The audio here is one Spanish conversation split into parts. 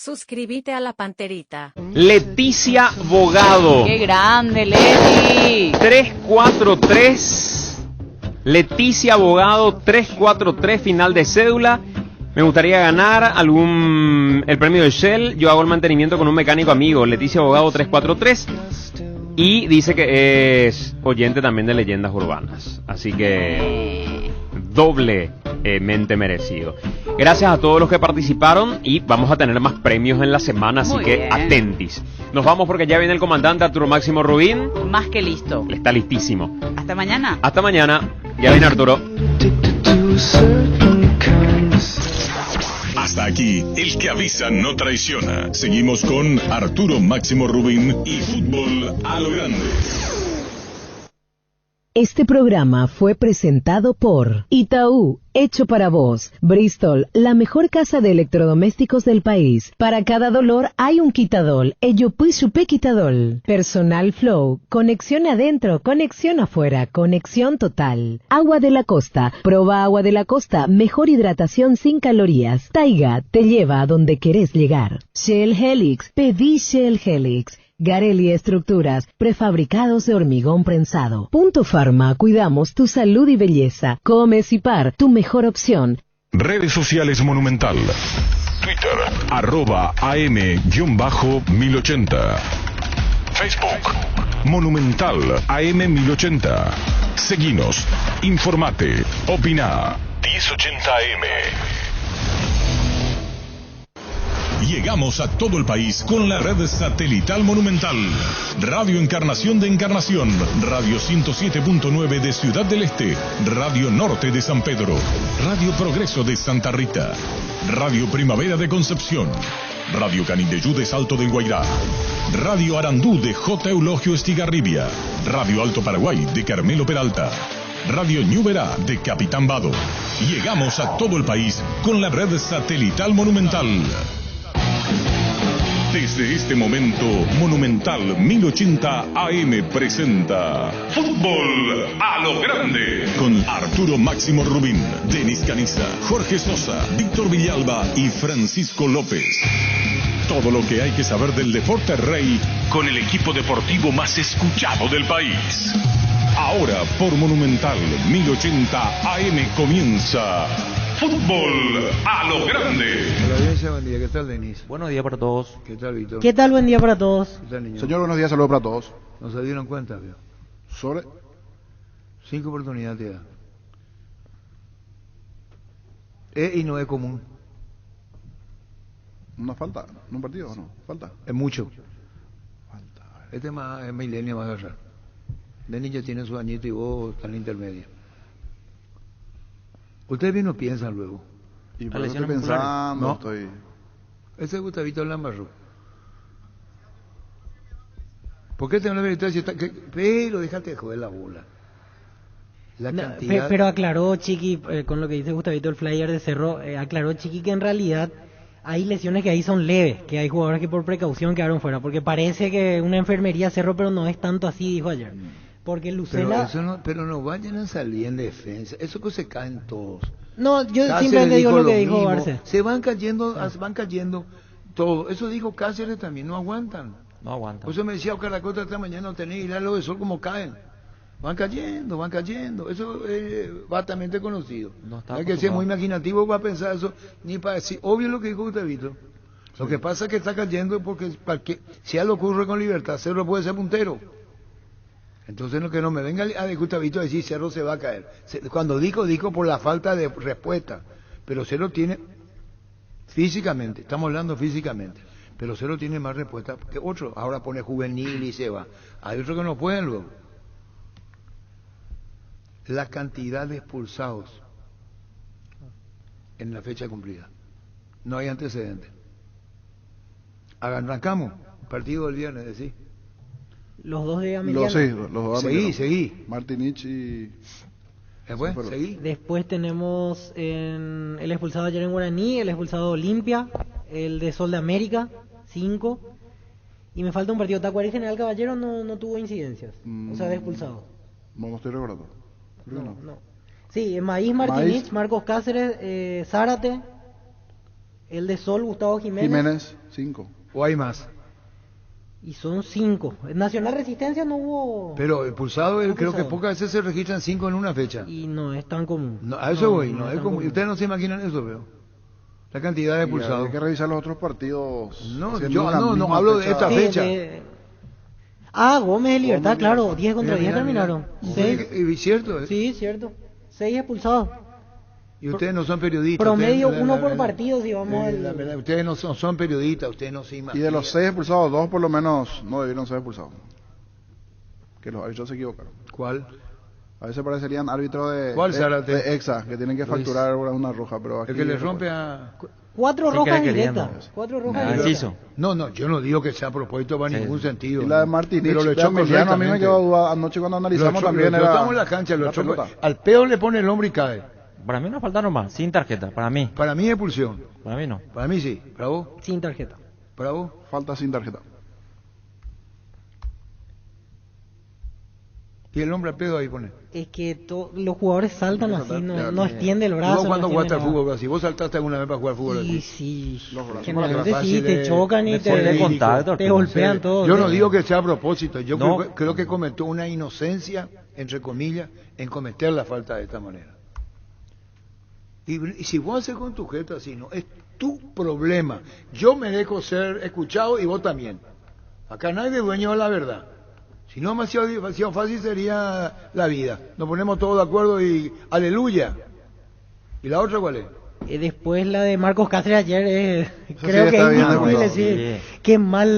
Suscríbete a la Panterita. Leticia Bogado. ¡Qué grande, Leti! 343. Leticia Bogado, 343, final de cédula. Me gustaría ganar el premio de Shell. Yo hago el mantenimiento con un mecánico amigo. Leticia Bogado, 343. Y dice que es oyente también de Leyendas Urbanas. Así que doblemente merecido. Gracias a todos los que participaron y vamos a tener más premios en la semana, así Muy que bien. atentis. Nos vamos porque ya viene el comandante Arturo Máximo Rubín. Más que listo. Él está listísimo. Hasta mañana. Hasta mañana. Ya viene Arturo. Hasta aquí, el que avisa no traiciona. Seguimos con Arturo Máximo Rubín y Fútbol a lo Grande. Este programa fue presentado por Itaú, hecho para vos. Bristol, la mejor casa de electrodomésticos del país. Para cada dolor hay un quitadol. Ello pues supe quitadol. Personal Flow, conexión adentro, conexión afuera, conexión total. Agua de la Costa, proba Agua de la Costa, mejor hidratación sin calorías. Taiga, te lleva a donde querés llegar. Shell Helix, pedí Shell Helix. Garelli Estructuras, prefabricados de hormigón prensado. Punto Pharma, cuidamos tu salud y belleza. Come Cipar, tu mejor opción. Redes sociales Monumental. Twitter, @AM_1080. Facebook, Monumental AM1080. Seguinos, informate, opina. 1080 AM. Llegamos a todo el país con la red satelital Monumental. Radio Encarnación de Encarnación, Radio 107.9 de Ciudad del Este, Radio Norte de San Pedro, Radio Progreso de Santa Rita, Radio Primavera de Concepción, Radio Canindeyú de Salto del Guairá, Radio Arandú de J. Eulogio Estigarribia, Radio Alto Paraguay de Carmelo Peralta, Radio Ñuberá de Capitán Vado. Llegamos a todo el país con la red satelital Monumental. Desde este momento, Monumental 1080 AM presenta Fútbol a lo Grande con Arturo Máximo Rubín, Denis Caniza, Jorge Sosa, Víctor Villalba y Francisco López. Todo lo que hay que saber del deporte rey con el equipo deportivo más escuchado del país. Ahora por Monumental 1080 AM comienza Fútbol a lo Grande. Hola, audiencia, buen día. ¿Qué tal, Denis? Buenos días para todos. ¿Qué tal, Víctor? ¿Qué tal? Buen día para todos. ¿Qué tal, niño? Señor, buenos días, saludos para todos. ¿No se dieron cuenta, vio? Sobre 5 oportunidades te da. Y no es común. una falta, en un partido o no, falta. Es mucho. Falta. Este más es milenio va a agarrar. Denis ya tiene su añito y vos estás en la intermedia. Ustedes bien no piensan luego. Y por Las eso estoy lesiones pensando, No. estoy... Ese es Gustavito Lambarro. ¿Por qué te van a ver si está... Pero déjate de joder la bola. La No, cantidad... pero aclaró Chiqui, con lo que dice Gustavito el flyer de Cerro, aclaró Chiqui que en realidad hay lesiones que ahí son leves, que hay jugadores que por precaución quedaron fuera, porque parece que una enfermería Cerro, pero no es tanto así, dijo ayer. Porque Pero, Lucela... eso no, pero no vayan a salir en defensa. Eso que se caen todos. No, yo Cáceres simplemente digo lo que dijo mismo. Barce. Se van cayendo todo. Eso dijo Cáceres también, no aguantan. No aguanta. Por eso me decía Oscar Lacota esta mañana, no tenés hilado de sol como caen. Van cayendo. Eso es bastante conocido. No está hay que ser acostumbrado. muy imaginativo para pensar eso, ni para decir, obvio lo que dijo Gustavito. Lo que pasa es que está cayendo porque si algo ocurre con Libertad, Cerro puede ser puntero. Entonces que no me venga a Gustavito a decir Cerro se va a caer. Cuando dijo por la falta de respuesta. Pero Cerro tiene físicamente, estamos hablando físicamente, pero Cerro tiene más respuesta que otro. Ahora pone juvenil y se va. Hay otros que no pueden luego. La cantidad de expulsados en la fecha cumplida. No hay antecedentes. Arrancamos. Partido del viernes, decís. Los dos de Ameliano. Los dos Seguí. Martinich y... Después, Sí, seguí. Después tenemos el expulsado ayer en Guaraní, el expulsado Olimpia, el de Sol de América, 5. Y me falta un partido. Tacuarí General Caballero no tuvo incidencias. O sea, de expulsado. No estoy recordando. Creo que no. Sí, Maíz Martinich, Marcos Cáceres, Zárate, El de Sol, Gustavo Jiménez. Jiménez, 5. ¿O hay más? Y son 5. En Nacional Resistencia no hubo... Pero expulsado, No creo que expulsado. pocas veces se registran 5 en una fecha. Y no es tan común. No, a eso voy, no, es es tan como, común. ustedes no se imaginan eso, veo. La cantidad de expulsados. Hay que revisar los otros partidos. No, haciendo yo una no misma hablo de esta Sí, fecha. Gómez de Libertad, Gómez, claro. 10 contra 10 Mira, terminaron. mira. Seis. Y cierto. Sí, cierto. 6 expulsados. Y ustedes no son periodistas. Promedio ustedes- uno por partido, si vamos al... la verdad, ustedes no son periodistas, ustedes no se Y imaginan. de los 6 expulsados, 2 por lo menos no debieron ser expulsados. Que los árbitros se equivocaron. ¿Cuál? A veces parecerían árbitros de, ¿Cuál, de, Zárate? de EXA, que tienen que facturar una roja, pero aquí... El que le rompe a... 4 Sí, rojas que queriendo. directas. 4 rojas Ah, directas. inciso. No, yo no digo que sea a propósito para Sí. ningún sentido. Y la de ¿no? Martinich, Pero lo la echó de Emiliano, a mí me correctamente. quedó duda anoche cuando analizamos también Lo era... estamos en la cancha, lo la echó- pelota. al peor le pone el hombro y cae. Para mí una falta nomás, sin tarjeta, para mí. Para mí es expulsión. Para mí no. Para mí sí. ¿Para vos? Sin tarjeta. ¿Para vos? Falta sin tarjeta. Y el hombre al pedo ahí pone. Es que los jugadores saltan así, no extiende el ¿Y brazo. vos cuando no jugaste al extiende fútbol así? ¿Vos saltaste alguna vez para jugar fútbol nada. así? Y sí, Los brazos generalmente para sí, fácil te de- chocan y Deporte de te contacto, te pero golpean todo. Yo no digo que sea a propósito, yo No. creo que cometió una inocencia, entre comillas, en cometer la falta de esta manera. Y si vos haces con tu jeto así, no, es tu problema. Yo me dejo ser escuchado y vos también. Acá nadie es dueño de la verdad. Si no, demasiado fácil sería la vida. Nos ponemos todos de acuerdo y aleluya. ¿Y la otra cuál es? Después la de Marcos Cáceres ayer, creo sí que está es bien increíble, expulsado. sí. Qué mal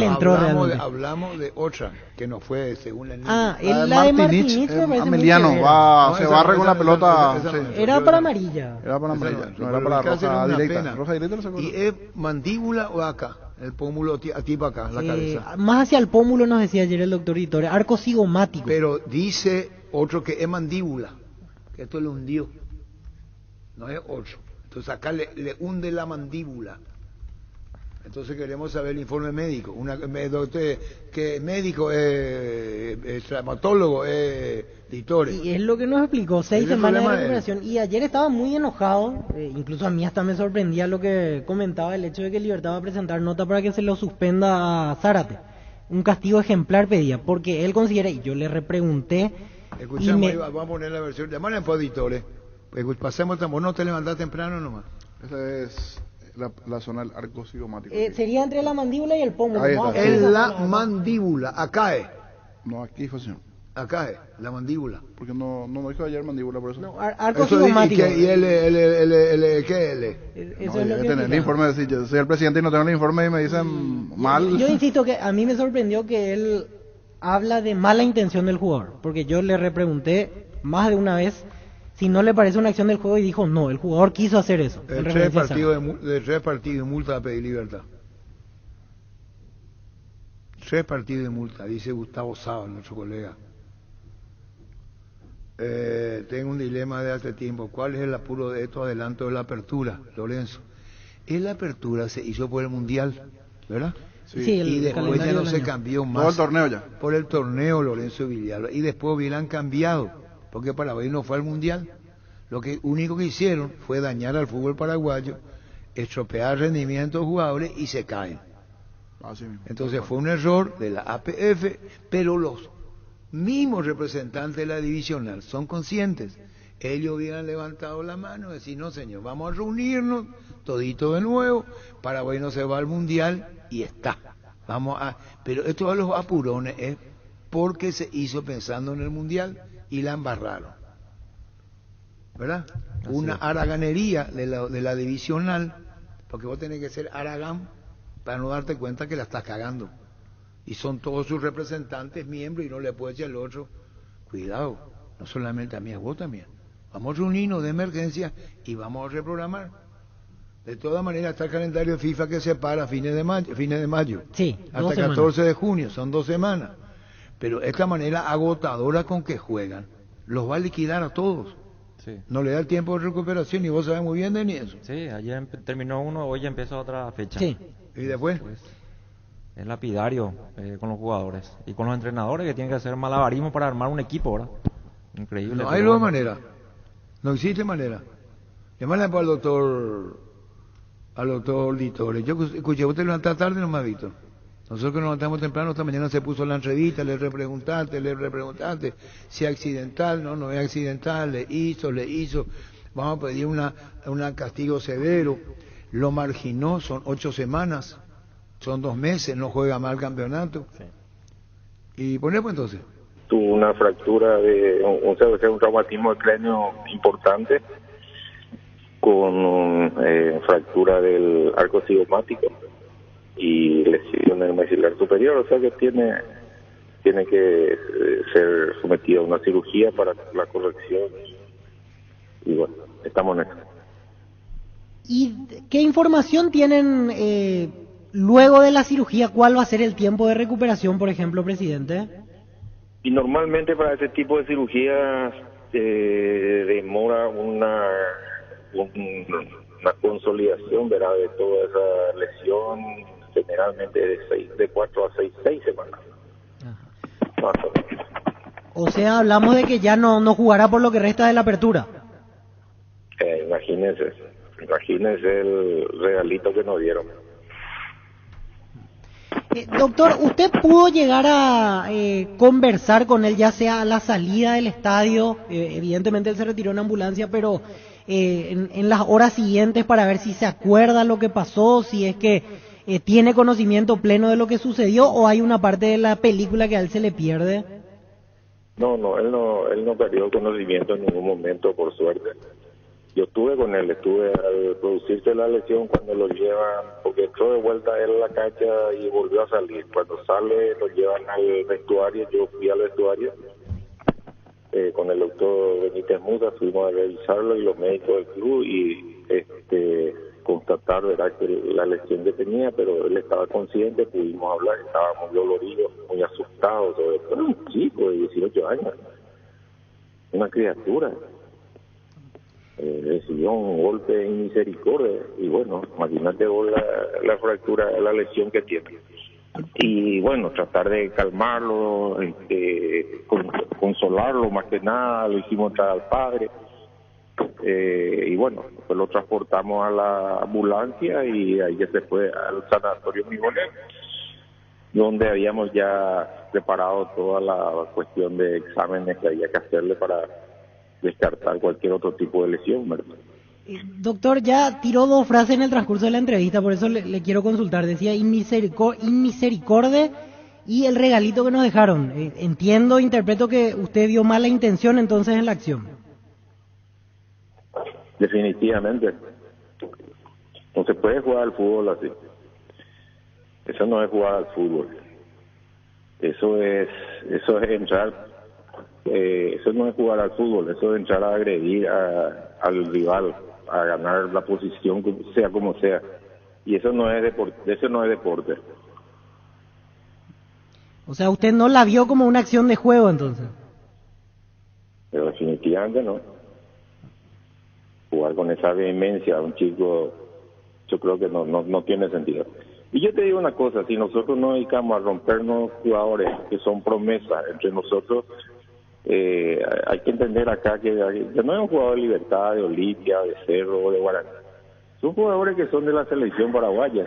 le entró realmente. Hablamos de otra, que no fue según la niña. La de Martinich, Martinich me parece muy Emiliano, severa. va, No, se esa barre no, con la esa pelota. no, esa no. Sí. Era para amarilla. Era para Esa amarilla, no, no era pero para el caso era roja una directa. pena. Roja directa lo sacó. ¿Y es mandíbula o acá? El pómulo a ti para acá, la cabeza. Más hacia el pómulo nos decía ayer el doctor Vittorio, arco cigomático. Pero dice otro que es mandíbula, que esto le hundió. No es otro. Entonces acá le hunde la mandíbula. Entonces queremos saber el informe médico. Que médico es traumatólogo, es Ditore. Y es lo que nos explicó, 6 Ese semanas de problema es- recuperación. Y ayer estaba muy enojado, incluso a mí hasta me sorprendía lo que comentaba, el hecho de que Libertad va a presentar nota para que se lo suspenda a Zárate. Un castigo ejemplar pedía, porque él considera, y yo le repregunté, y Escuchamos, me- ahí vamos a poner la versión. Llamale después Ditore. Pasemos, vos no te levantás temprano nomás. Esa es la zona del arco cigomático. sería entre la mandíbula y el pómulo. Ahí ¿no? está. Es Esa la zona, ¿no? mandíbula, acá es. No, aquí dijo señor. Acá es, la mandíbula. Porque no dijo ayer mandíbula, por eso. No, arco Eso cigomático. ¿Y qué ¿qué L? Eso No, es lo debe que tener el explicaba. informe. Si yo soy el presidente y no tengo el informe y me dicen mal. Yo insisto que a mí me sorprendió que él habla de mala intención del jugador, porque yo le repregunté más de una vez si no le parece una acción del juego y dijo no, el jugador quiso hacer eso. en Tres referencia a partidos Zárate. de 3 partidos de multa a pedir libertad. 3 partidos de multa, dice Gustavo Saba, nuestro colega. Tengo un dilema de hace tiempo. ¿Cuál es el apuro de estos adelantos de la apertura, Lorenzo? La apertura se hizo por el Mundial, ¿verdad? Sí, el Y después ya calendario no del se año. cambió más. Todo el torneo ya. Por el torneo Lorenzo Villalba. Y después hubieran cambiado, porque Paraguay no fue al Mundial. Lo que único que hicieron fue dañar al fútbol paraguayo, estropear el rendimiento de los jugadores y se caen. Así mismo. Entonces fue un error de la APF, pero los mismos representantes de la divisional son conscientes. Ellos hubieran levantado la mano y decir, no señor, vamos a reunirnos, todito de nuevo, Paraguay no se va al Mundial y está. Pero esto de los apurones es porque se hizo pensando en el Mundial y la embarraron. ¿Verdad? Una haraganería de la divisional, porque vos tenés que ser haragán para no darte cuenta que la estás cagando. Y son todos sus representantes miembros y no le puedes decir al otro, cuidado, no solamente a mí, a vos también. Vamos a reunirnos de emergencia y vamos a reprogramar. De todas maneras está el calendario de FIFA que se para a fines de mayo. Sí, 2 hasta semanas. 14 de junio, son 2 semanas. Pero esta manera agotadora con que juegan, los va a liquidar a todos. Sí. No le da el tiempo de recuperación y vos sabés muy bien de ni eso. Sí, ayer terminó uno, hoy ya empieza otra fecha. Sí. Y después, Pues, es lapidario con los jugadores y con los entrenadores que tienen que hacer malabarismo para armar un equipo, ¿verdad? Increíble. no pero hay luego bueno. manera. No existe manera. Llamale al doctor al doctor Litore. Yo escuché, usted levanta tarde, no me ha visto. Nosotros que nos levantamos temprano, esta mañana se puso la entrevista, le repreguntaste, si es accidental, no es accidental, le hizo. Vamos a pedir una castigo severo. Lo marginó, son 8 semanas, son 2 meses, no juega mal el campeonato. Sí. Y ponemos entonces. Tuvo una fractura un traumatismo de cráneo importante, con fractura del arco cigomático y lesión en el maxilar superior, o sea que tiene que ser sometido a una cirugía para la corrección. Y bueno, estamos en eso. ¿Y qué información tienen luego de la cirugía? ¿Cuál va a ser el tiempo de recuperación, por ejemplo, presidente? Y normalmente para ese tipo de cirugías demora una consolidación, ¿verdad?, de toda esa lesión, generalmente de 4 a 6 semanas. Más o menos. O sea, hablamos de que ya no jugará por lo que resta de la apertura. Imagínense el regalito que nos dieron. Doctor, ¿usted pudo llegar a conversar con él, ya sea a la salida del estadio? Evidentemente él se retiró en ambulancia, pero en las horas siguientes, para ver si se acuerda lo que pasó, si es que tiene conocimiento pleno de lo que sucedió, o hay una parte de la película que a él se le pierde. No, él no perdió conocimiento en ningún momento, por suerte. Yo estuve con él, al producirse la lesión cuando lo llevan, porque entró de vuelta él a la cancha y volvió a salir. Cuando sale lo llevan al vestuario, yo fui al vestuario con el doctor Benítez Musa, fuimos a revisarlo y los médicos del club y constatar, ¿verdad?, que la lesión que tenía, pero él estaba consciente, pudimos hablar, estaba muy dolorido, muy asustado, sobre todo un chico de 18 años, una criatura. Recibió un golpe en misericordia y bueno, imagínate vos la fractura, la lesión que tiene. Y bueno, tratar de calmarlo, consolarlo más que nada, lo hicimos entrar al padre y bueno, pues lo transportamos a la ambulancia y ahí ya se fue al sanatorio Migonet, donde habíamos ya preparado toda la cuestión de exámenes que había que hacerle para descartar cualquier otro tipo de lesión, ¿verdad? Doctor, ya tiró 2 frases en el transcurso de la entrevista, por eso le quiero consultar. Decía inmisericorde y el regalito que nos dejaron. Interpreto que usted vio mala intención entonces en la acción. Definitivamente. No se puede jugar al fútbol así. Eso no es jugar al fútbol. Eso es entrar. Eso no es jugar al fútbol, eso es entrar a agredir al rival, a ganar la posición, sea como sea. Y eso no es deporte. O sea, ¿usted no la vio como una acción de juego entonces? Pero definitivamente no. Jugar con esa vehemencia a un chico, yo creo que no tiene sentido. Y yo te digo una cosa, si nosotros nos dedicamos a rompernos jugadores que son promesas entre nosotros, hay que entender acá que no es un jugador de Libertad, de Olimpia, de Cerro o de Guaraní. Son jugadores que son de la selección paraguaya.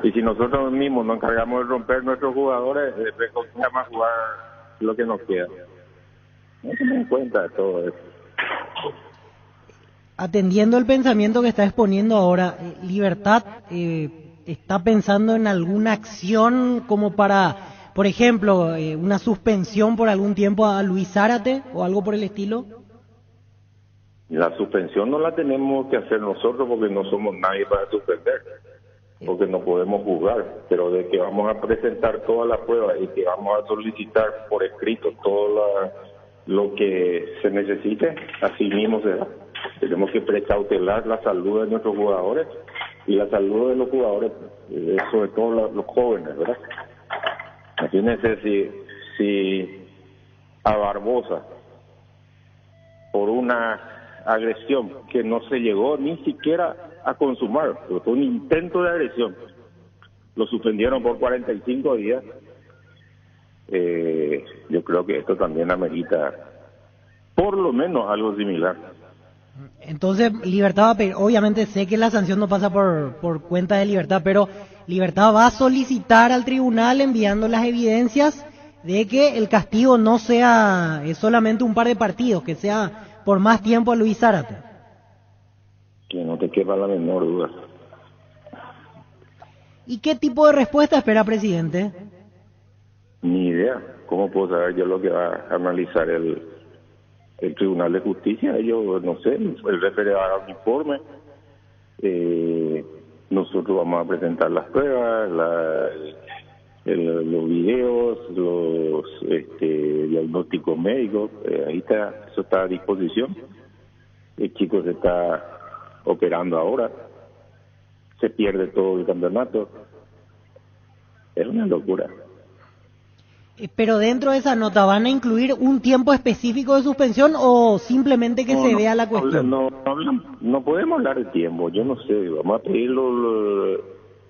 Y si nosotros mismos nos encargamos de romper nuestros jugadores, después vamos a jugar lo que nos queda. No se me da cuenta de todo eso. Atendiendo el pensamiento que está exponiendo ahora, Libertad está pensando en alguna acción como para, por ejemplo, una suspensión por algún tiempo a Luis Zárate o algo por el estilo. La suspensión no la tenemos que hacer nosotros porque no somos nadie para suspender, porque no podemos jugar, pero de que vamos a presentar todas las pruebas y que vamos a solicitar por escrito todo lo que se necesite, así mismo será. Tenemos que precautelar la salud de nuestros jugadores y la salud de los jugadores, sobre todo los jóvenes, ¿verdad? Imagínense si a Barbosa, por una agresión que no se llegó ni siquiera a consumar, pero fue un intento de agresión, lo suspendieron por 45 días, yo creo que esto también amerita por lo menos algo similar. Entonces, Libertad va a pedir, obviamente sé que la sanción no pasa por cuenta de Libertad, pero Libertad va a solicitar al tribunal enviando las evidencias de que el castigo no sea solamente un par de partidos, que sea por más tiempo a Luis Zárate. Que no te quepa la menor duda. ¿Y qué tipo de respuesta espera, presidente? Ni idea. ¿Cómo puedo saber yo lo que va a analizar el Tribunal de Justicia? Ellos, no sé, el referee va a dar un informe. Nosotros vamos a presentar las pruebas, los videos, los diagnósticos médicos. Ahí está, eso está a disposición. El chico se está operando ahora. Se pierde todo el campeonato. Es una locura. Pero dentro de esa nota, ¿van a incluir un tiempo específico de suspensión o simplemente que se vea la cuestión? No podemos hablar de tiempo, yo no sé. Vamos a pedir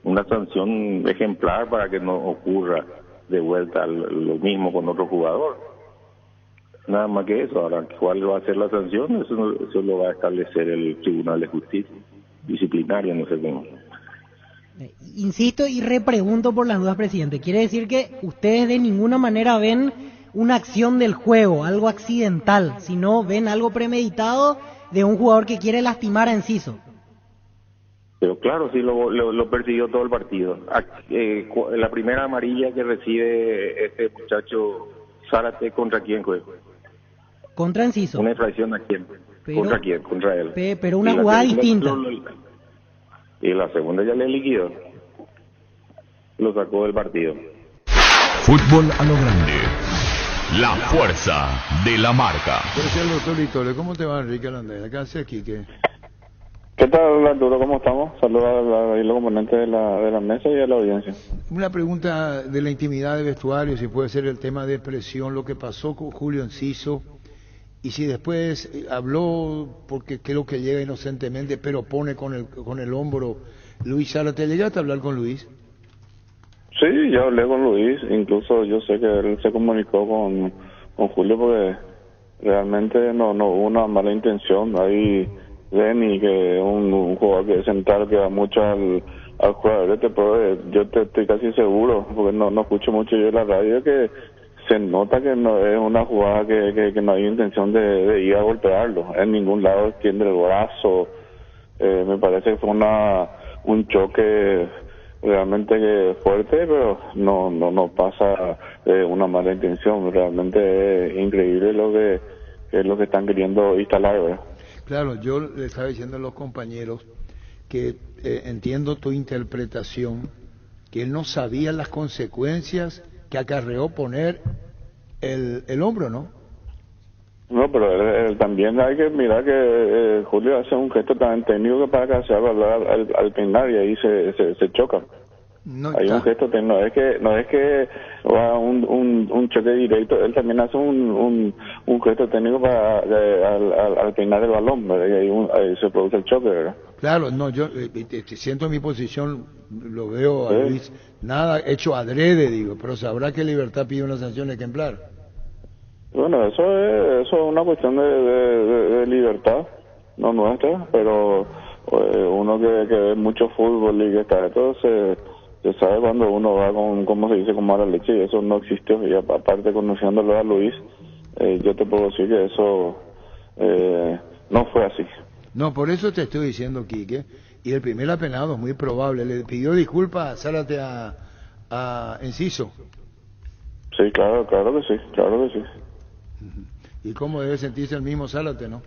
una sanción ejemplar para que no ocurra de vuelta lo mismo con otro jugador. Nada más que eso. Ahora, ¿cuál va a ser la sanción? Eso lo va a establecer el Tribunal de Justicia disciplinaria, no sé cómo. Insisto y repregunto por las dudas, presidente. ¿Quiere decir que ustedes de ninguna manera ven una acción del juego, algo accidental, sino ven algo premeditado de un jugador que quiere lastimar a Enciso? Pero claro, sí lo persiguió todo el partido. La primera amarilla que recibe este muchacho Zárate, ¿contra quién juega? Contra Enciso. Una infracción a quién. ¿Contra quién? Contra él. Pero una jugada distinta. Y la segunda ya le liquidó. Lo sacó del partido. Fútbol a lo grande. La fuerza de la marca. Gracias, doctor Litore. ¿Cómo te va, Enrique Landera? ¿Qué hace aquí? ¿Qué tal, Arturo? ¿Cómo estamos? Saludos a los componentes de la mesa y a la audiencia. Una pregunta de la intimidad de vestuario, si puede ser el tema de presión, lo que pasó con Julio Enciso, y si después habló, porque creo que llega inocentemente, pero pone con el hombro Luis Zárate. ¿Llegaste a hablar con Luis? Sí, yo hablé con Luis, incluso yo sé que él se comunicó con Julio porque realmente no hubo una mala intención. Ahí Denny, que es un jugador que es central, que va mucho al jugador, yo te estoy casi seguro, porque no escucho mucho yo en la radio, que se nota que no es una jugada que no hay intención de ir a golpearlo. En ningún lado extiende el brazo. Me parece que fue un choque realmente fuerte, pero no pasa una mala intención. Realmente es increíble lo que están queriendo instalar, ¿verdad? Claro, yo le estaba diciendo a los compañeros que entiendo tu interpretación, que él no sabía las consecuencias que acarreó poner el hombro, ¿no? No, pero él también hay que mirar que Julio hace un gesto tan técnico que para que se hablar al peinar y ahí se choca. No hay un gesto técnico, no es que va un choque directo, él también hace un gesto técnico para al peinar el balón, ¿verdad? Y ahí se produce el choque, ¿verdad? Claro, no, yo siento mi posición, lo veo a Luis, nada hecho adrede, digo, pero sabrá que Libertad pide una sanción ejemplar. Bueno, eso es una cuestión de libertad, no nuestra, pero uno que ve mucho fútbol y que está, entonces se sabe cuando uno va como se dice, con mala leche, y eso no existió. Y aparte, conociéndolo a Luis, yo te puedo decir que eso no fue así. No, por eso te estoy diciendo, Quique, y el primer apenado es muy probable, le pidió disculpas a Zárate a Enciso. Sí, claro que sí. ¿Y cómo debe sentirse el mismo Zárate, no?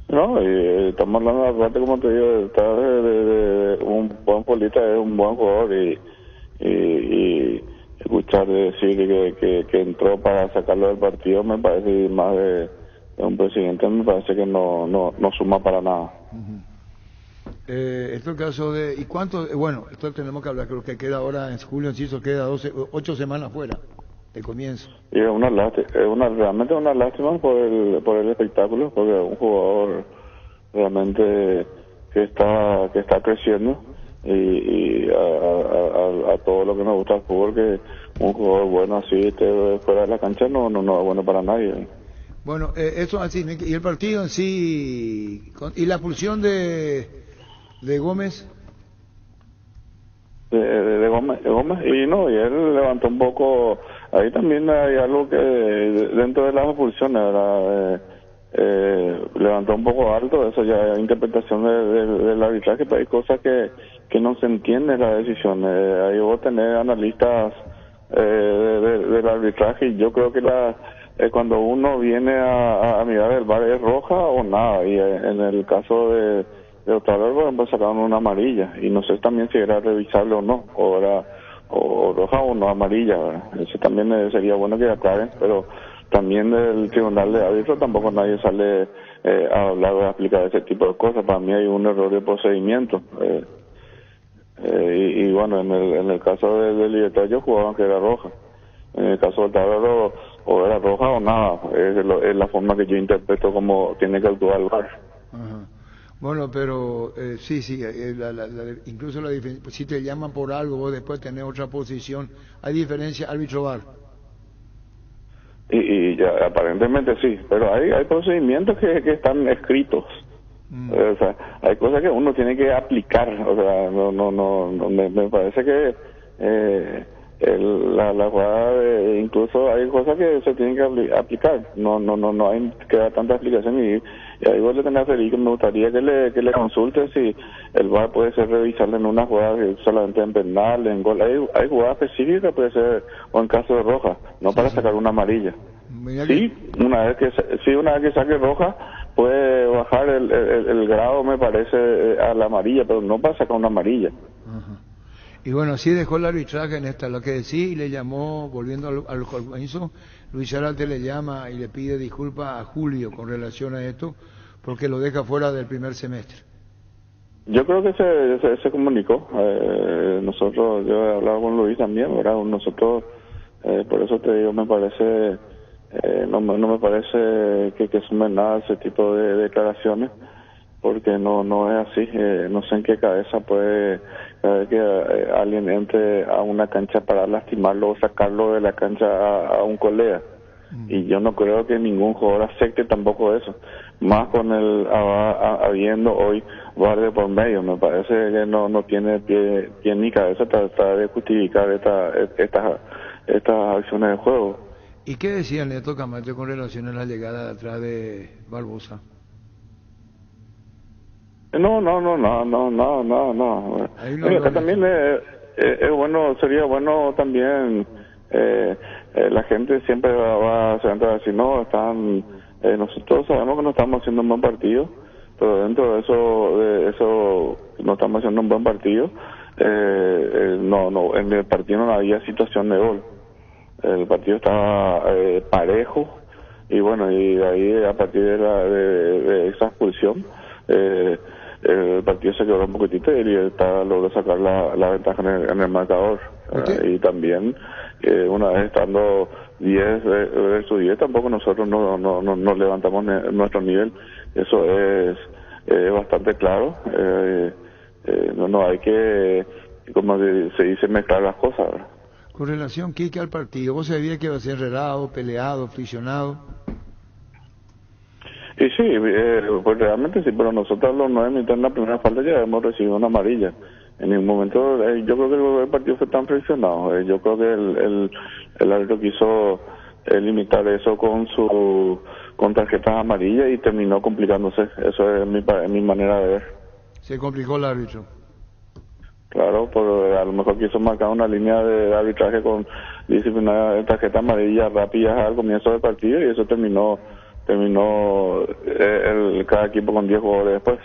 No, y estamos hablando aparte, como te digo, está de un buen polita, es un buen jugador, y escuchar decir que entró para sacarlo del partido me parece más de un presidente, me parece que no suma para nada. Esto es el caso de... ¿Y cuánto? Bueno, esto tenemos que hablar, creo que queda ahora en Julio Enciso, queda 8 semanas fuera de comienzo. Y es realmente una lástima por el espectáculo, porque es un jugador realmente que está creciendo y a todo lo que nos gusta el fútbol, que un jugador bueno así esté fuera de la cancha no es bueno para nadie. Bueno, Bueno, eso así, y el partido en sí, y la expulsión de Gómez. De Gómez, y no, y él levantó un poco, ahí también hay algo que dentro de las expulsiones, ¿verdad? Levantó un poco alto, eso ya es interpretación del arbitraje, pero hay cosas que no se entiende la decisión. Ahí vos tenés analistas del arbitraje, y yo creo que cuando uno viene a mirar el VAR es roja o nada, y en el caso de Otavalo, por ejemplo, sacaron una amarilla, y no sé también si era revisable o no, o roja o no amarilla, ¿verdad? Eso también sería bueno que aclaren, pero también del tribunal de árbitros tampoco nadie sale a hablar o a explicar ese tipo de cosas. Para mí hay un error de procedimiento. Y bueno, en el caso de Libertad yo jugaba que era roja. En el caso de Otavalo, o era roja o nada. Es la forma que yo interpreto como tiene que actuar el VAR. Ajá. Bueno, pero sí, incluso si te llaman por algo, vos después tenés otra posición. ¿Hay diferencia árbitro-VAR? Y ya, aparentemente sí, pero hay procedimientos que están escritos. O sea, hay cosas que uno tiene que aplicar. O sea, me parece que la jugada, incluso hay cosas que se tienen que aplicar. No hay que dar tanta explicación, y ahí vos le tenés a Federico, me gustaría que le consulte si el VAR puede ser revisable en una jugada solamente en penal, en gol. Hay jugadas específicas, puede ser, o en caso de roja, no para sacar una amarilla. Sí, una vez que saque roja puede bajar el grado, me parece, a la amarilla, pero no para sacar una amarilla. Ajá. Y bueno, así dejó el arbitraje en esta, lo que decía, y le llamó, volviendo al comienzo, Luis Arate le llama y le pide disculpas a Julio con relación a esto, porque lo deja fuera del primer semestre. Yo creo que se comunicó. Nosotros, yo he hablado con Luis también, ¿verdad? Nosotros, por eso te digo, me parece, no me parece que sume nada ese tipo de declaraciones, porque no es así. No sé en qué cabeza puede caber que alguien entre a una cancha para lastimarlo o sacarlo de la cancha a un colega. Y yo no creo que ningún jugador acepte tampoco eso, más con habiendo hoy VAR de por medio. Me parece que no tiene pie ni cabeza tratar de justificar estas acciones de juego. ¿Y qué decía Neto Camacho con relación a la llegada de atrás de Barbosa? No. Acá también es bueno, sería bueno también, la gente siempre se va a decir, no, nosotros sabemos que no estamos haciendo un buen partido, pero dentro de eso no estamos haciendo un buen partido. En el partido no había situación de gol. El partido estaba parejo, y bueno, y de ahí, a partir de esa expulsión, el partido se quebró un poquitito y Libertad logró sacar la ventaja en el marcador. Y también, una vez estando 10 versus 10, tampoco nosotros no levantamos nuestro nivel. Eso es bastante claro. No hay que, como se dice, mezclar las cosas, ¿verdad? Con relación, Quique, al partido, ¿vos sabías que iba a ser enredado, peleado, friccionado? Y sí, pues realmente sí, pero nosotros a los 9 minutos en la primera falta ya hemos recibido una amarilla. En ningún momento, yo creo que el partido fue tan presionado. Yo creo que el árbitro quiso limitar eso con tarjetas amarillas y terminó complicándose. Eso es mi manera de ver. Se complicó el árbitro. Claro, pero a lo mejor quiso marcar una línea de arbitraje con disciplina de tarjeta amarilla rápidas al comienzo del partido, y eso terminó cada equipo con 10 jugadores después.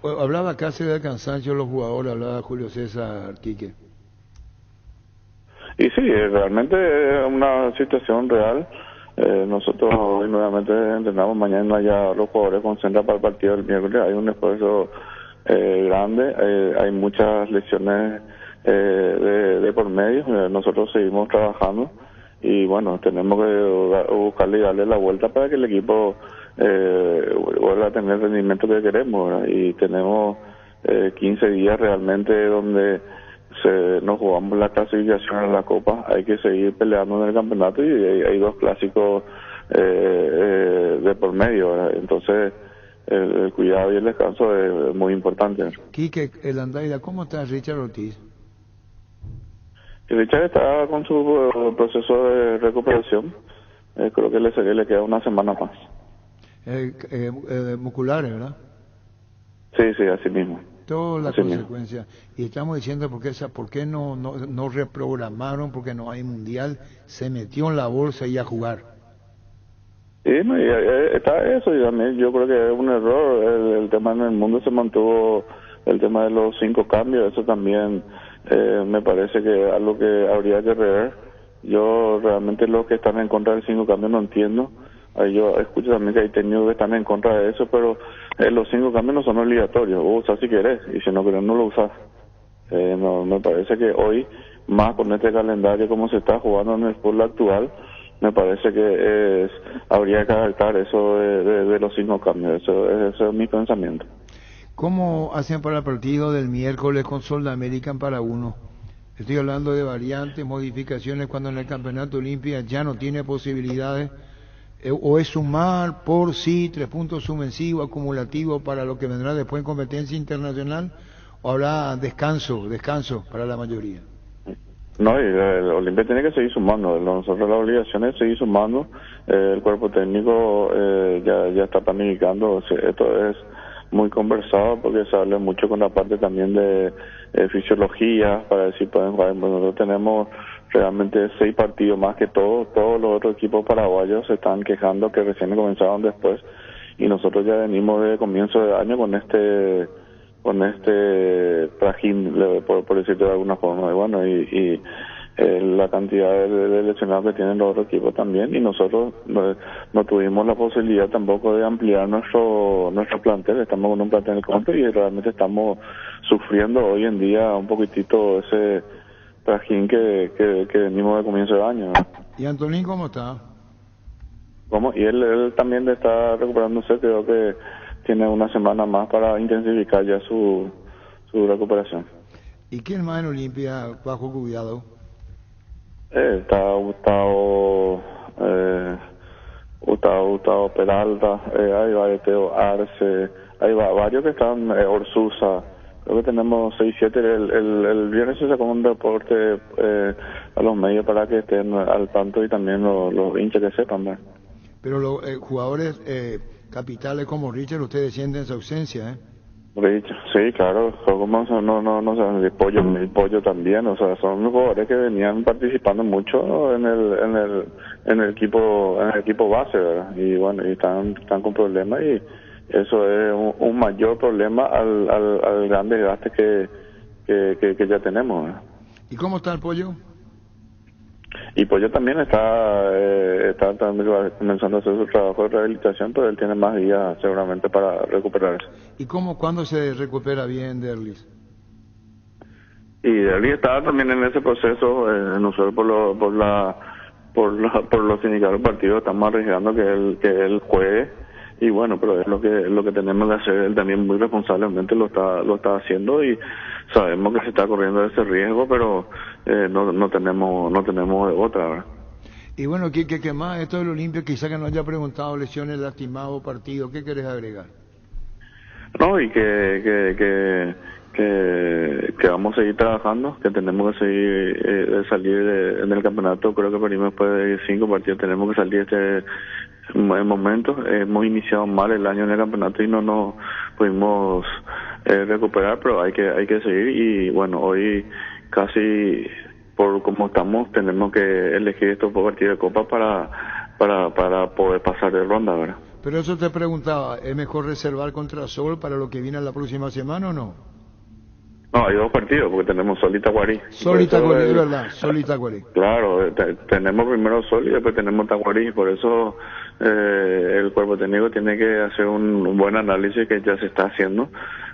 Hablaba casi del cansancio de los jugadores, hablaba Julio César, Quique. Y sí, realmente es una situación real. Nosotros hoy nuevamente entrenamos, mañana ya los jugadores concentran para el partido del miércoles. Hay un esfuerzo grande, hay muchas lesiones de por medio. Nosotros seguimos trabajando y bueno, tenemos que buscarle y darle la vuelta para que el equipo vuelva a tener el rendimiento que queremos, ¿verdad? Y tenemos 15 días realmente donde nos jugamos la clasificación en la Copa. Hay que seguir peleando en el campeonato y hay 2 clásicos de por medio, ¿verdad? Entonces el cuidado y el descanso es muy importante. Quique, el Andaida, ¿cómo está Richard Ortiz? Y Richard está con su proceso de recuperación. Creo que le queda una semana más. Musculares, ¿verdad? Sí, así mismo. Todas las Así consecuencias. Y estamos diciendo por qué no reprogramaron, porque no hay mundial, se metió en la bolsa y a jugar. Sí, no, y está eso, y también yo creo que es un error. El tema en el mundo se mantuvo, el tema de los 5 cambios, eso también me parece que es algo que habría que rever. Yo realmente los que están en contra del 5 cambios no entiendo. Yo escucho también que hay técnicos que están en contra de eso, pero los 5 cambios no son obligatorios. Usas si querés, y si no querés no lo usas. No, me parece que hoy, más con este calendario como se está jugando en el fútbol actual, me parece que habría que adaptar eso de los 5 cambios. Eso es mi pensamiento. ¿Cómo hacen para el partido del miércoles con Sol de América en Paraguno? Estoy hablando de variantes, modificaciones, cuando en el Campeonato Olimpia ya no tiene posibilidades. O es sumar por sí 3 puntos suspensivos acumulativos para lo que vendrá después en competencia internacional, o habrá descanso para la mayoría. No, y el Olimpia tiene que seguir sumando. Nosotros la obligación es seguir sumando. El cuerpo técnico ya está planificando. Esto es muy conversado porque se habla mucho con la parte también de fisiología para decir pueden jugar. Nosotros tenemos realmente 6 partidos más que todos los otros equipos paraguayos. Se están quejando que recién comenzaron después, y nosotros ya venimos de comienzo de año con este trajín, por decirlo de alguna forma. Y bueno, y la cantidad de lesionados que tienen los otros equipos también, y nosotros no tuvimos la posibilidad tampoco de ampliar nuestro plantel. Estamos con un plantel corto y realmente estamos sufriendo hoy en día un poquitito ese trajín que venimos de comienzo de año, ¿no? ¿Y Antonín cómo está? ¿Cómo? Y él también está recuperándose. Creo que tiene una semana más para intensificar ya su recuperación. ¿Y quién más en Olimpia bajo cuidado? Está Gustavo Peralta, hay Teo Arce, hay varios que están, Orsusa. Creo que tenemos 6, 7. El viernes se sacó un reporte a los medios para que estén al tanto, y también los hinchas que sepan, ¿verdad? Pero los jugadores capitales como Richard, ustedes sienten su ausencia, ¿eh? Richard, sí, claro. El Pollo también. O sea, son jugadores que venían participando mucho en el equipo base, ¿verdad? Y bueno, y están con problemas, y eso es un mayor problema al gran desgaste que ya tenemos, ¿verdad? ¿Y cómo está el Pollo? Y Pollo también está también comenzando a hacer su trabajo de rehabilitación, pero él tiene más días seguramente para recuperarse. ¿Y cuándo se recupera bien Derlis? Y Derlis está también en ese proceso. Nosotros por los sindicatos partidos estamos arriesgando que él juegue, y bueno, pero es lo que tenemos que hacer. Él también muy responsablemente lo está haciendo, y sabemos que se está corriendo ese riesgo, pero no tenemos otra, ¿verdad? Y bueno, ¿qué más? Esto del Olimpia, quizá que no haya preguntado, lesiones, lastimados, partidos, ¿qué querés agregar? No, y que vamos a seguir trabajando, que tenemos que seguir salir en el campeonato. Creo que venimos después de 5 partidos, tenemos que salir en momentos. Hemos iniciado mal el año en el campeonato y no nos pudimos recuperar, pero hay que seguir. Y bueno, hoy casi por como estamos tenemos que elegir estos partidos de Copa para poder pasar de ronda, ¿verdad? Pero eso te preguntaba, ¿es mejor reservar contra Sol para lo que viene la próxima semana o no? No, hay 2 partidos, porque tenemos Sol y Tacuarí. Sol y Tacuarí, es verdad, Sol y Tacuarí. Claro, tenemos primero Sol y después tenemos Tacuarí, por eso el cuerpo técnico tiene que hacer un buen análisis que ya se está haciendo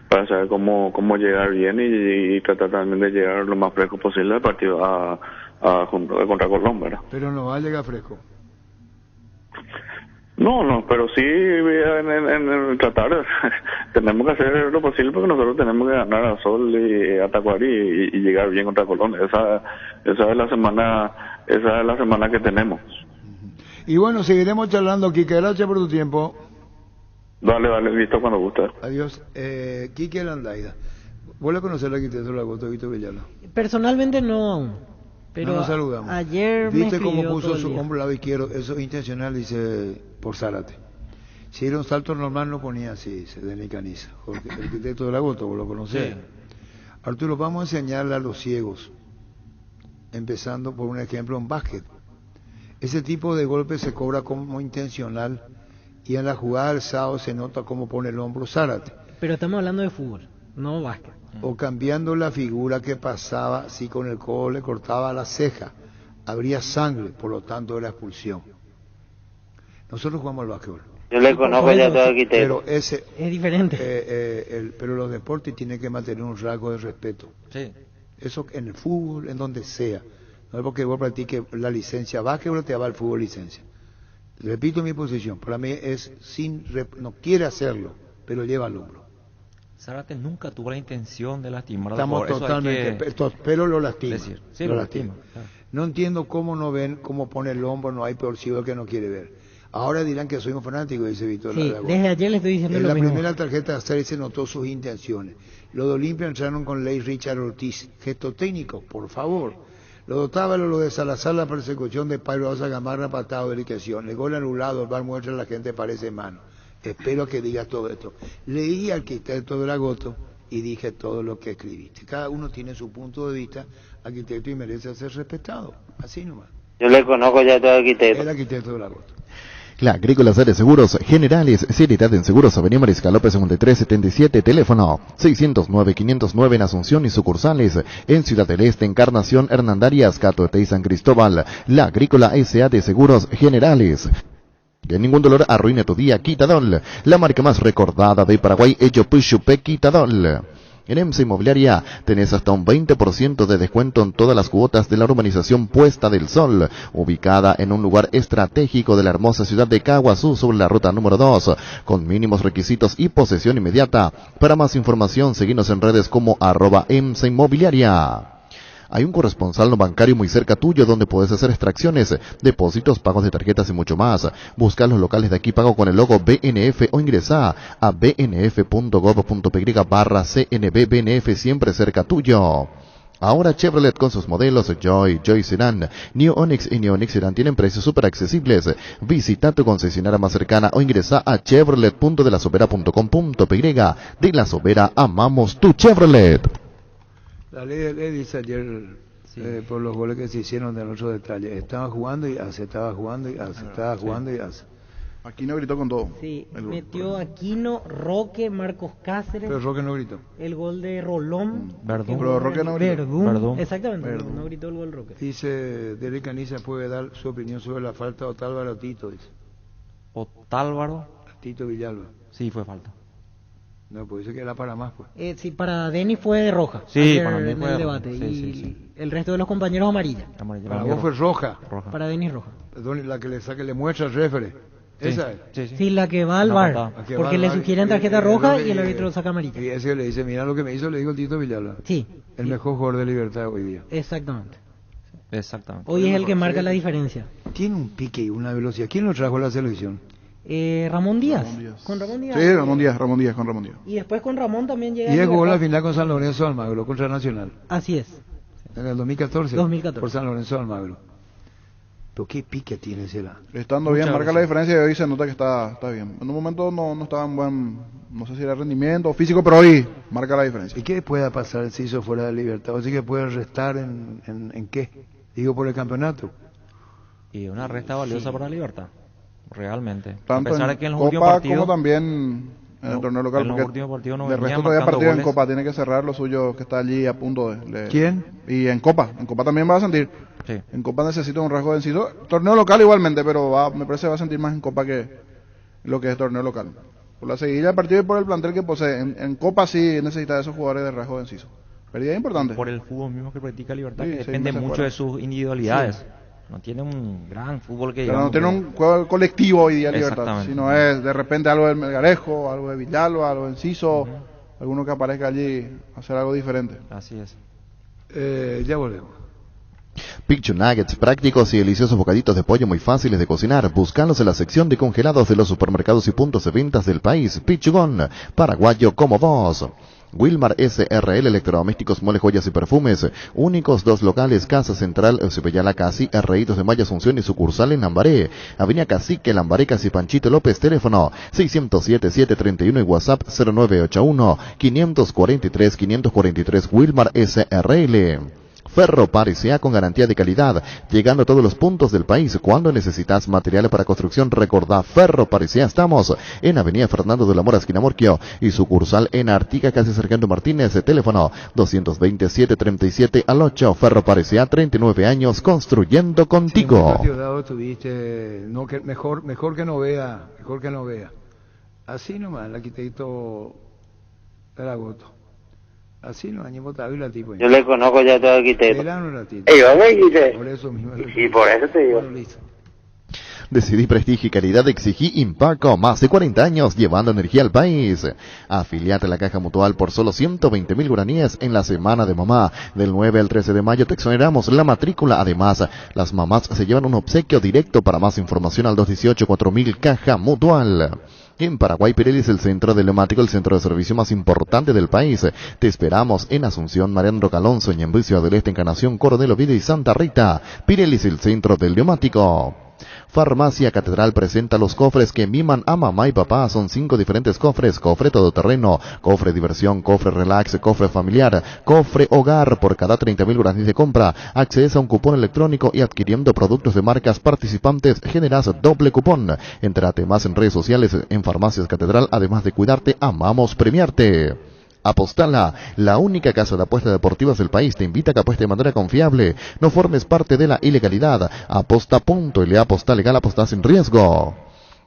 para saber cómo llegar bien y tratar también de llegar lo más fresco posible al partido contra Colón, ¿verdad? Pero no va a llegar fresco. No, pero sí en tratar, tenemos que hacer lo posible, porque nosotros tenemos que ganar a Sol y a Tacuarí y llegar bien contra Colón. Esa es la semana que tenemos. Y bueno, seguiremos charlando, Quique. Gracias por tu tiempo. Vale, listo cuando guste. Adiós. Quique Landaida. ¿Vos le conocés al arquitecto Lagoto, Víctor Villalba? Personalmente no aún. Pero no nos saludamos. Ayer me ¿Viste cómo escribió puso todo el su día. hombro al lado izquierdo? Eso es intencional, dice, por Zárate. Si era un salto normal, no ponía así, dice Denis Caniza. Porque el arquitecto de Lagoto, vos lo conocés. Sí. Arturo, vamos a enseñarle a los ciegos, empezando por un ejemplo en básquet. Ese tipo de golpe se cobra como intencional y en la jugada del sábado se nota cómo pone el hombro Zárate. Pero estamos hablando de fútbol, no básquet. O cambiando la figura que pasaba, si con el codo le cortaba la ceja, habría sangre, por lo tanto era expulsión. Nosotros jugamos al básquetbol. Yo le conozco ya todo arquitecto. Pero ese es diferente. Pero los deportes tienen que mantener un rasgo de respeto. Sí. Eso en el fútbol, en donde sea. No es porque vos practiques la licencia básquetbol, te va el fútbol licencia. Repito mi posición. Para mí es no quiere hacerlo, pero lleva al hombro. Zárate nunca tuvo la intención de lastimar al Estamos jugador. totalmente, pero lo lastima. Decir. Sí, lo lastima. Claro. No entiendo cómo no ven, cómo pone el hombro, no hay peor ciego que no quiere ver. Ahora dirán que soy un fanático, dice Víctor. Sí, desde ayer le estoy diciendo en lo la mismo. primera tarjeta de Azar se notó sus intenciones. Los de Olimpia entraron con Ley Richard Ortiz. Gesto técnico, por favor. Los de Otávalo, lo de Salazar, la persecución de Pablo Osa Gamarra, patado de dedicación. El gol anulado, el VAR muestra, la gente parece mano. Espero que digas todo esto. Leí al arquitecto de Lagoto y dije todo lo que escribiste. Cada uno tiene su punto de vista, arquitecto, y merece ser respetado. Así nomás. Yo le conozco ya todo arquitecto. El arquitecto de Lagoto. La Agrícola de Seguros Generales, seriedad en seguros, Avenida Mariscal López 5377, teléfono 609-509 en Asunción y sucursales en Ciudad del Este, Encarnación, Hernandarias, Catoete y San Cristóbal. La Agrícola S.A. de Seguros Generales. Que ningún dolor arruine tu día, Quitadol, la marca más recordada de Paraguay, Eyopuchupe Quitadol. En EMSA Inmobiliaria tenés hasta un 20% de descuento en todas las cuotas de la urbanización Puesta del Sol, ubicada en un lugar estratégico de la hermosa ciudad de Caguazú sobre la ruta número 2, con mínimos requisitos y posesión inmediata. Para más información, seguinos en redes como @EMSA Inmobiliaria. Hay un corresponsal no bancario muy cerca tuyo donde puedes hacer extracciones, depósitos, pagos de tarjetas y mucho más. Busca los locales de Aquí Pago con el logo BNF o ingresa a bnf.gov.py/CNB BNF, siempre cerca tuyo. Ahora Chevrolet con sus modelos Joy Sedan, New Onix y New Onix Sedan tienen precios súper accesibles. Visita tu concesionaria más cercana o ingresa a chevrolet.delasobera.com.py. De La Sobera, amamos tu Chevrolet. La ley dice ayer, por los goles que se hicieron de nuestros detalles. Estaba jugando y hace, estaba jugando y hace, estaba jugando y hace. Aquino gritó con todo. Sí, metió Aquino, Roque, Marcos Cáceres. Pero Roque no gritó. El gol de Rolón. Verdún. Pero Roque no gritó. Verdún. Exactamente, no gritó el gol Roque. Dice, Derek Caniza puede dar su opinión sobre la falta de Otálvaro Tito, dice. ¿Otálvaro? Tito Villalba. Sí, fue falta. No, pues dice que era para más, pues. Sí, para Denis fue roja. Sí, para mí en fue el roja. debate. Sí, y sí. el resto de los compañeros amarilla. Para vos fue roja. Para Denis roja. Perdón, la que le saque, le muestra el refere. Sí, Esa es. Sí, la que va al VAR. Porque le sugieren tarjeta roja y el árbitro saca amarilla. Y ese le dice, mira lo que me hizo, le digo el Tito Villalba. Sí. El mejor jugador de Libertad hoy día. Exactamente. Exactamente. Hoy es el que marca la diferencia. Tiene un pique y una velocidad. ¿Quién lo trajo a la selección? Ramón Díaz. Con Ramón Díaz. Sí, Ramón Díaz con Ramón Díaz. Y después con Ramón también llega. Y él jugó la final con San Lorenzo de Almagro, contra Nacional. Así es. En el 2014. 2014. Por San Lorenzo de Almagro. Pero qué pique tiene ese la. Estando bien, marca la diferencia y hoy se nota que está bien. En un momento no estaba en buen, no sé si era rendimiento físico, pero hoy marca la diferencia. ¿Y qué puede pasar si hizo fuera de Libertad? ¿O sí que puede restar en qué? Digo, por el campeonato. Y una resta valiosa para Libertad. Realmente. Tanto a pesar en de que en los Copa últimos partidos, como también en el torneo local. En los porque últimos partidos no de venía resto todavía marcando partido en goles. Copa, tiene que cerrar lo suyo que está allí a punto de... ¿Quién? Y en Copa también va a sentir. Sí. En Copa necesita un rasgo de inciso. Torneo local igualmente, pero me parece que va a sentir más en Copa que lo que es torneo local. Por la seguida del partido y por el plantel que posee. En Copa sí necesita de esos jugadores de rasgo de inciso. Pérdida importante. Por el fútbol mismo que practica Libertad, Sí, que sí, depende no se mucho fuera. de sus individualidades. Sí. No tiene un gran fútbol que Pero digamos. no tiene un juego colectivo hoy día Libertad, sino es de repente algo del Melgarejo, algo de Villalba, algo de Enciso, alguno que aparezca allí a hacer algo diferente. Así es. Ya volvemos. Picchu Nuggets, prácticos y deliciosos bocaditos de pollo muy fáciles de cocinar. Búscalos en la sección de congelados de los supermercados y puntos de ventas del país. Pichugón, paraguayo como vos. Wilmar SRL, electrodomésticos, mole, joyas y perfumes. Únicos 2 locales, Casa Central, Cepellala Casi, Herreitos de Maya Asunción y sucursal en Lambaré. Avenida Cacique, Lambaré, Casi Panchito López, teléfono 607-731 y WhatsApp 0981-543-543, Wilmar SRL. Ferro Parecea con garantía de calidad, llegando a todos los puntos del país. Cuando necesitas materiales para construcción, recordá Ferro Parecea. Estamos en Avenida Fernando de la Mora, esquina Morquio, y sucursal en Artiga, casi Sargento Martínez. Teléfono 227-37 al 8. Ferro Parecea, 39 años construyendo contigo. Sí, tuviste, no, que mejor que no vea, Así nomás, la quitadito Garagoto. Así no, año votado y la tipo. Yo le conozco ya todo arquitecto. Por eso mismo. Y por eso te digo. Bueno, listo. Decidí prestigio y calidad, exigí Impaco, más de 40 años llevando energía al país. Afiliate a la Caja Mutual por solo 120.000 guaraníes en la Semana de Mamá. Del 9 al 13 de mayo te exoneramos la matrícula. Además, las mamás se llevan un obsequio directo. Para más información al 218-4000 Caja Mutual. En Paraguay, Pirelli es el centro del neumático, el centro de servicio más importante del país. Te esperamos en Asunción, Mariano Roca Alonso, Ñemby, Ciudad del Este, Encarnación, Coronel Oviedo y Santa Rita. Pirelli es el centro del neumático. Farmacia Catedral presenta los cofres que miman a mamá y papá. Son 5 diferentes cofres: cofre todoterreno, cofre diversión, cofre relax, cofre familiar, cofre hogar. Por cada 30.000 guaraníes de compra, accedes a un cupón electrónico y adquiriendo productos de marcas participantes generas doble cupón. Entérate más en redes sociales en Farmacias Catedral. Además de cuidarte, amamos premiarte. Apostala, la única casa de apuestas deportivas del país, te invita a que apueste de manera confiable. No formes parte de la ilegalidad. Aposta.la, aposta legal, aposta sin riesgo.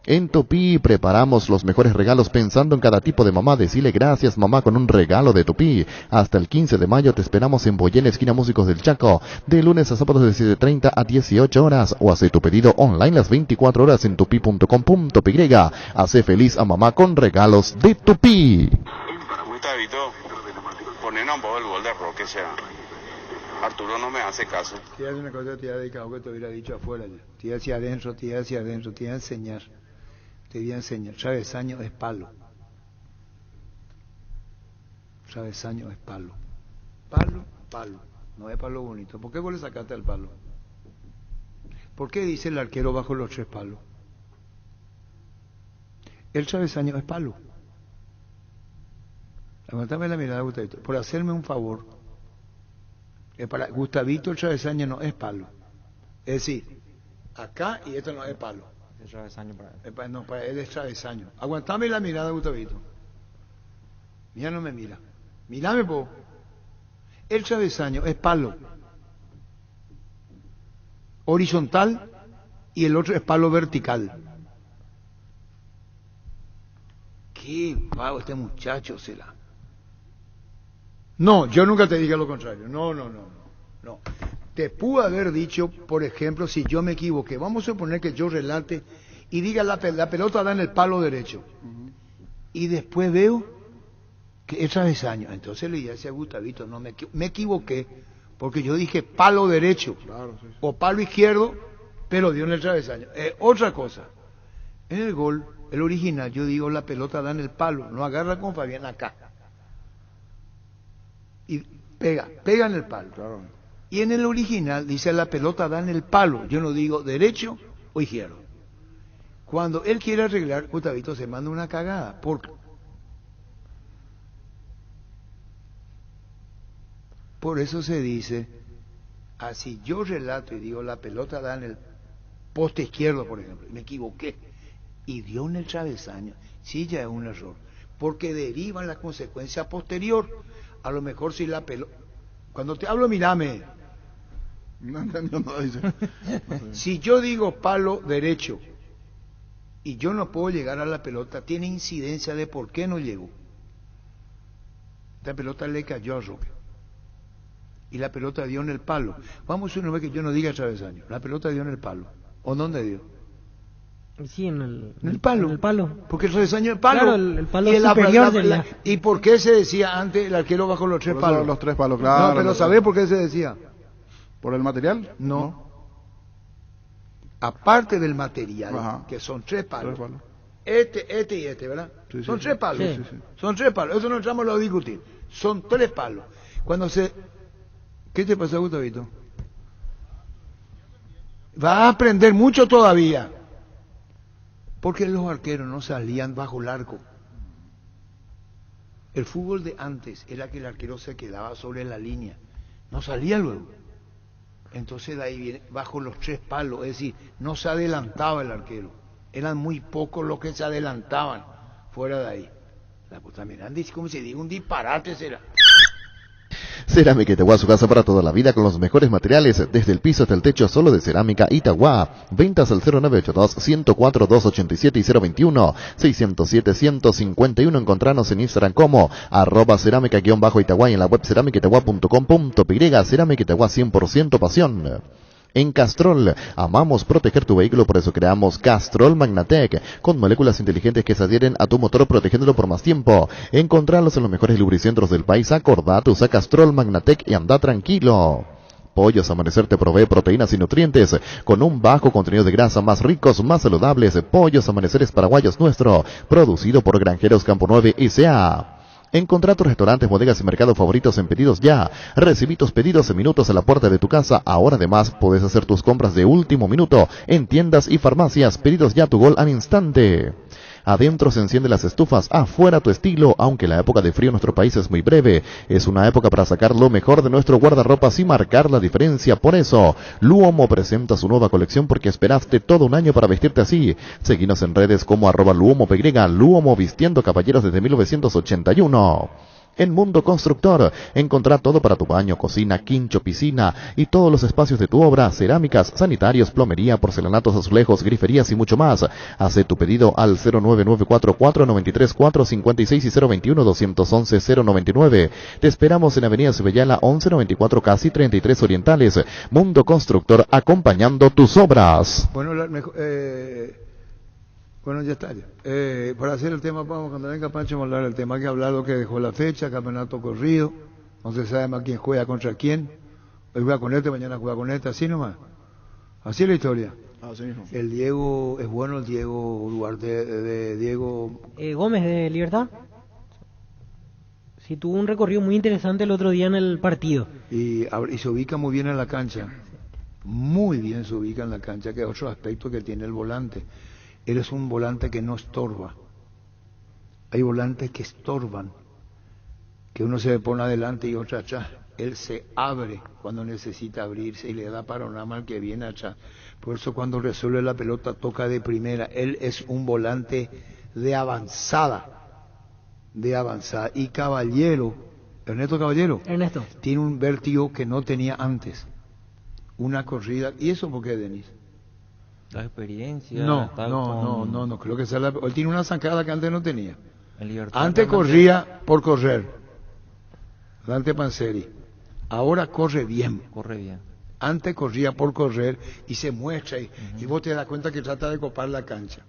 En Tupí preparamos los mejores regalos pensando en cada tipo de mamá. Decile gracias mamá con un regalo de Tupí. Hasta el 15 de mayo te esperamos en Boyén, esquina Músicos del Chaco, de lunes a sábados de 7:30 a 18 horas. O hace tu pedido online las 24 horas en tupi.com.py. Hace feliz a mamá con regalos de Tupí. Gustavito, ponen un poco el gol de Roque, sea. Arturo no me hace caso. Te hace una cosa, te ha dedicado que te hubiera dicho afuera. Te hacia adentro, te hacia adentro, te voy a enseñar. Te voy a enseñar. Travesaño es palo. Travesaño es palo. Palo, palo. No es palo bonito. ¿Por qué vos le sacaste al palo? ¿Por qué dice el arquero bajo los 3 palos? El travesaño es palo. Aguantame la mirada, Gustavito. Por hacerme un favor. Para Gustavito el travesaño no es palo. Es decir, acá y esto no es palo. Es travesaño para él. No, para él es travesaño. Aguantame la mirada, Gustavito. Mira, no me mira. Mírame, po. El travesaño es palo horizontal y el otro es palo vertical. Qué vago este muchacho será. No, yo nunca te dije lo contrario. No. Te pude haber dicho, por ejemplo, si yo me equivoqué, vamos a suponer que yo relate y diga la pelota da en el palo derecho. Y después veo que es travesaño. Entonces le dije a Gustavito, no me equivoqué, porque yo dije palo derecho, claro, sí. O palo izquierdo, pero dio en el travesaño. Otra cosa, en el gol, el original, yo digo la pelota da en el palo, no agarra con Fabián acá. Y pega en el palo. Claro. Y en el original dice la pelota da en el palo. Yo no digo derecho o izquierdo. Cuando él quiere arreglar, Gustavito se manda una cagada. Por eso se dice, así yo relato y digo la pelota da en el poste izquierdo, por ejemplo, me equivoqué y dio en el travesaño, sí ya es un error, porque derivan la consecuencia posterior. A lo mejor si la pelota... Cuando te hablo, mírame. No, dice. Si yo digo palo derecho y yo no puedo llegar a la pelota, tiene incidencia de por qué no llego. Esta pelota le cayó a Roque y la pelota dio en el palo. Vamos una vez que yo no diga travesaño. La pelota dio en el palo. ¿O dónde dio? Sí, en el palo. En el palo. Porque el travesaño es palo. Claro, el palo superior ¿Y por qué se decía antes el arquero bajo los 3 palos? Los 3 palos, claro. No, pero ¿sabés por qué se decía? ¿Por el material? No. Aparte del material, Ajá. que son 3 palos. 3 palos. Este y este, ¿verdad? Sí, son sí, 3 sí. palos. Sí, sí. Son 3 palos. Eso no entramos a discutir. Son 3 palos. Cuando se... ¿Qué te pasa, Gustavito? Vas a aprender mucho todavía. Porque los arqueros no salían bajo el arco. El fútbol de antes era que el arquero se quedaba sobre la línea. No salía luego. Entonces de ahí viene bajo los 3 palos. Es decir, no se adelantaba el arquero. Eran muy pocos los que se adelantaban fuera de ahí. La puta miranda, como se diga, un disparate será. Cerámica Itagua, su casa para toda la vida con los mejores materiales, desde el piso hasta el techo, solo de Cerámica Itagua. Ventas al 0982-104-287 y 021-607-151. Encontranos en Instagram como @cerámica_Itagua y en la web cerámicaitagua.com.py. Cerámica Itagua, 100% pasión. En Castrol, amamos proteger tu vehículo, por eso creamos Castrol Magnatec, con moléculas inteligentes que se adhieren a tu motor protegiéndolo por más tiempo. Encontralos en los mejores lubricentros del país. Acordate, usa Castrol Magnatec y anda tranquilo. Pollos Amanecer te provee proteínas y nutrientes con un bajo contenido de grasa, más ricos, más saludables. Pollos Amaneceres Paraguayos Nuestro, producido por Granjeros Campo 9 S.A. Encontrá tus restaurantes, bodegas y mercados favoritos en Pedidos Ya. Recibí tus pedidos en minutos a la puerta de tu casa. Ahora además puedes hacer tus compras de último minuto en tiendas y farmacias. Pedidos Ya, tu gol al instante. Adentro se encienden las estufas, afuera tu estilo. Aunque la época de frío en nuestro país es muy breve, es una época para sacar lo mejor de nuestro guardarropas y marcar la diferencia. Por eso, Luomo presenta su nueva colección, porque esperaste todo un año para vestirte así. Seguinos en redes como @LuomoPY. Luomo, vistiendo caballeros desde 1981. En Mundo Constructor, encontrá todo para tu baño, cocina, quincho, piscina y todos los espacios de tu obra: cerámicas, sanitarios, plomería, porcelanatos, azulejos, griferías y mucho más. Haz tu pedido al 09944934556 y 021-211-099. Te esperamos en Avenida Cebellala 1194, casi 33 Orientales. Mundo Constructor, acompañando tus obras. Bueno, bueno, ya está. Para hacer el tema, vamos, cuando venga Pancho, vamos a hablar del tema que ha hablado, que dejó la fecha, campeonato corrido, no se sabe más quién juega contra quién. Hoy juega con este, mañana juega con este, así nomás. Así es la historia. Así mismo. El Diego, es bueno el Diego Duarte, de Diego... Gómez de Libertad. Sí, tuvo un recorrido muy interesante el otro día en el partido. Y se ubica muy bien en la cancha. Muy bien se ubica en la cancha, que es otro aspecto que tiene el volante. Eres un volante que no estorba. Hay volantes que estorban, que uno se pone adelante y otro atrás. Él se abre cuando necesita abrirse y le da panorama al que viene atrás. Por eso cuando resuelve la pelota toca de primera. Él es un volante de avanzada. Y Caballero, Ernesto, tiene un vértigo que no tenía antes. Una corrida. ¿Y eso por qué, Denis? La experiencia. No, creo que sea él tiene una zancada que antes no tenía. Libertad, antes corría por correr, Dante Panzeri. Ahora corre bien. Antes corría por correr y se muestra y vos te das cuenta que trata de copar la cancha.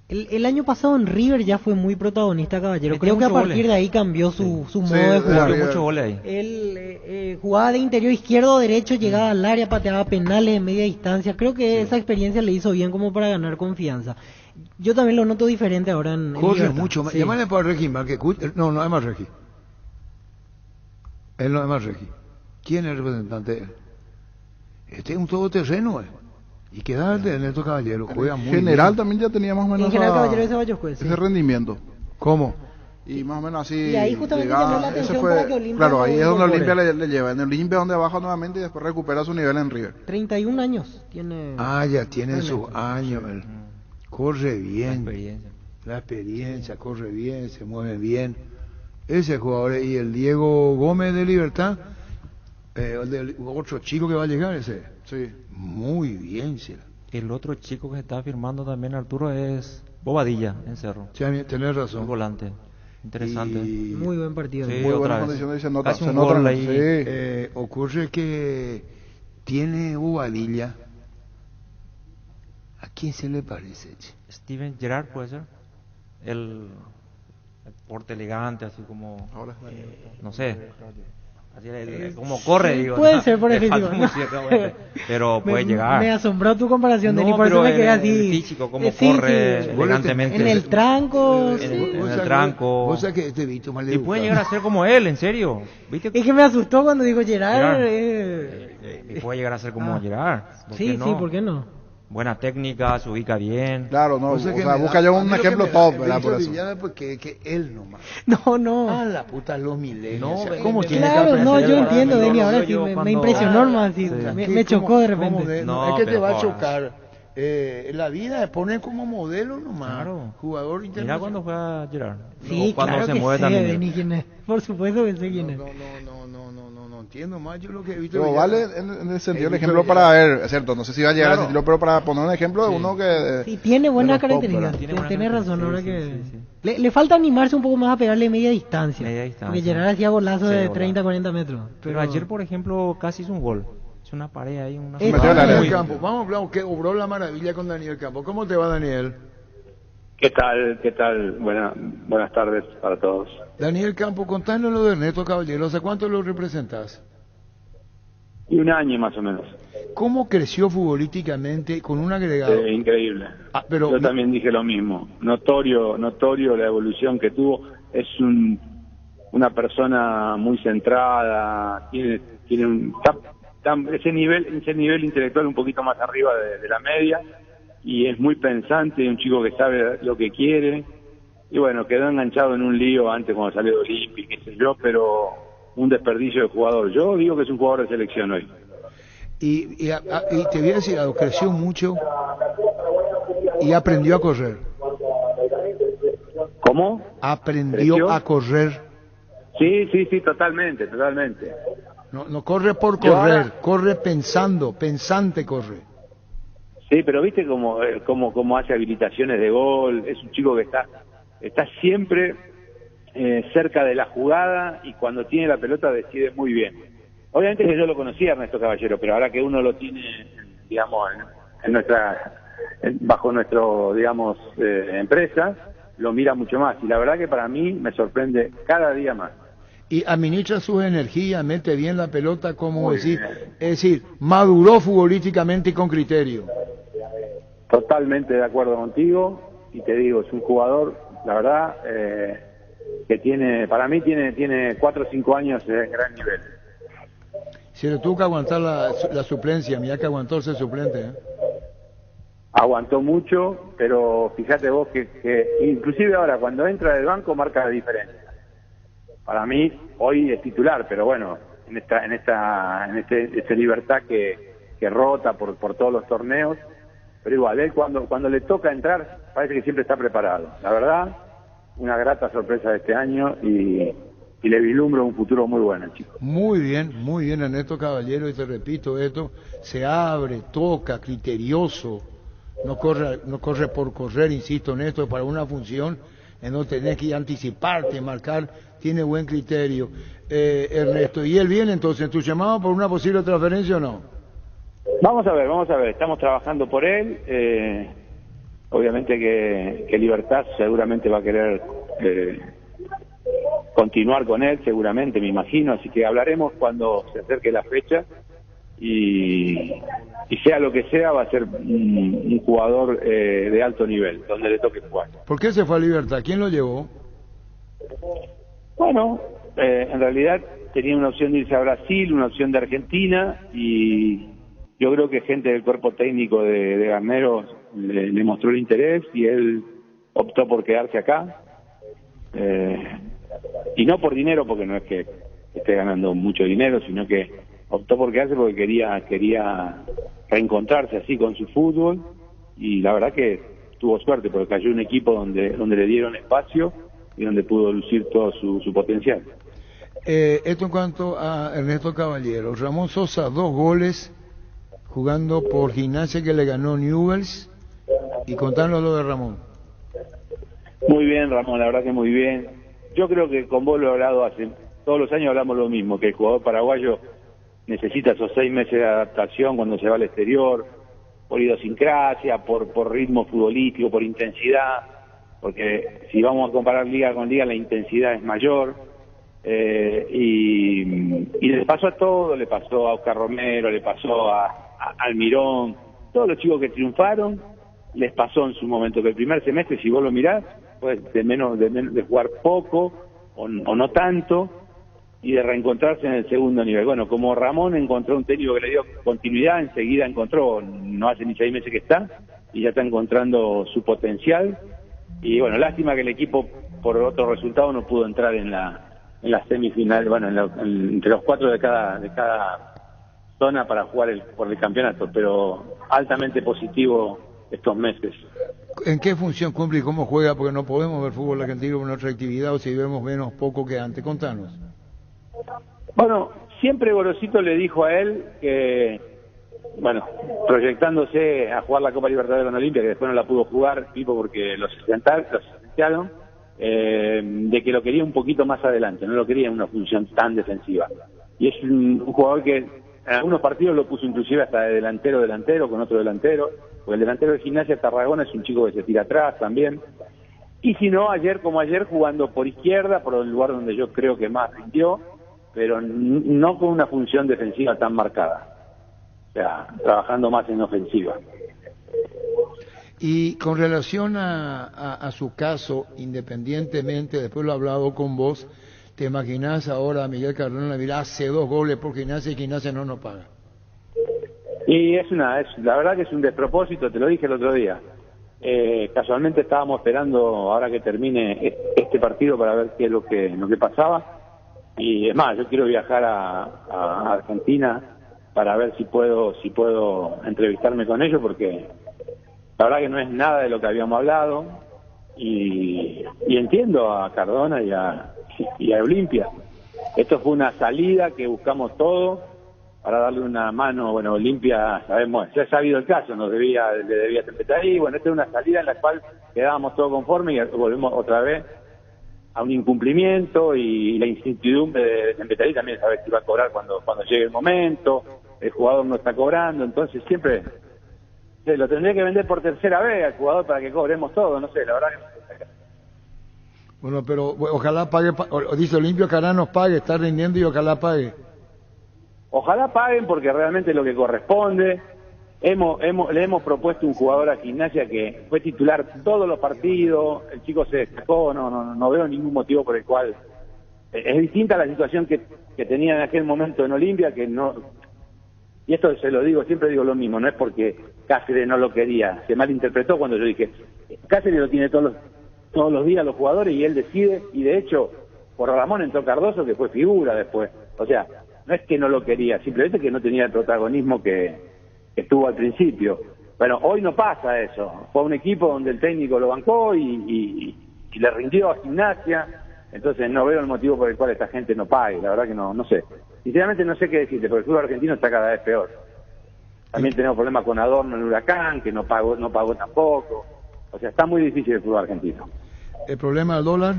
El año pasado en River ya fue muy protagonista, Caballero. Creo que a partir de ahí cambió su modo de jugar. Mucho goles ahí. Él jugaba de interior izquierdo o derecho, llegaba al área, pateaba penales de media distancia. Creo que esa experiencia le hizo bien como para ganar confianza. Yo también lo noto diferente ahora en corre mucho más. Llámale para Regi, no es más Regi. Él no es más Regi. ¿Quién es el representante? Este es un todoterreno, Y queda de Ernesto Caballero, juega muy general bien. También ya tenía más o menos ese rendimiento. ¿Cómo? Y más o menos así. Y ahí justamente llamó la atención para que Olimpia. Claro, ahí es donde Olimpia le lleva. En Olimpia donde baja nuevamente y después recupera su nivel en River. 31 años tiene. Ya tiene sus años. Corre bien. La experiencia, corre bien, se mueve bien. Ese jugador. Y el Diego Gómez de Libertad, otro chico que va a llegar ese. Sí. Muy bien, será. El otro chico que está firmando también, Arturo, es Bobadilla en Cerro. Sí, tenés razón. Un volante. Interesante. Muy buen partido. Sí, muy buenas condiciones. Se nota. Casi un gol ahí. Sí. Ocurre que tiene Bobadilla. ¿A quién se le parece? Steven Gerrard, puede ser. El porte elegante, así como. No sé. Así como corre, digo. Puede ¿no? ser por el Le falta físico. muy ciertamente, pero puede llegar. Me asombró tu comparación, No, Denis, por eso pero me quedé el así. físico, cómo Sí, corre sí. elegantemente. En el tranco. En sí. el tranco. Vos sabés que este Vito mal Y puede llegar a ser como él, en serio. ¿Viste? Es que me asustó cuando dijo Gerard. Y puede llegar a ser como Gerard. ¿Por Sí, qué no? sí, ¿por qué no? Buena técnica, se ubica bien. Claro, no, O o sea, que sea, me busca da- yo a mí un lo que ejemplo me da top, ¿verdad? Víctor Por eso. Villada, porque que él nomás. No. Ah, la puta, los milenios. No, o sea, ven, ¿cómo ven, tiene que Claro, no, aprender yo a entiendo, hablar? Denis, lo ahora veo sí yo me cuando- impresionó nomás, sí, Puta, me ¿qué- chocó cómo- de cómo repente. de- No, es que te va a pero- chocar. La vida pone como modelo nomás. Claro. Jugador Mira internacional. cuando juega Gerard. Sí, O cuando claro se que mueve sé, también. Denis, quién es. Por supuesto que sé quién es. No entiendo más yo lo que he visto. Pero Villada. vale en el sentido el Víctor ejemplo Villada. para ver, es cierto, no sé si va a llegar a ese Claro. estilo, pero para poner un ejemplo de uno que... Sí, tiene buenas de los top, características. ¿verdad? Tiene buenas Tienes razón, ahora características, que... sí. Le falta animarse un poco más a pegarle media distancia. Media distancia. Porque Gerard hacía golazos Sí, de golazo. 30, 40 metros. Pero ayer, por ejemplo, casi hizo un gol. Hizo una pared ahí, una Sí, metió en la Daniel red. Campos, vamos, que obró la maravilla con Daniel Campos. ¿Cómo te va, Daniel? ¿Qué tal? ¿Qué tal? Buenas tardes para todos. Daniel Campos, contanos lo de Ernesto Caballero. ¿Hace cuánto lo representás? Y un año más o menos. ¿Cómo creció futbolísticamente con un agregado? Increíble. Pero Yo también dije lo mismo. Notorio la evolución que tuvo. Es una persona muy centrada. Tiene ese nivel intelectual un poquito más arriba de la media. Y es muy pensante, un chico que sabe lo que quiere. Y bueno, quedó enganchado en un lío antes cuando salió de Olimpia, qué sé yo, pero un desperdicio de jugador. Yo digo que es un jugador de selección hoy. y te voy a decir algo, creció mucho y aprendió a correr. ¿Cómo? Aprendió ¿Creció? a correr. Sí, totalmente. No corre por Yo correr, ahora- corre pensante corre. Sí, pero viste cómo hace habilitaciones de gol. Es un chico que está siempre cerca de la jugada y cuando tiene la pelota decide muy bien. Obviamente que yo lo conocía Ernesto Caballero, pero ahora que uno lo tiene, digamos, bajo nuestro, digamos, empresa, lo mira mucho más. Y la verdad que para mí me sorprende cada día más. Y administra sus energías, mete bien la pelota, como Muy decir, bien. es decir, maduró futbolísticamente y con criterio. Totalmente de acuerdo contigo y te digo, es un jugador, la verdad, que para mí tiene 4 o 5 años en gran nivel. Se le tuvo que aguantar la suplencia, mira que aguantó el ser suplente. Aguantó mucho, pero fíjate vos que inclusive ahora cuando entra del banco marca la diferencia. Para mí hoy es titular, pero bueno, en esta libertad que rota por todos los torneos, pero igual él cuando le toca entrar parece que siempre está preparado. La verdad, una grata sorpresa de este año y le vislumbro un futuro muy bueno, chico. Muy bien Ernesto Caballero, y te repito esto, se abre, toca, criterioso, no corre por correr, insisto en esto, para una función en donde tenés que anticiparte, marcar, tiene buen criterio. Ernesto, ¿y él viene entonces en tu llamado por una posible transferencia o no? Vamos a ver, estamos trabajando por él, obviamente que Libertad seguramente va a querer continuar con él, seguramente, me imagino, así que hablaremos cuando se acerque la fecha y sea lo que sea, va a ser un jugador de alto nivel, donde le toque jugar. ¿Por qué se fue a Libertad? ¿Quién lo llevó? Bueno, en realidad tenía una opción de irse a Brasil, una opción de Argentina y yo creo que gente del cuerpo técnico de Garneros le mostró el interés y él optó por quedarse acá. Y no por dinero, porque no es que esté ganando mucho dinero, sino que optó por quedarse porque quería reencontrarse así con su fútbol y la verdad que tuvo suerte porque cayó un equipo donde le dieron espacio y donde pudo lucir todo su potencial. Esto en cuanto a Ernesto Caballero. Ramón Sosa, 2 goles jugando por Gimnasia que le ganó Newell's, y contanos lo de Ramón. Muy bien, Ramón, la verdad que muy bien. Yo creo que con vos lo he hablado todos los años hablamos lo mismo, que el jugador paraguayo necesita esos 6 meses de adaptación cuando se va al exterior, por idiosincrasia, por ritmo futbolístico, por intensidad, porque si vamos a comparar liga con liga la intensidad es mayor, y le pasó a todo, le pasó a Oscar Romero, le pasó a Almirón, todos los chicos que triunfaron, les pasó en su momento que el primer semestre, si vos lo mirás, pues de jugar poco o no tanto, y de reencontrarse en el segundo nivel. Bueno, como Ramón encontró un técnico que le dio continuidad, enseguida encontró, no hace ni 6 meses que está, y ya está encontrando su potencial. Y bueno, lástima que el equipo por otro resultado no pudo entrar en la semifinal, bueno, entre los 4 de cada zona para jugar por el campeonato, pero altamente positivo estos meses. ¿En qué función cumple y cómo juega? Porque no podemos ver fútbol argentino con otra actividad, o si vemos menos poco que antes. Contanos. Bueno, siempre Gorosito le dijo a él que, bueno, proyectándose a jugar la Copa Libertadores con Olimpia, que después no la pudo jugar, tipo porque los sentenciaron, de que lo quería un poquito más adelante, no lo quería en una función tan defensiva. Y es un jugador que en algunos partidos lo puso inclusive hasta de delantero, con otro delantero, porque el delantero de Gimnasia Tarragona es un chico que se tira atrás también. Y si no, ayer jugando por izquierda, por el lugar donde yo creo que más rindió, pero no con una función defensiva tan marcada, o sea, trabajando más en ofensiva. Y con relación a su caso, independientemente, después lo he hablado con vos, ¿te imaginás ahora a Miguel Cardona hace 2 goles por Gimnasia y Gimnasia no nos paga? Y la verdad que es un despropósito, te lo dije el otro día. Casualmente estábamos esperando ahora que termine este partido para ver qué es lo que pasaba. Y es más, yo quiero viajar a Argentina para ver si puedo entrevistarme con ellos, porque la verdad que no es nada de lo que habíamos hablado, y entiendo a Cardona y a Olimpia. Esto fue una salida que buscamos todos para darle una mano. Bueno, Olimpia, sabemos, ya ha sabido el caso, le debía Tempetaí. Bueno, esta es una salida en la cual quedábamos todos conformes y volvemos otra vez a un incumplimiento, y la incertidumbre de Tempetaí también, saber si va a cobrar cuando llegue el momento, el jugador no está cobrando, entonces siempre lo tendría que vender por tercera vez al jugador para que cobremos todo, no sé, la verdad que... Bueno, pero ojalá pague, dice Olimpia, ojalá nos pague, está rindiendo y ojalá pague. Ojalá paguen, porque realmente es lo que corresponde. Le hemos propuesto un jugador a Gimnasia que fue titular todos los partidos, el chico se destacó, no veo ningún motivo por el cual... Es distinta la situación que tenía en aquel momento en Olimpia, que no... Y esto se lo digo, siempre digo lo mismo, no es porque Cáceres no lo quería, se malinterpretó cuando yo dije, Cáceres lo tiene todos los días los jugadores y él decide, y de hecho, por Ramón entró Cardoso, que fue figura después. O sea, no es que no lo quería, simplemente que no tenía el protagonismo que estuvo al principio. Bueno, hoy no pasa eso. Fue un equipo donde el técnico lo bancó y le rindió a Gimnasia. Entonces no veo el motivo por el cual esta gente no pague. La verdad que no sé. Sinceramente no sé qué decirte, porque el fútbol argentino está cada vez peor. También tenemos problemas con Adorno en el Huracán, que no pagó tampoco. O sea, está muy difícil el fútbol argentino. ¿El problema del dólar?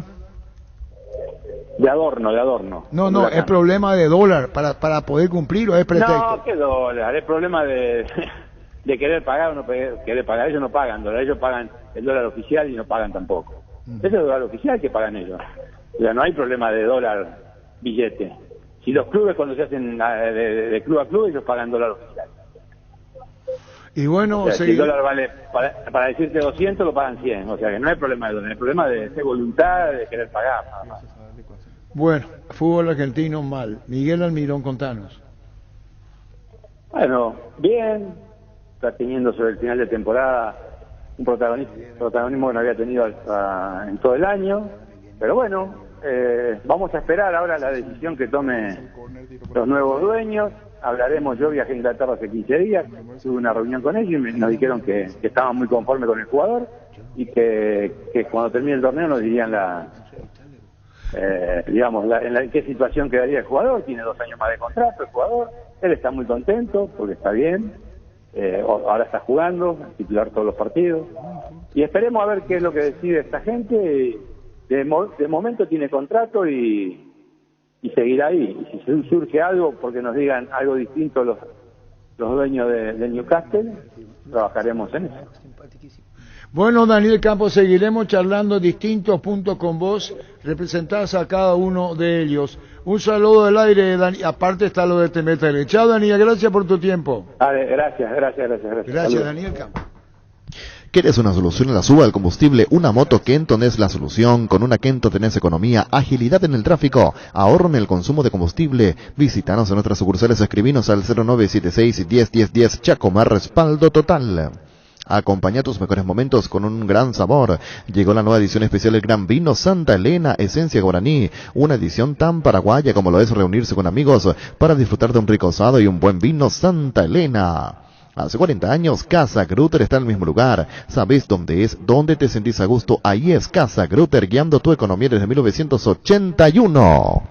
De Adorno. No, es problema de dólar para poder cumplir, o es pretexto. No, ¿qué dólar? Es problema de querer pagar o no querer pagar. Ellos no pagan dólar, ellos pagan el dólar oficial y no pagan tampoco. Ese es el dólar oficial que pagan ellos. O sea, no hay problema de dólar billete. Si los clubes, cuando se hacen de club a club, ellos pagan dólar oficial. Y bueno, o sea, si el dólar vale, para decirte 200, lo pagan 100. O sea, que no hay problema de dólar, hay problema de voluntad, de querer pagar. Nada más. Bueno, fútbol argentino mal. Miguel Almirón, contanos. Bueno, bien. Está teniendo sobre el final de temporada un protagonismo que no había tenido en todo el año. Pero bueno, vamos a esperar ahora la decisión que tomen los nuevos dueños. Hablaremos, yo viajé a Inglaterra hace 15 días, tuve una reunión con ellos y nos dijeron que estaban muy conformes con el jugador y que cuando termine el torneo nos dirían en qué situación quedaría el jugador. Tiene 2 años más de contrato el jugador, él está muy contento porque está bien, ahora está jugando, titular todos los partidos, y esperemos a ver qué es lo que decide esta gente. De momento tiene contrato y seguirá ahí, y si surge algo porque nos digan algo distinto los dueños de Newcastle, trabajaremos en eso. Bueno, Daniel Campos, seguiremos charlando distintos puntos con vos, representás a cada uno de ellos. Un saludo del aire, Dani, aparte está lo de Temetele. Chao, Daniel, gracias por tu tiempo. Vale, gracias. Gracias, Saludos. Daniel Campos. ¿Quieres una solución en la suba del combustible? Una moto Kenton es la solución. Con una Kenton tenés economía, agilidad en el tráfico, ahorro en el consumo de combustible. Visítanos en nuestras sucursales o escribinos al 0976-101010. Chacomar, respaldo total. Acompaña tus mejores momentos con un gran sabor. Llegó la nueva edición especial del Gran Vino Santa Elena, esencia guaraní. Una edición tan paraguaya como lo es reunirse con amigos para disfrutar de un rico asado y un buen vino Santa Elena. Hace 40 años, Casa Grutter está en el mismo lugar. ¿Sabes dónde es? ¿Dónde te sentís a gusto? Ahí es Casa Grutter, guiando tu economía desde 1981.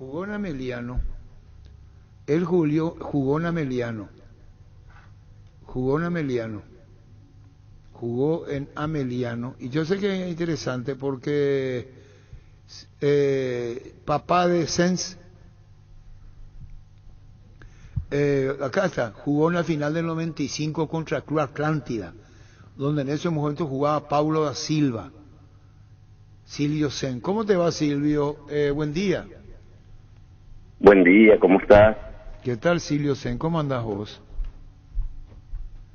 Jugó en Ameliano. Él jugó en Ameliano. Jugó en Ameliano. Y yo sé que es interesante porque papá de Sens, acá está, jugó en la final del 95 contra Club Atlántida, donde en ese momento jugaba Paulo da Silva. Silvio Sen. ¿Cómo te va, Silvio? Buen día. Buen día, ¿cómo estás? ¿Qué tal, Silvio Sen? ¿Cómo andás vos?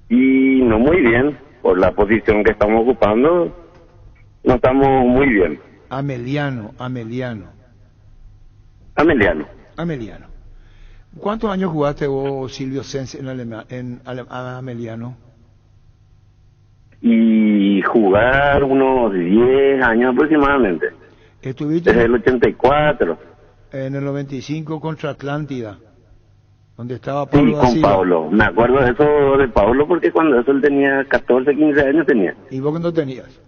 Y no muy bien, por la posición que estamos ocupando, no estamos muy bien. Ameliano. ¿Cuántos años jugaste vos, Silvio Sens, en Ameliano? Y jugar unos 10 años aproximadamente. ¿Estuviste desde el 84? En el 95 contra Atlántida, donde estaba Sí, Pablo da con Silva. Pablo. Me acuerdo de eso de Pablo porque cuando eso él tenía 14, 15 años tenía. ¿Y vos cuánto tenías?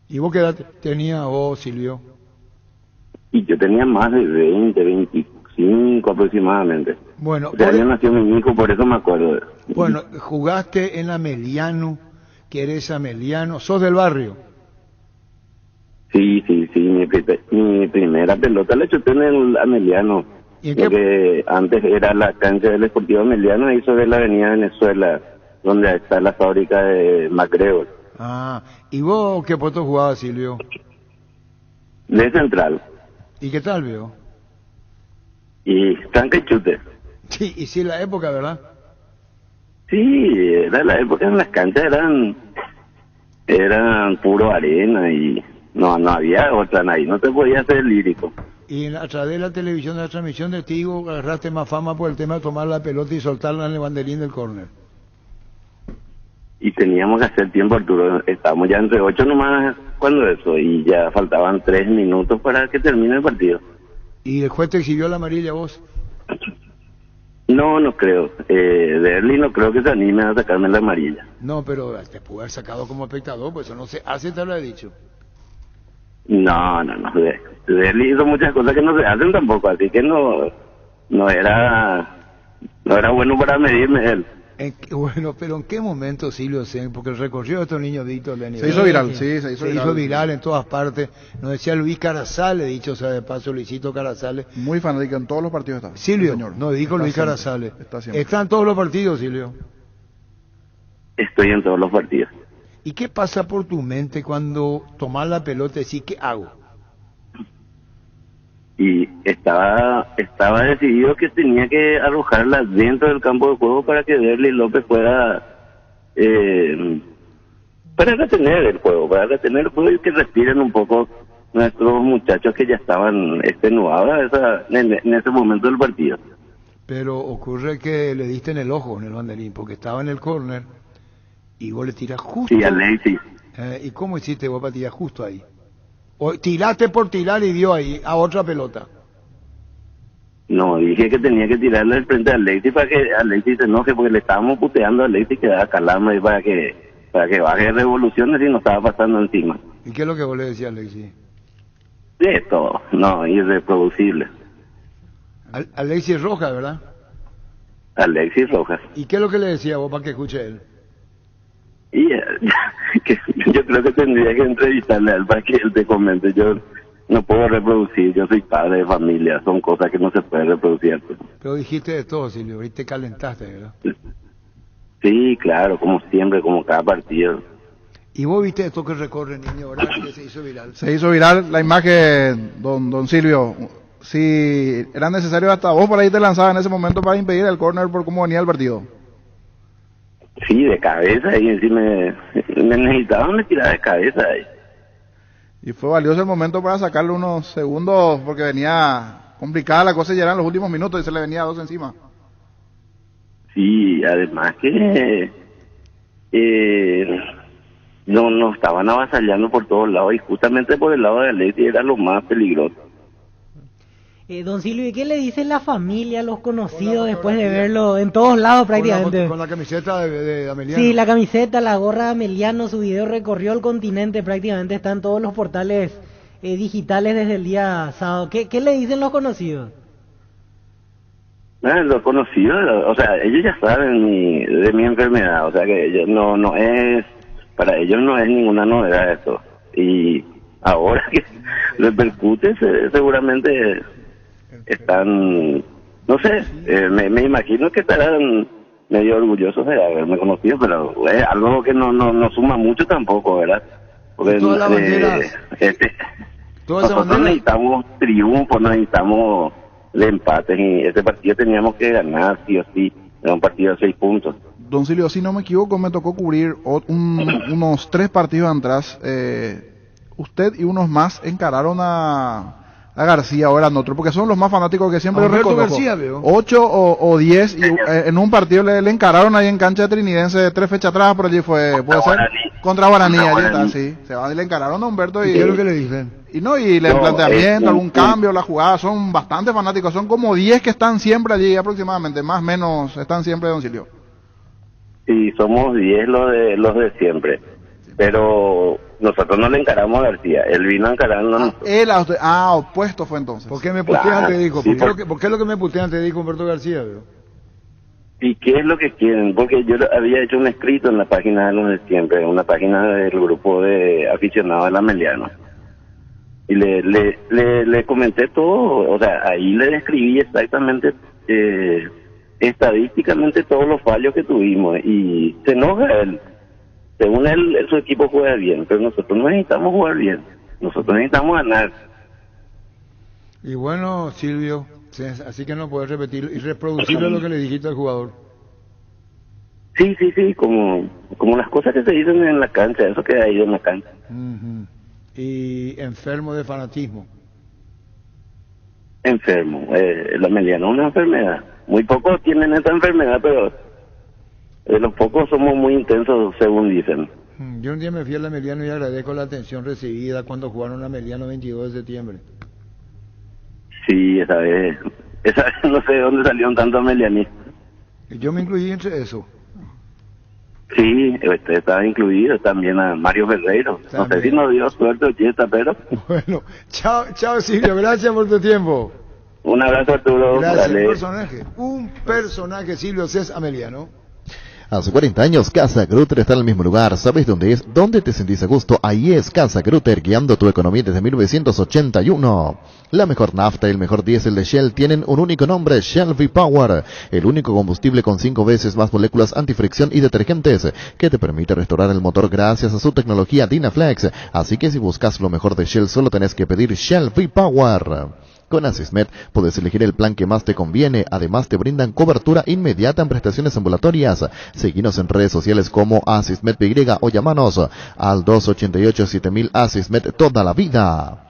¿Y vos qué edad tenías vos, Silvio? Y yo tenía más de 20, 25 aproximadamente. Bueno, Ese año nació mi hijo, por eso me acuerdo de eso. Bueno, jugaste en Ameliano, que eres ameliano, sos del barrio. Sí, mi primera pelota la chuté en el Ameliano, ¿Y en lo que antes era la cancha del Esportivo Ameliano, ahí sobre la avenida Venezuela, donde está la fábrica de MacGregor. Ah, ¿y vos qué puesto jugabas, Silvio? De central, ¿Y qué tal, veo? y tranca y chute. Sí, y sí, la época, ¿verdad? Sí, era la época en las canchas eran puro arena y no había otra, nadie, no te podía hacer lírico. Y a través de la televisión, de la transmisión de Tigo, agarraste más fama por el tema de tomar la pelota y soltarla en el banderín del córner. Y teníamos que hacer tiempo, Arturo, estábamos ya entre 8 nomás cuando eso, y ya faltaban 3 minutos para que termine el partido. ¿Y el juez te exhibió la amarilla, vos? No creo, Derli no creo que se anime a sacarme la amarilla. No, pero te pudo haber sacado como espectador, pues eso no se hace, te lo he dicho. No, Derli hizo muchas cosas que no se hacen tampoco, así que no era bueno para medirme él. Bueno, pero ¿en qué momento, Silvio Sen? Porque el recorrido de estos niños Víctor Se hizo viral, sí, se hizo viral en todas partes. Nos decía Luis Carazales, dicho sea de paso, Luisito Carazales. Muy fanático, en todos los partidos está. Silvio, Sí, señor. no, dijo Está Luis siempre, Carazales. está siempre. Están todos los partidos, Silvio. Estoy en todos los partidos. ¿Y qué pasa por tu mente cuando tomás la pelota y decís, ¿qué hago? Y estaba decidido que tenía que arrojarla dentro del campo de juego para que Derli López pueda para retener el juego y que respiren un poco nuestros muchachos que ya estaban extenuados en ese momento del partido. Pero ocurre que le diste en el ojo, en el banderín, porque estaba en el córner y vos le tirás justo. Sí, a Lacey. ¿Y cómo hiciste vos para tirar justo ahí? O tiraste por tirar y dio ahí a otra pelota. No, dije que tenía que tirarle al frente a Lacey para que Lacey se enoje, porque le estábamos puteando a Lacey que da calama y para que baje revoluciones y nos estaba pasando encima. ¿Y qué es lo que vos le decías, Alexis? Esto, no, irreproducible. Alexis Rojas, ¿verdad? Alexis Rojas. ¿Y qué es lo que le decía vos para que escuche él? Y que yo creo que tendría que entrevistarle a él para que él te comente. Yo no puedo reproducir, yo soy padre de familia, son cosas que no se pueden reproducir. Pero dijiste de todo, Silvio, y te calentaste, ¿verdad? Sí, claro, como siempre, como cada partido. Y vos viste esto que recorre, niño, ¿verdad? Que se hizo viral. Se hizo viral la imagen, don Silvio. Si era necesario, hasta vos por ahí te lanzabas en ese momento para impedir el córner por cómo venía el partido. Sí, de cabeza, y encima me necesitaban me tirar de cabeza. Y fue valioso el momento para sacarle unos segundos porque venía complicada la cosa y ya eran los últimos minutos y se le venía dos encima. Sí, además que nos estaban avasallando por todos lados y justamente por el lado de Alexis era lo más peligroso. Don Silvio, ¿y qué le dice la familia, los conocidos después de verlo en todos lados prácticamente? Con la camiseta de Ameliano. Sí, la camiseta, la gorra de Ameliano, su video recorrió el continente prácticamente, está en todos los portales digitales desde el día sábado. ¿Qué le dicen los conocidos? Los conocidos, o sea, ellos ya saben de mi enfermedad, o sea que ellos no es, para ellos no es ninguna novedad esto. Y ahora que repercute, seguramente están, no sé, me imagino que estarán medio orgullosos de haberme conocido, pero es algo que no suma mucho tampoco, ¿verdad? Porque nosotros necesitamos triunfos, necesitamos de empates, y ese partido teníamos que ganar sí o sí, era un partido de 6 puntos. Don Silvio, si no me equivoco, me tocó cubrir unos 3 partidos atrás. Usted y unos más encararon a García, ahora en otro, porque son los más fanáticos que siempre reconozco. García, veo. 8 o 10, y en un partido le encararon ahí en cancha de Trinidense 3 fechas atrás, por allí fue, puede ser, contra Guaraní, allí está, sí. Se van y le encararon a Humberto y... ¿Qué es lo que le dicen? Y el planteamiento, algún cambio, la jugada, son bastante fanáticos, son como 10 que están siempre allí aproximadamente, más o menos están siempre, don Silvio. Sí, somos 10 los de siempre, pero nosotros no le encaramos a García, él vino a encararnos. Él a usted, opuesto fue entonces. ¿Por qué me putean, te digo? Sí, ¿Por qué es lo que me putean, te digo, Humberto García, veo? ¿Y qué es lo que quieren? Porque yo había hecho un escrito en la página de los de siempre, una página del grupo de aficionados de la Ameliano. Y le comenté todo, o sea, ahí le describí exactamente, estadísticamente todos los fallos que tuvimos, y se enoja él. Según él, su equipo juega bien, pero nosotros no necesitamos jugar bien, nosotros necesitamos ganar. Y bueno, Silvio, así que no puedes repetir y reproducirle lo que le dijiste al jugador. Sí, como las cosas que se dicen en la cancha, eso queda ahí en la cancha. Y enfermo de fanatismo. Enfermo, la Ameliano es una enfermedad. Muy pocos tienen esta enfermedad, pero los pocos somos muy intensos, según dicen. Yo un día me fui al Ameliano y agradezco la atención recibida cuando jugaron Ameliano 22 de septiembre. Sí, esa vez no sé de dónde salieron tantos amelianistas. Yo me incluí entre eso. Sí, usted estaba incluido, también a Mario Ferreiro. No sé si nos dio suerte o quieta, pero... Bueno, chao Silvio, gracias por tu tiempo. Un abrazo, Arturo. Gracias, un personaje, Silvio Cés Ameliano. Hace 40 años, Casa Grutter está en el mismo lugar. ¿Sabes dónde es? ¿Dónde te sentís a gusto? Ahí es Casa Grutter, guiando tu economía desde 1981. La mejor nafta y el mejor diésel de Shell tienen un único nombre, Shell V-Power. El único combustible con 5 veces más moléculas antifricción y detergentes, que te permite restaurar el motor gracias a su tecnología Dynaflex. Así que si buscas lo mejor de Shell, solo tenés que pedir Shell V-Power. Con Asismed puedes elegir el plan que más te conviene. Además te brindan cobertura inmediata en prestaciones ambulatorias. Seguinos en redes sociales como AsismedPY o llamanos al 288-7000 Asismed toda la vida.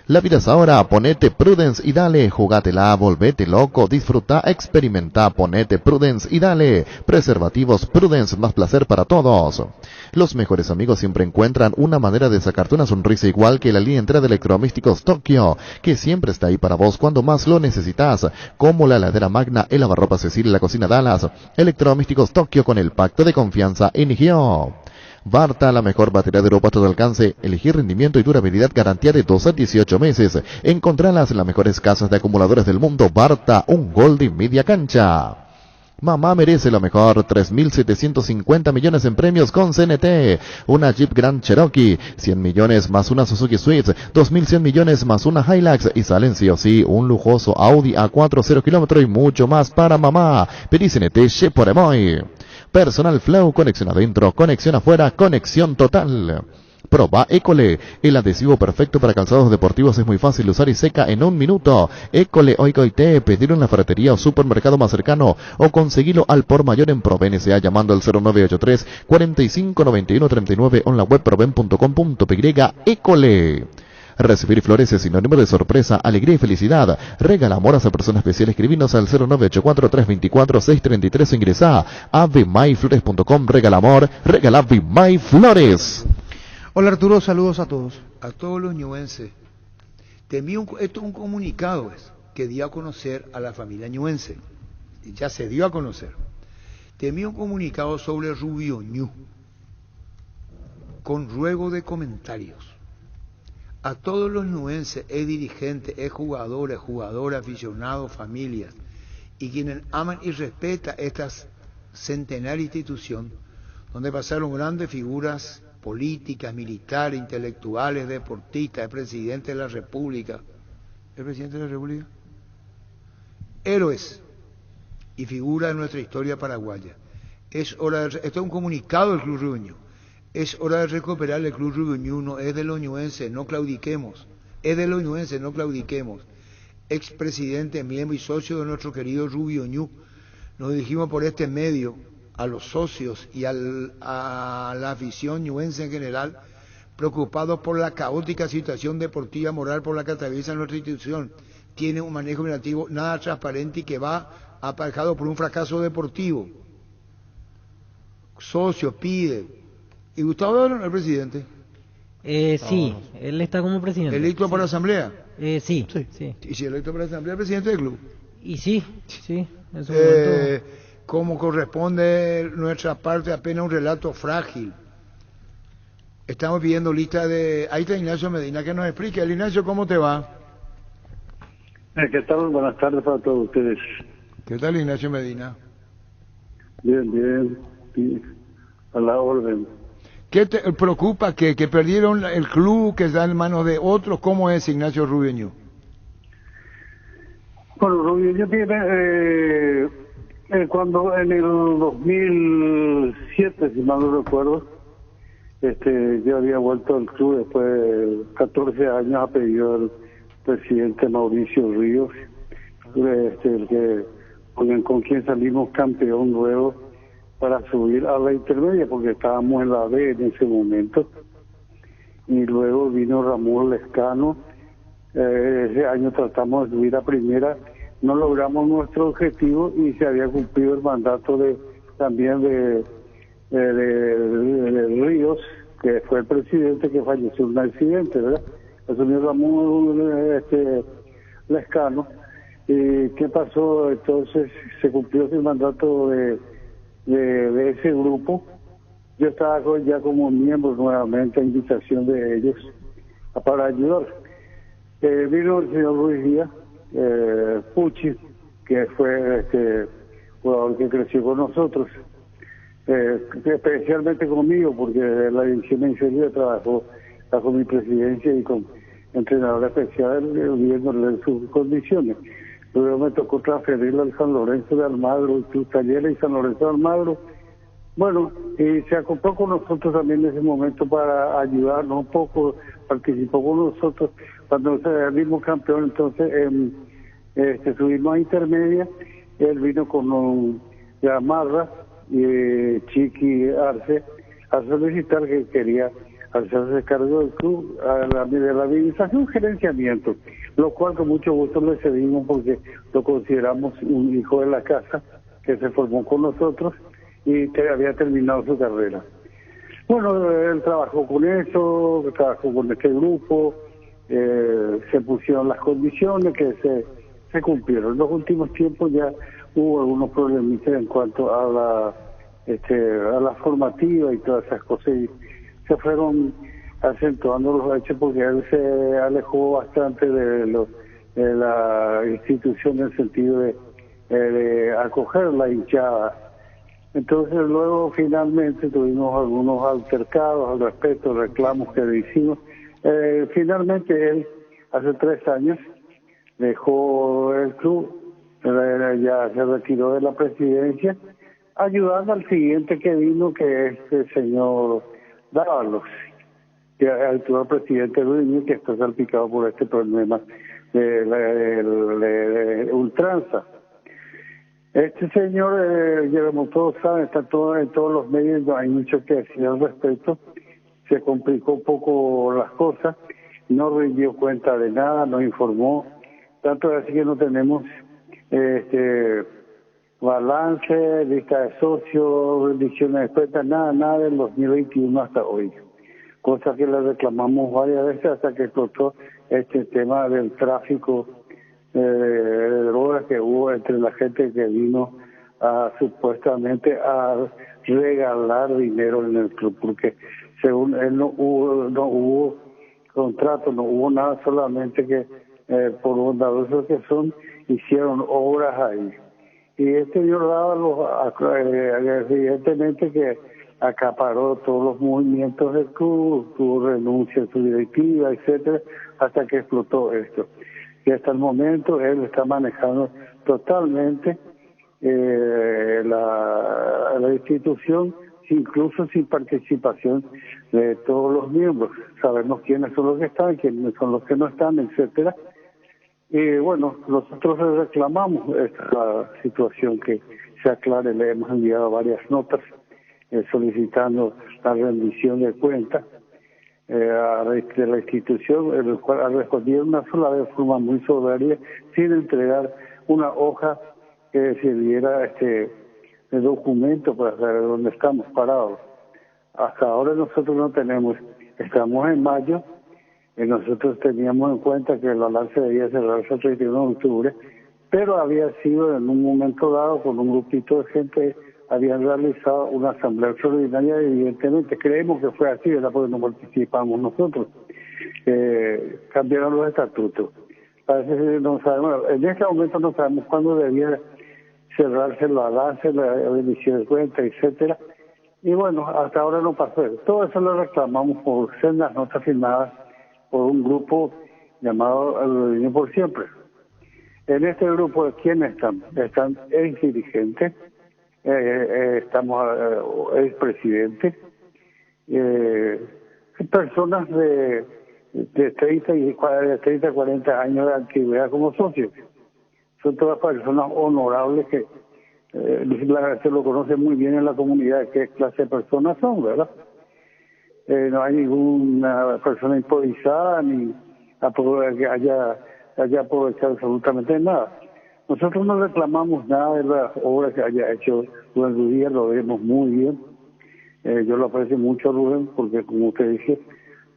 La vida es ahora, ponete Prudence y dale, jugátela, volvete loco, disfruta, experimenta, ponete Prudence y dale. Preservativos Prudence, más placer para todos. Los mejores amigos siempre encuentran una manera de sacarte una sonrisa, igual que la línea entera de electrodomésticos Tokio, que siempre está ahí para vos cuando más lo necesitas, como la heladera Magna, el lavarropa Cecil y la cocina Dallas. Electrodomésticos Tokio con el pacto de confianza Inigio. Varta, la mejor batería de Europa a tu alcance. Elegí rendimiento y durabilidad, garantía de 2 a 18 meses. Encontralas en las mejores casas de acumuladores del mundo. Varta, un gol de media cancha. Mamá merece lo mejor, 3.750 millones en premios con CNT. Una Jeep Grand Cherokee, 100 millones más una Suzuki Swift, 2.100 millones más una Hilux. Y salen sí o sí un lujoso Audi A4 0 kilómetro y mucho más para mamá. Pedí CNT Cheporemoy. Personal Flow, conexión adentro, conexión afuera, conexión total. Proba École, el adhesivo perfecto para calzados deportivos, es muy fácil de usar y seca en 1 minuto. École Oikoite, pedirlo en la ferretería o supermercado más cercano o conseguirlo al por mayor en Proven S.A. llamando al 0983 459139 o en la web proven.com.py. École. Recibir flores es sinónimo de sorpresa, alegría y felicidad. Regala amor a esa persona especial. Escribinos al 0984-324-633 o ingresá a vmayflores.com. Regala amor, regala Vimay Flores. Hola Arturo, saludos a todos. A todos los ñuenses. Esto es un comunicado que dio a conocer a la familia ñuense. Ya se dio a conocer. Te envío un comunicado sobre Rubio Ñu, con ruego de comentarios. A todos los ñuenses, dirigentes, jugadores, aficionados, familias, y quienes aman y respetan esta centenaria institución, donde pasaron grandes figuras políticas, militares, intelectuales, deportistas, el presidente de la República, héroes y figuras de nuestra historia paraguaya. Esto es un comunicado del Club Rubio Ñu. Es hora de recuperar el Club Rubio Ñu, no es de los ñuenses, no claudiquemos. Es de los ñuenses, no claudiquemos. Expresidente, miembro y socio de nuestro querido Rubio Ñu, nos dirigimos por este medio a los socios y a la afición ñuense en general, preocupados por la caótica situación deportiva moral por la que atraviesa nuestra institución. Tiene un manejo administrativo nada transparente y que va aparejado por un fracaso deportivo. Socios pide. ¿Y Gustavo Doro, el presidente? Sí, él está como presidente. ¿Electo por la asamblea? Sí. ¿Y si electo por la asamblea, el presidente del club? Y sí, en su momento. Como corresponde nuestra parte, apenas un relato frágil. Estamos pidiendo lista de... Ahí está Ignacio Medina, que nos explique. Ignacio, ¿cómo te va? ¿Qué tal? Buenas tardes para todos ustedes. ¿Qué tal, Ignacio Medina? Bien, a la orden. ¿Qué te preocupa que perdieron el club, que está en manos de otros? ¿Cómo es Ignacio Rubio Ñu? Bueno, Rubio Ñu tiene... cuando en el 2007, si mal no recuerdo, yo había vuelto al club después de 14 años a pedido del presidente Mauricio Ríos, con quien salimos campeón luego para subir a la intermedia, porque estábamos en la B en ese momento, y luego vino Ramón Lescano. Ese año tratamos de subir a primera, no logramos nuestro objetivo y se había cumplido el mandato también de Ríos, que fue el presidente que falleció en un accidente, ¿verdad? Asumió Ramón Lescano. ¿Y qué pasó? Entonces se cumplió el mandato de ese grupo. Yo estaba ya como miembro nuevamente a invitación de ellos para ayudar. Vino el señor Ruiz Díaz, Pucci, que fue jugador que creció con nosotros, especialmente conmigo, porque la división inferior trabajó bajo mi presidencia y con entrenador especial, viéndole sus condiciones. Luego me tocó transferirlo al San Lorenzo de Almagro, Club Talleres y San Lorenzo de Almagro. Bueno, y se acopló con nosotros también en ese momento para ayudarnos un poco, participó con nosotros cuando salimos campeón. Entonces subimos a intermedia, él vino con Gamarra y Chiqui Arce a solicitar que quería hacerse cargo del club, de la administración, gerenciamiento, lo cual con mucho gusto le cedimos porque lo consideramos un hijo de la casa que se formó con nosotros y que había terminado su carrera. Bueno, él trabajó con eso, trabajó con este grupo, se pusieron las condiciones que se cumplieron. En los últimos tiempos ya hubo algunos problemitas en cuanto a la formativa y todas esas cosas, y se fueron acentuando los hechos porque él se alejó bastante de la institución en el sentido de acoger la hinchada. Entonces luego finalmente tuvimos algunos altercados al respecto, reclamos que le hicimos. Finalmente él hace 3 años dejó el club, ya se retiró de la presidencia ayudando al siguiente que vino, que es el señor Dávalos, que es el actual presidente Ruiz, que está salpicado por este problema de ultranza. Este señor, como todos saben, está todo en todos los medios, no hay mucho que decir al respecto. Se complicó un poco las cosas, no rindió cuenta de nada, no informó, tanto así que no tenemos balance, lista de socios, rendiciones de cuentas, nada del 2021 hasta hoy. Cosa que le reclamamos varias veces hasta que explotó este tema del tráfico de drogas que hubo entre la gente que vino supuestamente a regalar dinero en el club, porque según él no hubo contrato, no hubo nada, solamente que por bondadosos que son, hicieron obras ahí. Y este señor Dávalos, evidentemente que acaparó todos los movimientos del club, tuvo renuncia en su directiva, etcétera, hasta que explotó esto. Y hasta el momento él está manejando totalmente la institución, incluso sin participación de todos los miembros. Sabemos quiénes son los que están, quiénes son los que no están, etcétera. Y bueno, nosotros reclamamos esta situación que se aclare. Le hemos enviado varias notas solicitando la rendición de cuentas de la institución, el cual ha respondido una sola vez de forma muy soberbia, sin entregar una hoja que sirviera de documento para saber dónde estamos parados. Hasta ahora nosotros no tenemos, estamos en mayo, y nosotros teníamos en cuenta que el balance debía cerrarse el 31 de octubre, pero había sido en un momento dado con un grupito de gente, habían realizado una asamblea extraordinaria y evidentemente creemos que fue así, ¿verdad? Porque no participamos nosotros. Cambiaron los estatutos. Parece que no sabemos, en este momento no sabemos cuándo debía cerrarse el balance, la rendición de cuentas, etcétera. Y bueno, hasta ahora no pasó. Todo eso lo reclamamos por sendas notas firmadas por un grupo llamado El Niño por Siempre. En este grupo, ¿quiénes están? Están ex dirigentes, estamos expresidentes, personas de 30 a 40 años de actividad como socios. Son todas personas honorables que se lo conoce muy bien en la comunidad qué clase de personas son, ¿verdad? No hay ninguna persona improvisada ni que haya aprovechado absolutamente nada. Nosotros no reclamamos nada de las obras que haya hecho Rubén Rudía, lo vemos muy bien. Yo lo aprecio mucho a Rubén porque, como usted dice,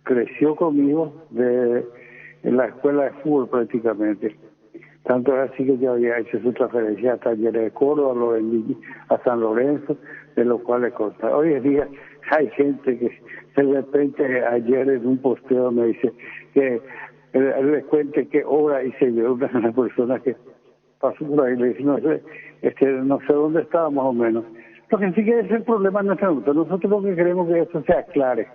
creció conmigo en la escuela de fútbol prácticamente. Tanto es así que yo había hecho su transferencia a Talleres de Córdoba, a San Lorenzo, de lo cual le consta. Hoy en día hay gente que de repente ayer en un posteo me dice que le cuente qué obra hice yo, una persona que pasó por ahí, le dice, no sé dónde estaba más o menos. Lo que sí que es el problema en nuestra ruta. Nosotros lo que queremos es que esto se aclare,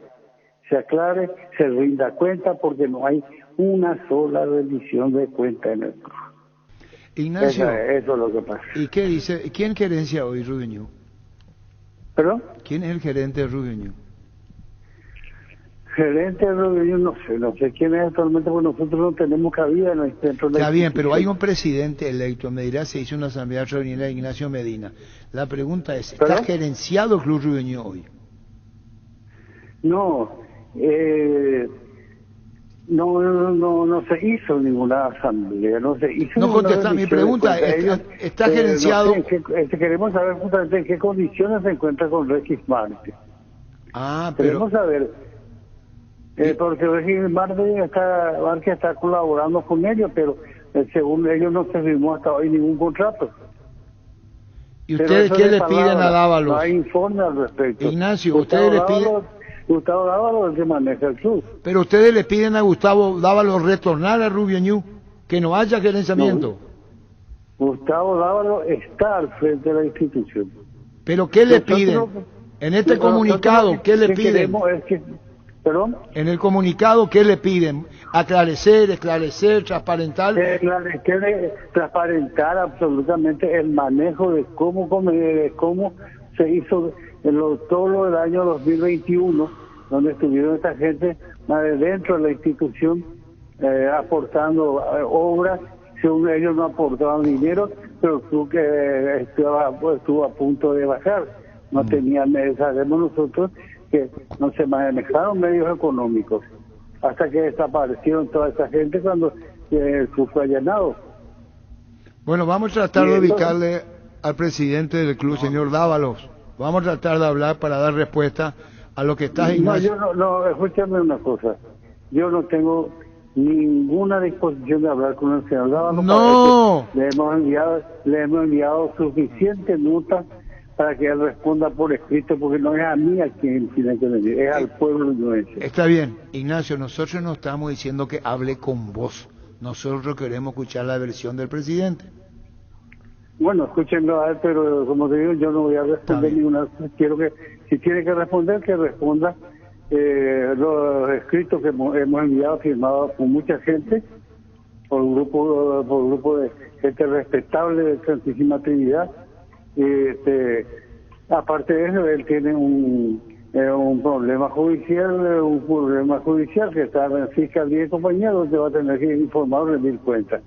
se rinda cuenta, porque no hay una sola rendición de cuenta en el club. Ignacio, eso es lo que pasa. ¿Y qué dice? ¿Quién gerencia hoy Rubiño? ¿Perdón? ¿Quién es el gerente de Rubiño? Gerente de Rubiño, no sé quién es actualmente, porque nosotros no tenemos cabida en el centro de la. Está bien, pero hay un presidente electo. Me dirá, se hizo una asamblea extraordinaria de Ignacio Medina. La pregunta es, ¿está gerenciado el Club Rubiño hoy? No, no se hizo ninguna asamblea, no se hizo. No contesta mi pregunta, ¿está gerenciado? No sé, queremos saber justamente en qué condiciones se encuentra con Regis Marte. Queremos saber, porque Regis Marte está colaborando con ellos, pero según ellos no se firmó hasta hoy ningún contrato. ¿Y ustedes qué le piden a Dávalos? No hay informe al respecto. Ignacio, ustedes le piden... Gustavo Dávalos es el que maneja el club. Pero ustedes le piden a Gustavo Dávalos retornar a Rubiño, que no haya gerenciamiento. No. Gustavo Dávalos está al frente de la institución. ¿Pero qué le piden? En este comunicado, ¿qué le piden? ¿Perdón? En el comunicado, ¿qué le piden? Esclarecer, transparentar. Transparentar absolutamente el manejo de cómo se hizo todo lo del año 2021, donde estuvieron esta gente dentro de la institución aportando obras, según ellos no aportaban dinero, pero estuvo a punto de bajar. No tenían, sabemos nosotros que no se manejaron medios económicos, hasta que desaparecieron toda esa gente cuando el club fue allanado. Bueno, vamos a tratar de ubicarle al presidente del club, señor Dávalos. Vamos a tratar de hablar para dar respuesta a lo que está Ignacio. No, escúchame una cosa. Yo no tengo ninguna disposición de hablar con el señor Dávalos. No. Le hemos enviado suficiente nota para que él responda por escrito, porque no es a mí a quien tiene que venir, es al pueblo nuevo. Está bien, Ignacio, nosotros no estamos diciendo que hable con vos. Nosotros queremos escuchar la versión del presidente. Bueno, escúchenlo a él, pero como te digo, yo no voy a responder ninguna. Quiero que, si tiene que responder, que responda los escritos que hemos enviado, firmados por mucha gente, por grupo de gente respetable de Santísima Trinidad. Aparte de eso, él tiene un problema judicial que está en Fiscalía y compañía, donde va a tener que informar, rendir cuentas.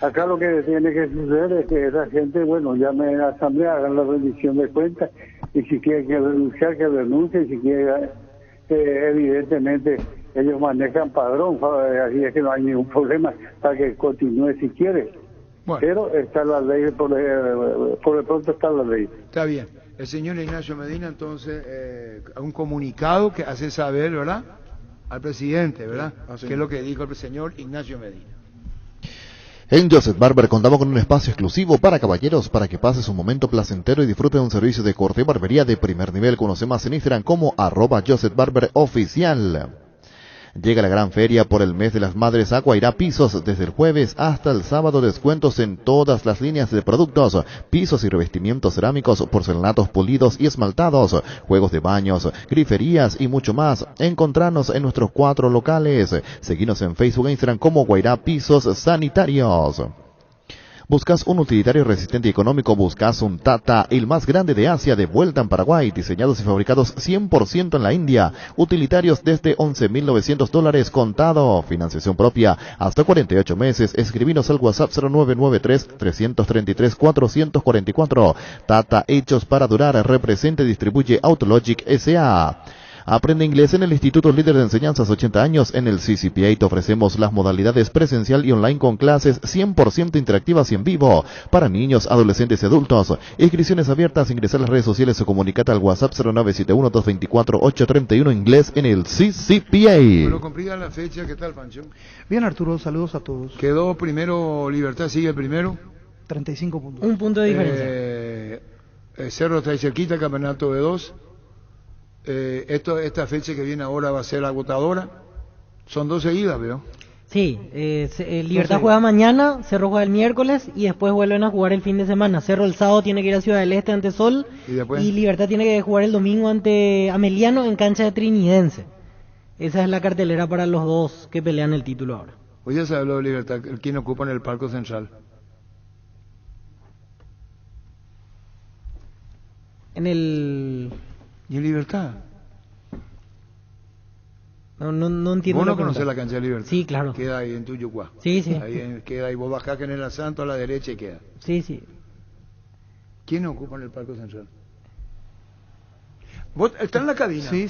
Acá lo que tiene que suceder es que esa gente, llame a la asamblea, hagan la rendición de cuentas, y si quieren que renunciar, que renuncie, y si quieren, evidentemente, ellos manejan padrón, así es que no hay ningún problema para que continúe si quiere. Bueno. Pero está la ley, por el pronto está la ley. Está bien. El señor Ignacio Medina, entonces, un comunicado que hace saber, ¿verdad?, al presidente, ¿verdad?, qué es lo que dijo el señor Ignacio Medina. En Joseph Barber contamos con un espacio exclusivo para caballeros para que pases un momento placentero y disfrute de un servicio de corte y barbería de primer nivel. Conoce más en Instagram como @JosephBarberOficial. Llega la gran feria por el mes de las madres a Guairá Pisos. Desde el jueves hasta el sábado, descuentos en todas las líneas de productos, pisos y revestimientos cerámicos, porcelanatos pulidos y esmaltados, juegos de baños, griferías y mucho más. Encontranos en nuestros 4 locales. Seguinos en Facebook e Instagram como Guairá Pisos Sanitarios. ¿Buscas un utilitario resistente y económico? ¿Buscas un Tata, el más grande de Asia, de vuelta en Paraguay, diseñados y fabricados 100% en la India? Utilitarios desde $11,900 contado, financiación propia hasta 48 meses. Escribinos al WhatsApp 0993-333-444. Tata, hechos para durar. Representa y distribuye Autologic S.A. Aprende inglés en el Instituto Líder de Enseñanzas 80 años. En el CCPA te ofrecemos las modalidades presencial y online con clases 100% interactivas y en vivo para niños, adolescentes y adultos. Inscripciones abiertas, ingresar a las redes sociales o comunicate al WhatsApp 0971-224-831 inglés en el CCPA. Bueno, cumplida la fecha, ¿qué tal, Pancho? Bien, Arturo, saludos a todos. Quedó primero Libertad, sigue el primero. 35 puntos. Un punto de diferencia. Cerro está ahí cerquita, campeonato de 2. Esta fecha que viene ahora va a ser agotadora. Son 2 seguidas, veo. Sí, Libertad juega mañana, Cerro juega el miércoles y después vuelven a jugar el fin de semana. Cerro el sábado tiene que ir a Ciudad del Este ante Sol y Libertad tiene que jugar el domingo ante Ameliano en cancha de Trinidense. Esa es la cartelera para los dos que pelean el título ahora. Hoy ya se habló de Libertad, ¿quién ocupa en el Parque Central? ¿Y en Libertad? No entiendo. ¿Vos no conocés la cancha de Libertad? Sí, claro. Queda ahí en Tuyucuá. Sí. Queda ahí, vos bajás General Santo a la derecha y queda. Sí. ¿Quién ocupa en el Parque Central? ¿Vos está en la cabina? Sí.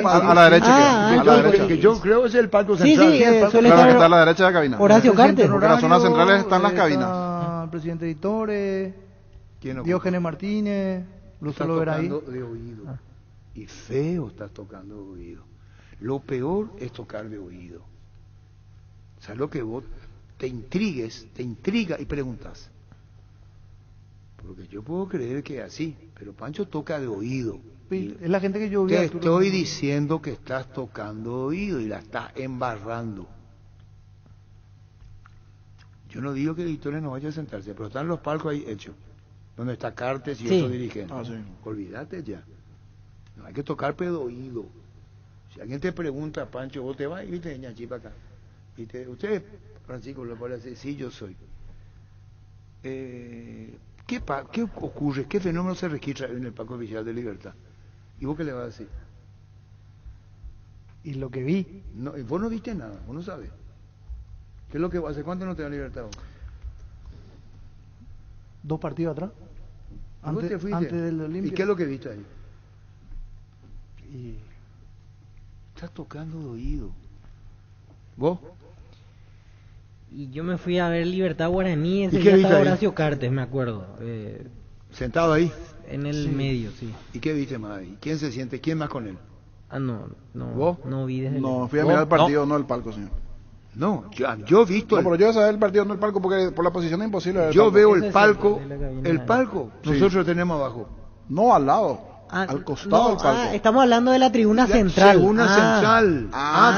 A la derecha queda. A la derecha. Que yo creo que es el Parque Central. Sí, suele estar a la derecha de la cabina. Horacio Carter. Porque las zonas centrales están las cabinas. El presidente Editores, Diógenes Martínez, Luzolo Veraí. De oído. Y feo estás tocando de oído. Lo peor es tocar de oído. O sea, lo que vos te intriga y preguntas. Porque yo puedo creer que es así, pero Pancho toca de oído. Es la gente que yo vi. Te estoy diciendo que estás tocando de oído y la estás embarrando. Yo no digo que Editores no vaya a sentarse, pero están los palcos ahí hechos, donde está Cartes y otros dirigentes. Olvídate ya. No hay que tocar de oído. Si alguien te pregunta, Pancho, ¿vos te vas? Y viste, ñachi para acá. Usted, Francisco, lo puede decir, sí, yo soy. ¿Qué ocurre? ¿Qué fenómeno se registra en el Parque Oficial de Libertad? ¿Y vos qué le vas a decir? Y lo que vi. No, y vos no viste nada, vos no sabes. ¿Qué es lo que hace? ¿Cuánto no te da libertad vos? 2 partidos atrás. Antes del Olimpia. ¿Y qué es lo que viste ahí? Y... Estás tocando de oído. ¿Vos? Y yo me fui a ver Libertad Guaraní, ese ¿Y qué día viste estaba ahí? Horacio Cartes, me acuerdo. ¿Sentado ahí? En el Sí. medio, sí. ¿Y qué viste más ahí? ¿Quién se siente? ¿Quién más con él? ¿Vos? No vi desde No, fui a mirar el partido, no el palco, señor. No, yo he visto... No, pero yo voy a ver el partido, no el palco, porque por la posición es imposible ver el Yo palco. veo el palco, Sí. nosotros lo tenemos abajo. No, al lado. Al costado del palco. Estamos hablando de la tribuna central. Central.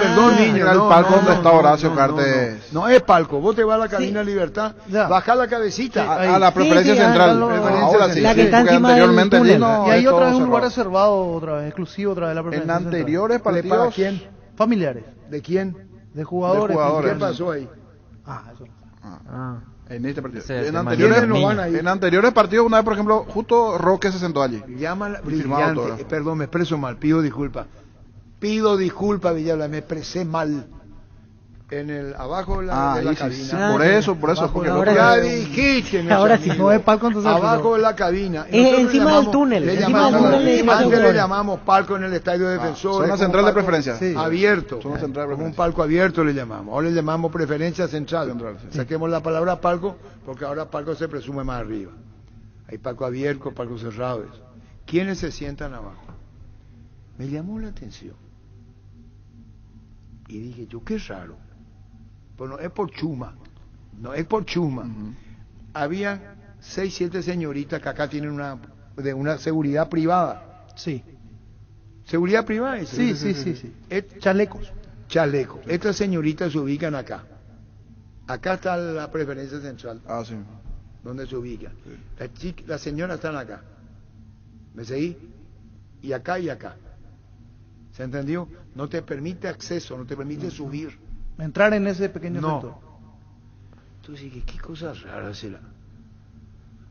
Perdón, niño. Era el palco donde está Horacio Cartes. No es palco. Vos te vas a la cabina Libertad, bajá la cabecita. A la preferencia central. Ahora sí. La que está porque encima anteriormente del allí túnel. no, Y hay es todo otra vez un cerrado. lugar reservado, otra vez, exclusivo otra vez la preferencia En central. anteriores ¿Para partidos. quién? Familiares. ¿De quién? De jugadores. ¿Qué pasó ahí? Eso. En este partido. Ese En tema anteriores, de los niños. en anteriores partidos, una vez, por ejemplo, justo Roque se sentó allí. Llámala Y firmaba brillante. autógrafo. Perdón, me expreso mal. Pido disculpas. Pido disculpas, Villalba. Me expresé mal. Abajo de la ahí sí, cabina. sí, por eso, Abajo, porque ahora ya dijiste, mi ahora amigo. sí. No es palco, entonces Abajo de la cabina. Es Nosotros encima del túnel, le encima llamamos- del túnel de antes le Defensores. llamamos palco en el estadio de Defensores. zona como central de palco preferencia. Sí. Abierto. Zona central de Como un preferencia. palco abierto le llamamos. Ahora le llamamos preferencia central. Central, sí. Saquemos la palabra palco porque ahora palco se presume más arriba. Hay palco abierto, palco cerrado. Eso. ¿Quiénes se sientan abajo? Me llamó la atención. Y dije yo, qué raro. Pues no es por chuma. No es por chuma. Había 6, 7 señoritas que acá tienen una seguridad privada. Sí. ¿Seguridad privada? ¿Es? Sí. Chalecos. Chaleco. Estas señoritas se ubican acá. Acá está la preferencia central. Sí. Donde se ubican. Las señoras están acá. ¿Me seguí? Y acá y acá. ¿Se entendió? No te permite acceso, no te permite subir. Entrar en ese pequeño sector. Entonces dije, qué cosa rara será.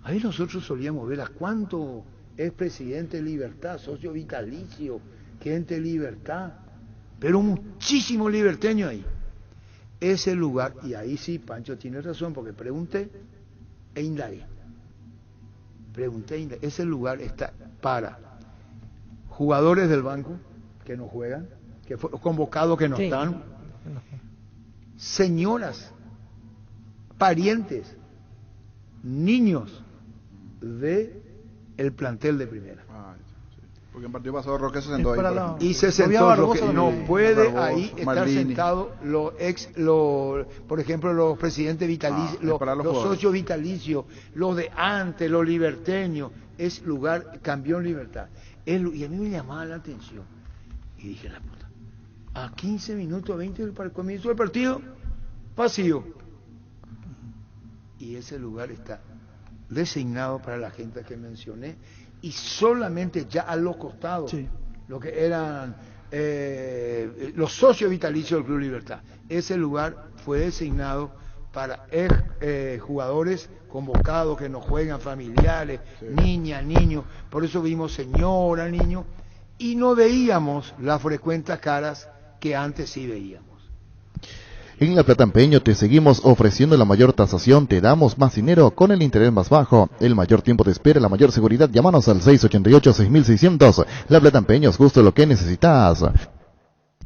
Ahí nosotros solíamos ver a cuánto es presidente de Libertad, socio vitalicio, gente de Libertad, pero muchísimo liberteño ahí. Ese lugar, y ahí sí, Pancho tiene razón, porque pregunté e indagué. Ese lugar está para jugadores del banco que no juegan, que fueron convocados que no están, señoras, parientes, niños de el plantel de primera. Porque en partido pasado Roque se sentó ahí. por ejemplo. Y se sentó Roque. No puede Barbosa, ahí estar Maldini. sentado por ejemplo, los presidentes vitalicios, los jugadores. socios vitalicios, los de antes, los liberteños. Es lugar, cambió en Libertad. Y a mí me llamaba la atención. Y dije, la puta, a 15 minutos, 20 para el comienzo del partido, vacío. Y ese lugar está designado para la gente que mencioné, y solamente ya a los costados, lo que eran los socios vitalicios del Club Libertad. Ese lugar fue designado para jugadores convocados que no juegan, familiares, niñas, niños. Por eso vimos señora, niño, y no veíamos las frecuentes caras que antes sí veíamos. En La Plata Empeño te seguimos ofreciendo la mayor tasación, te damos más dinero con el interés más bajo, el mayor tiempo de espera, la mayor seguridad. Llámanos al 688-6600. La Plata Empeño es justo lo que necesitas.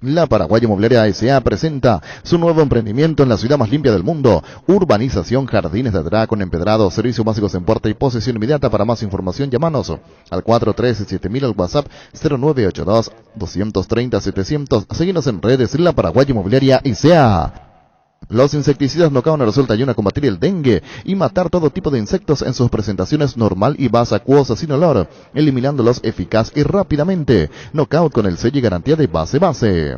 La Paraguaya Inmobiliaria S.A. presenta su nuevo emprendimiento en la ciudad más limpia del mundo. Urbanización Jardines de Adra con empedrado, servicios básicos en puerta y posesión inmediata. Para más información, llámanos al 413-7000 al WhatsApp 0982-230-700. Seguinos en redes La Paraguaya Inmobiliaria S.A. Los insecticidas Knockout resulta ayudan a combatir el dengue y matar todo tipo de insectos en sus presentaciones normal y base acuosa sin olor, eliminándolos eficaz y rápidamente. Knockout con el sello y garantía de base.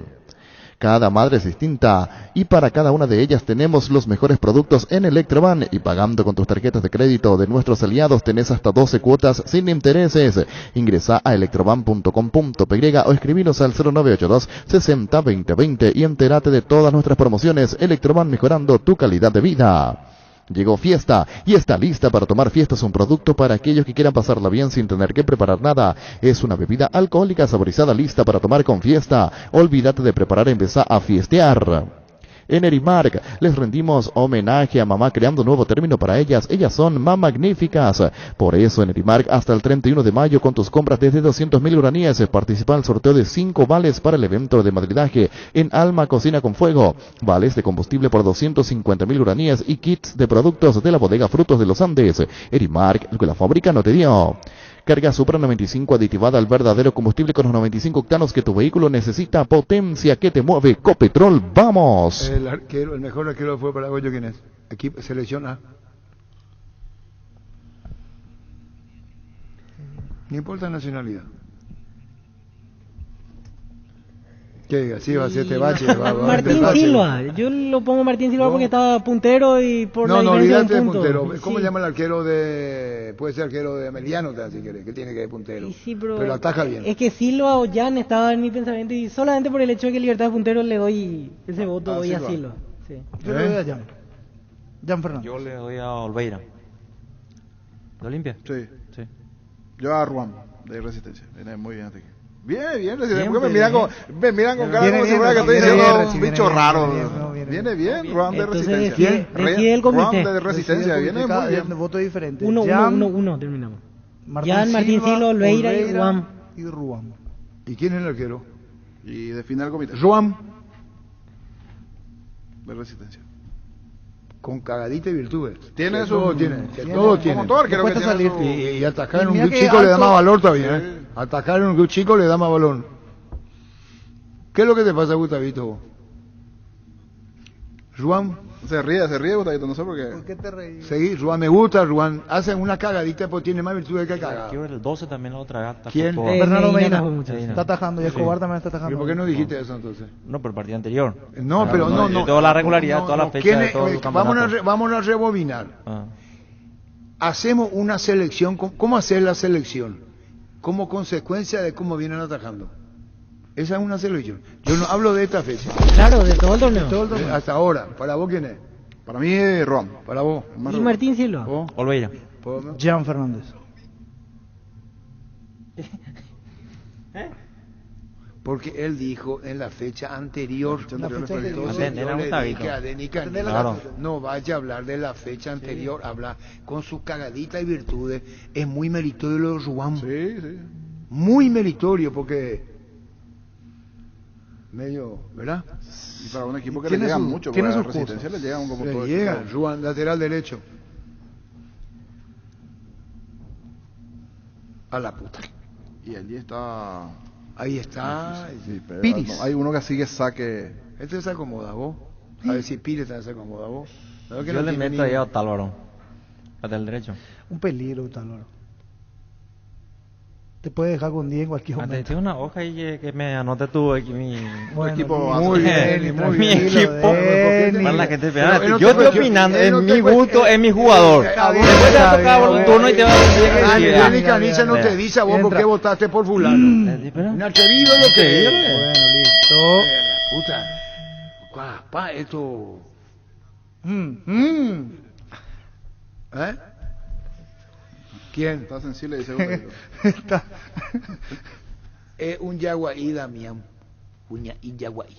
Cada madre es distinta y para cada una de ellas tenemos los mejores productos en Electroban, y pagando con tus tarjetas de crédito de nuestros aliados tenés hasta 12 cuotas sin intereses. Ingresa a electroban.com.py o escribinos al 0982 60 20 20 y entérate de todas nuestras promociones. Electroban, mejorando tu calidad de vida. Llegó Fiesta y está lista para tomar. Fiesta es un producto para aquellos que quieran pasarla bien sin tener que preparar nada. Es una bebida alcohólica saborizada lista para tomar con Fiesta. Olvídate de preparar, empezá a fiestear. En Erimark les rendimos homenaje a mamá creando un nuevo término para ellas. Ellas son magníficas. Por eso en Erimark hasta el 31 de mayo con tus compras desde 200.000 guaraníes participa al sorteo de 5 vales para el evento de madridaje en Alma Cocina con Fuego. Vales de combustible por 250.000 guaraníes y kits de productos de la bodega Frutos de los Andes. Erimark, lo que la fábrica no te dio. Carga Supra 95 aditivada al verdadero combustible con los 95 octanos que tu vehículo necesita. Potencia que te mueve. Copetrol, ¡vamos! El arquero, el mejor arquero fue paraguayo, ¿quién es? Equipo, selección A. No importa la nacionalidad. Que así va a ser este bache. Martín Silva. Yo lo pongo Martín Silva porque estaba puntero y por la diferencia olvídate de de puntos. puntero. ¿Cómo llama el arquero de...? Puede ser arquero de Emiliano, si quieres, que tiene que ser puntero. Sí, pero ataja bien. Es que Silva o Jan estaba en mi pensamiento y solamente por el hecho de que Libertad de puntero le doy ese voto, doy a Silva. Sí. Yo le doy a Jan. Jan Fernández. Yo le doy a Olveira. ¿De Olimpia? Sí. Sí. Yo a Ruan, de Resistencia. Viene muy bien hasta aquí. Bien, Resistencia. Bien, Porque me miran con cara viene como si bien, fuera que estoy viene diciendo bien, un viene bicho bien, raro. viene Viene bien, Ruan de Entonces Resistencia. decide el comité. Ruan de Resistencia, viene muy bien. Voto diferente. 1-1 terminamos. Jan, Martín Silva, Olveira y Ruan. Y Ruan. ¿Y quién es el arquero? Y define el comité. Ruan. De Resistencia. Con cagadita y virtudes. Tiene Que su... todo tiene. Que todo tiene. Como todo arquero que Cuesta tiene salir. Y atacar en Y mira un que chico le da alto- más valor todavía, ¿eh? Atacar en un chico le da más valor. ¿Qué es lo que te pasa, Gustavito? Juan, Se ríe, Gustavito, no sé por qué. ¿Por qué te reís? seguí, Juan me gusta, Juan. Hacen una cagadita, pues tiene más virtudes que cagada. Quiero el 12 también la otra vez. ¿Quién? Bernardo Medina. Medina. Está atajando y Escobar también está atajando. ¿Y por qué no dijiste eso entonces? No, pero el partido anterior. No, pero no. Yo tengo la regularidad, toda la fecha ¿Quién de es? todo el campeonato. Vamos a rebobinar. Ah. Hacemos una selección. ¿Cómo hacer la selección? Como consecuencia de cómo vienen atajando. Esa es una selección. Yo no hablo de esta fecha. Claro, de todo el torneo. Hasta ahora. ¿Para vos quién es? Para mí es Ruan. Para vos. Y Martín Silva. ¿Vos? Olveira. ¿Vos? Jan Fernández. Porque él dijo en la fecha anterior. Entonces Atender yo a le Gustavito. dije a Denny Canilla, Claro. no vaya a hablar de la fecha anterior, habla con sus cagaditas y virtudes. Es muy meritorio lo de Juan. Sí, sí. Muy meritorio porque medio, ¿verdad? Y para un equipo que le Tiene llegan su- mucho, tiene porque a sus Resistencia cosas. le llegan como Le todo llega, equipo. Juan, lateral derecho. A la puta. Y allí está... Ahí está. Sí, pero Piris. hay uno que sigue saque... Este se acomoda vos. A ver si Pires también se acomoda vos. No, que Yo no le tiene meto ni- ahí a Otálvaro. Lateral derecho. Un peligro, Taloro. Te puede dejar con 10 en cualquier Te momento. tengo una hoja ahí que me anote tu mi Bueno, equipo Muy bien, mi muy bien. equipo. Denny. Para la gente Pero él no yo te estoy cuestiona- opinando él no en te mi cuestiona- gusto, en mi jugador. Está bien, Después te va a está tocar bien, un turno y te va a decir Ah, que Denny sí. Canilla no te dice a vos por Entra. qué votaste por fulano. Un atrevido lo que es. Bueno, listo. Puta. Guapa, esto. ¿Eh? ¿Quién? Está sensible, dice Gustavito. Está. Es un yaguaí, Damián. Un yaguaí.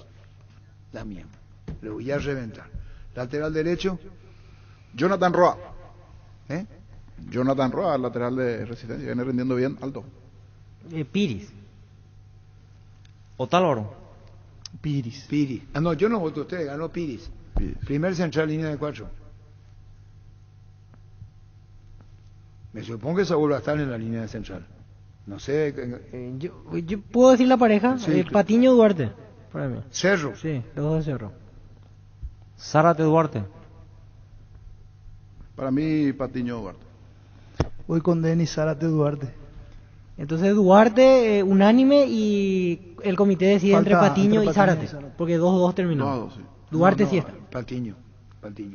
Damián. Le voy a reventar. Lateral derecho. Jonathan Roa. ¿Eh? Jonathan Roa, lateral de Resistencia, viene rindiendo bien alto. Piris. Otálvaro. Piris. Piris. Ah, no, yo no voto usted, ganó Piris. Primer central, línea de 4. Me supongo que se vuelve a estar en la línea de central. No sé. Yo puedo decir la pareja. Sí. Patiño Duarte. Para mí. Cerro. Sí, los dos de Cerro. Zárate Duarte. Para mí, Patiño Duarte. Voy con Denis Zárate Duarte. Entonces Duarte, unánime, y el comité decide Falta entre Patiño entre y Zárate, Patiño y Zárate. porque 2-2 terminó. 2-2, sí. Duarte No, sí está. Patiño.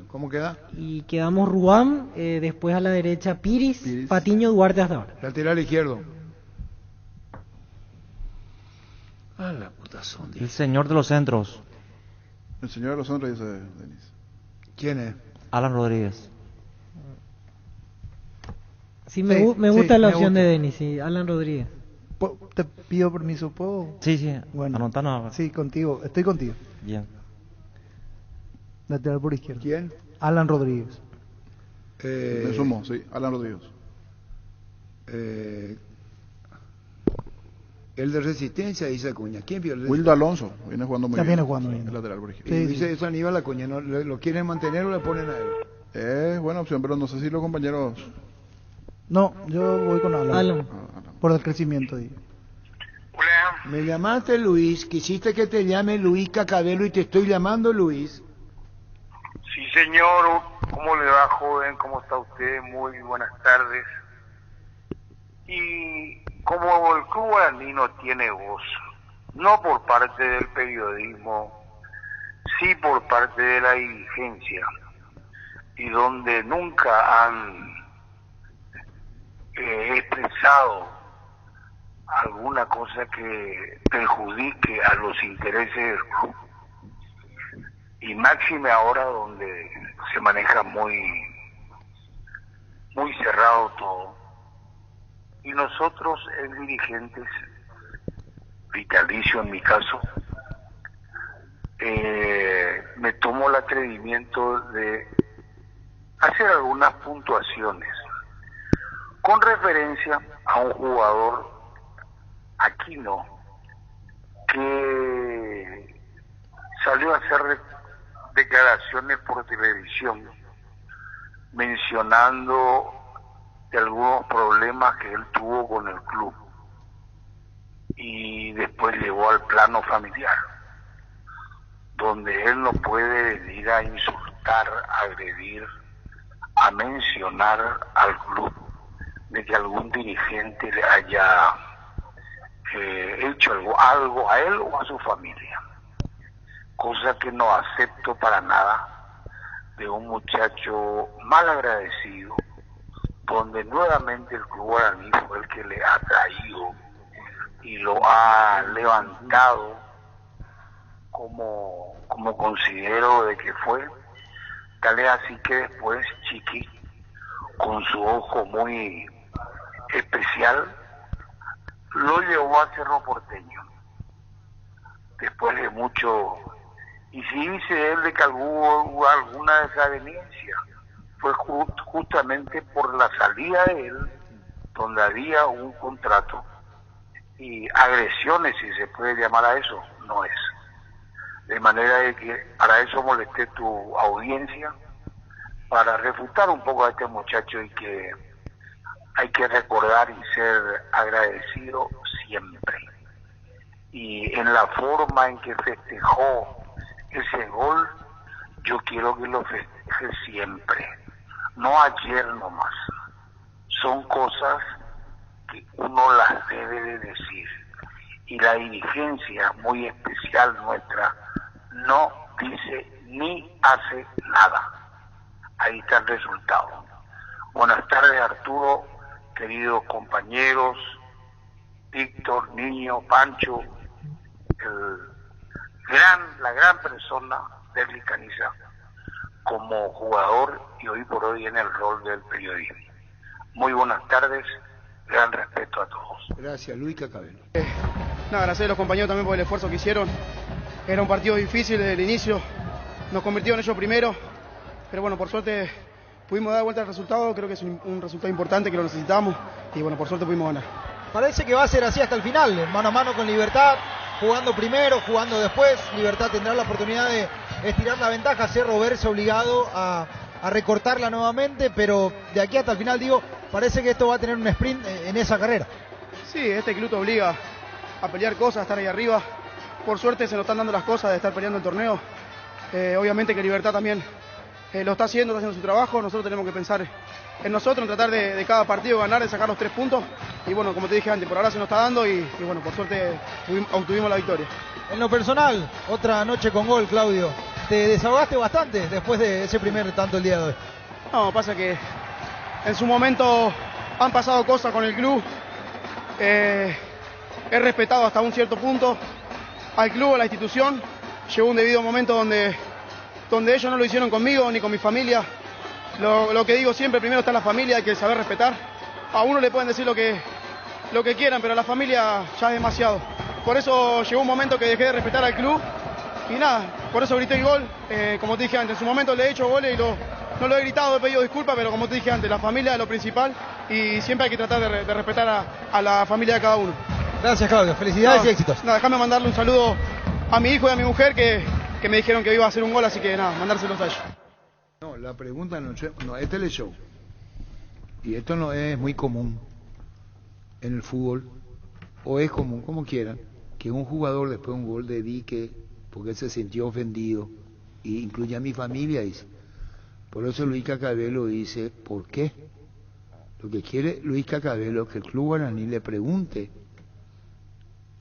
¿Cómo queda? Y quedamos Ruam, después a la derecha Piris, Patiño, Duarte hasta ahora. Lateral izquierdo. A la puta son. El señor de los centros, El señor de los centros dice Denis. ¿Quién es? Alan Rodríguez. Sí, me Sí, gusta la me opción gusta. de Denis, sí, Alan Rodríguez. Te pido permiso, ¿puedo? Sí, Bueno, anotanos. sí, contigo, estoy contigo. Bien. Lateral por izquierda. ¿Quién? Alan Rodríguez. Me sumo, sí, Alan Rodríguez. El de Resistencia dice Acuña. ¿Quién vio el de Wildo Alonso, viene jugando muy Ya bien. viene jugando bien. El lateral por izquierda. Y Sí, dice sí. eso Aníbal Acuña, ¿no? ¿Lo quieren mantener o le ponen a él? Es buena opción, pero no sé si los compañeros... No, yo voy con Alan. Alan. Por el crecimiento, digo. Me llamaste Luis, quisiste que te llame Luis Cacabelo y te estoy llamando Luis. Sí, señor. ¿Cómo le va, joven? ¿Cómo está usted? Muy buenas tardes. Y como el Club Guaraní no tiene voz, no por parte del periodismo, sí por parte de la dirigencia, y donde nunca han expresado alguna cosa que perjudique a los intereses del club, y máxime ahora donde se maneja muy cerrado todo, y nosotros dirigentes, vitalicio en mi caso, me tomo el atrevimiento de hacer algunas puntuaciones con referencia a un jugador Aquino que salió a hacer declaraciones por televisión mencionando de algunos problemas que él tuvo con el club y después llegó al plano familiar, donde él no puede venir a insultar, a agredir, a mencionar al club de que algún dirigente le haya hecho algo a él o a su familia, cosa que no acepto para nada de un muchacho mal agradecido, donde nuevamente el Club Guaraní fue el que le ha traído y lo ha levantado como considero de que fue. Tal es así que después Chiqui, con su ojo muy especial, lo llevó a Cerro Porteño después de mucho, y si dice él de que hubo alguna desaveniencia, fue justamente por la salida de él, donde había un contrato, y agresiones, si se puede llamar a eso, no es. De manera de que para eso molesté tu audiencia, para refutar un poco a este muchacho, y que hay que recordar y ser agradecido siempre. Y en la forma en que festejó ese gol, yo quiero que lo festeje siempre, no ayer nomás. Son cosas que uno las debe de decir, y la dirigencia muy especial nuestra no dice ni hace nada. Ahí está el resultado. Buenas tardes, Arturo, queridos compañeros, Víctor, Niño, Pancho, la gran persona de Caniza como jugador y hoy por hoy en el rol del periodismo. Muy buenas tardes, gran respeto a todos. Gracias, Luis Cacabelo. Agradecer a los compañeros también por el esfuerzo que hicieron. Era un partido difícil desde el inicio, nos convirtieron ellos primero, pero bueno, por suerte pudimos dar vuelta al resultado. Creo que es un resultado importante que lo necesitamos, y bueno, por suerte pudimos ganar. Parece que va a ser así hasta el final, mano a mano con Libertad, jugando primero, jugando después. Libertad tendrá la oportunidad de estirar la ventaja, Cerro verse obligado a recortarla nuevamente, pero de aquí hasta el final, digo, parece que esto va a tener un sprint en esa carrera. Sí, este club te obliga a pelear cosas, a estar ahí arriba. Por suerte se nos están dando las cosas de estar peleando el torneo. Obviamente que Libertad también lo está haciendo su trabajo. Nosotros tenemos que pensar en nosotros, en tratar de cada partido ganar, de sacar los 3 puntos. bueno, como te dije antes, por ahora se nos está dando y bueno, por suerte obtuvimos la victoria. En lo personal, otra noche con gol, Claudio. Te desahogaste bastante después de ese primer tanto el día de hoy. No, pasa que en su momento han pasado cosas con el club. He respetado hasta un cierto punto al club, a la institución. Llegó un debido momento donde ellos no lo hicieron conmigo ni con mi familia. Lo que digo siempre, primero está la familia, hay que saber respetar. A uno le pueden decir lo que quieran, pero a la familia ya es demasiado. Por eso llegó un momento que dejé de respetar al club y nada, por eso grité el gol. Como te dije antes, en su momento le he hecho goles y no lo he gritado, he pedido disculpas, pero como te dije antes, la familia es lo principal y siempre hay que tratar de respetar a la familia de cada uno. Gracias, Claudio. Felicidades y éxitos. Nada, déjame mandarle un saludo a mi hijo y a mi mujer que me dijeron que iba a hacer un gol, así que nada, mandárselos a ellos. No, la pregunta no es teleshow. Y esto no es muy común en el fútbol, o es común, como quieran, que un jugador después de un gol dedique porque se sintió ofendido, y incluye a mi familia, dice. Por eso Luis Cacabelo dice, ¿por qué? Lo que quiere Luis Cacabelo es que el Club Guaraní le pregunte,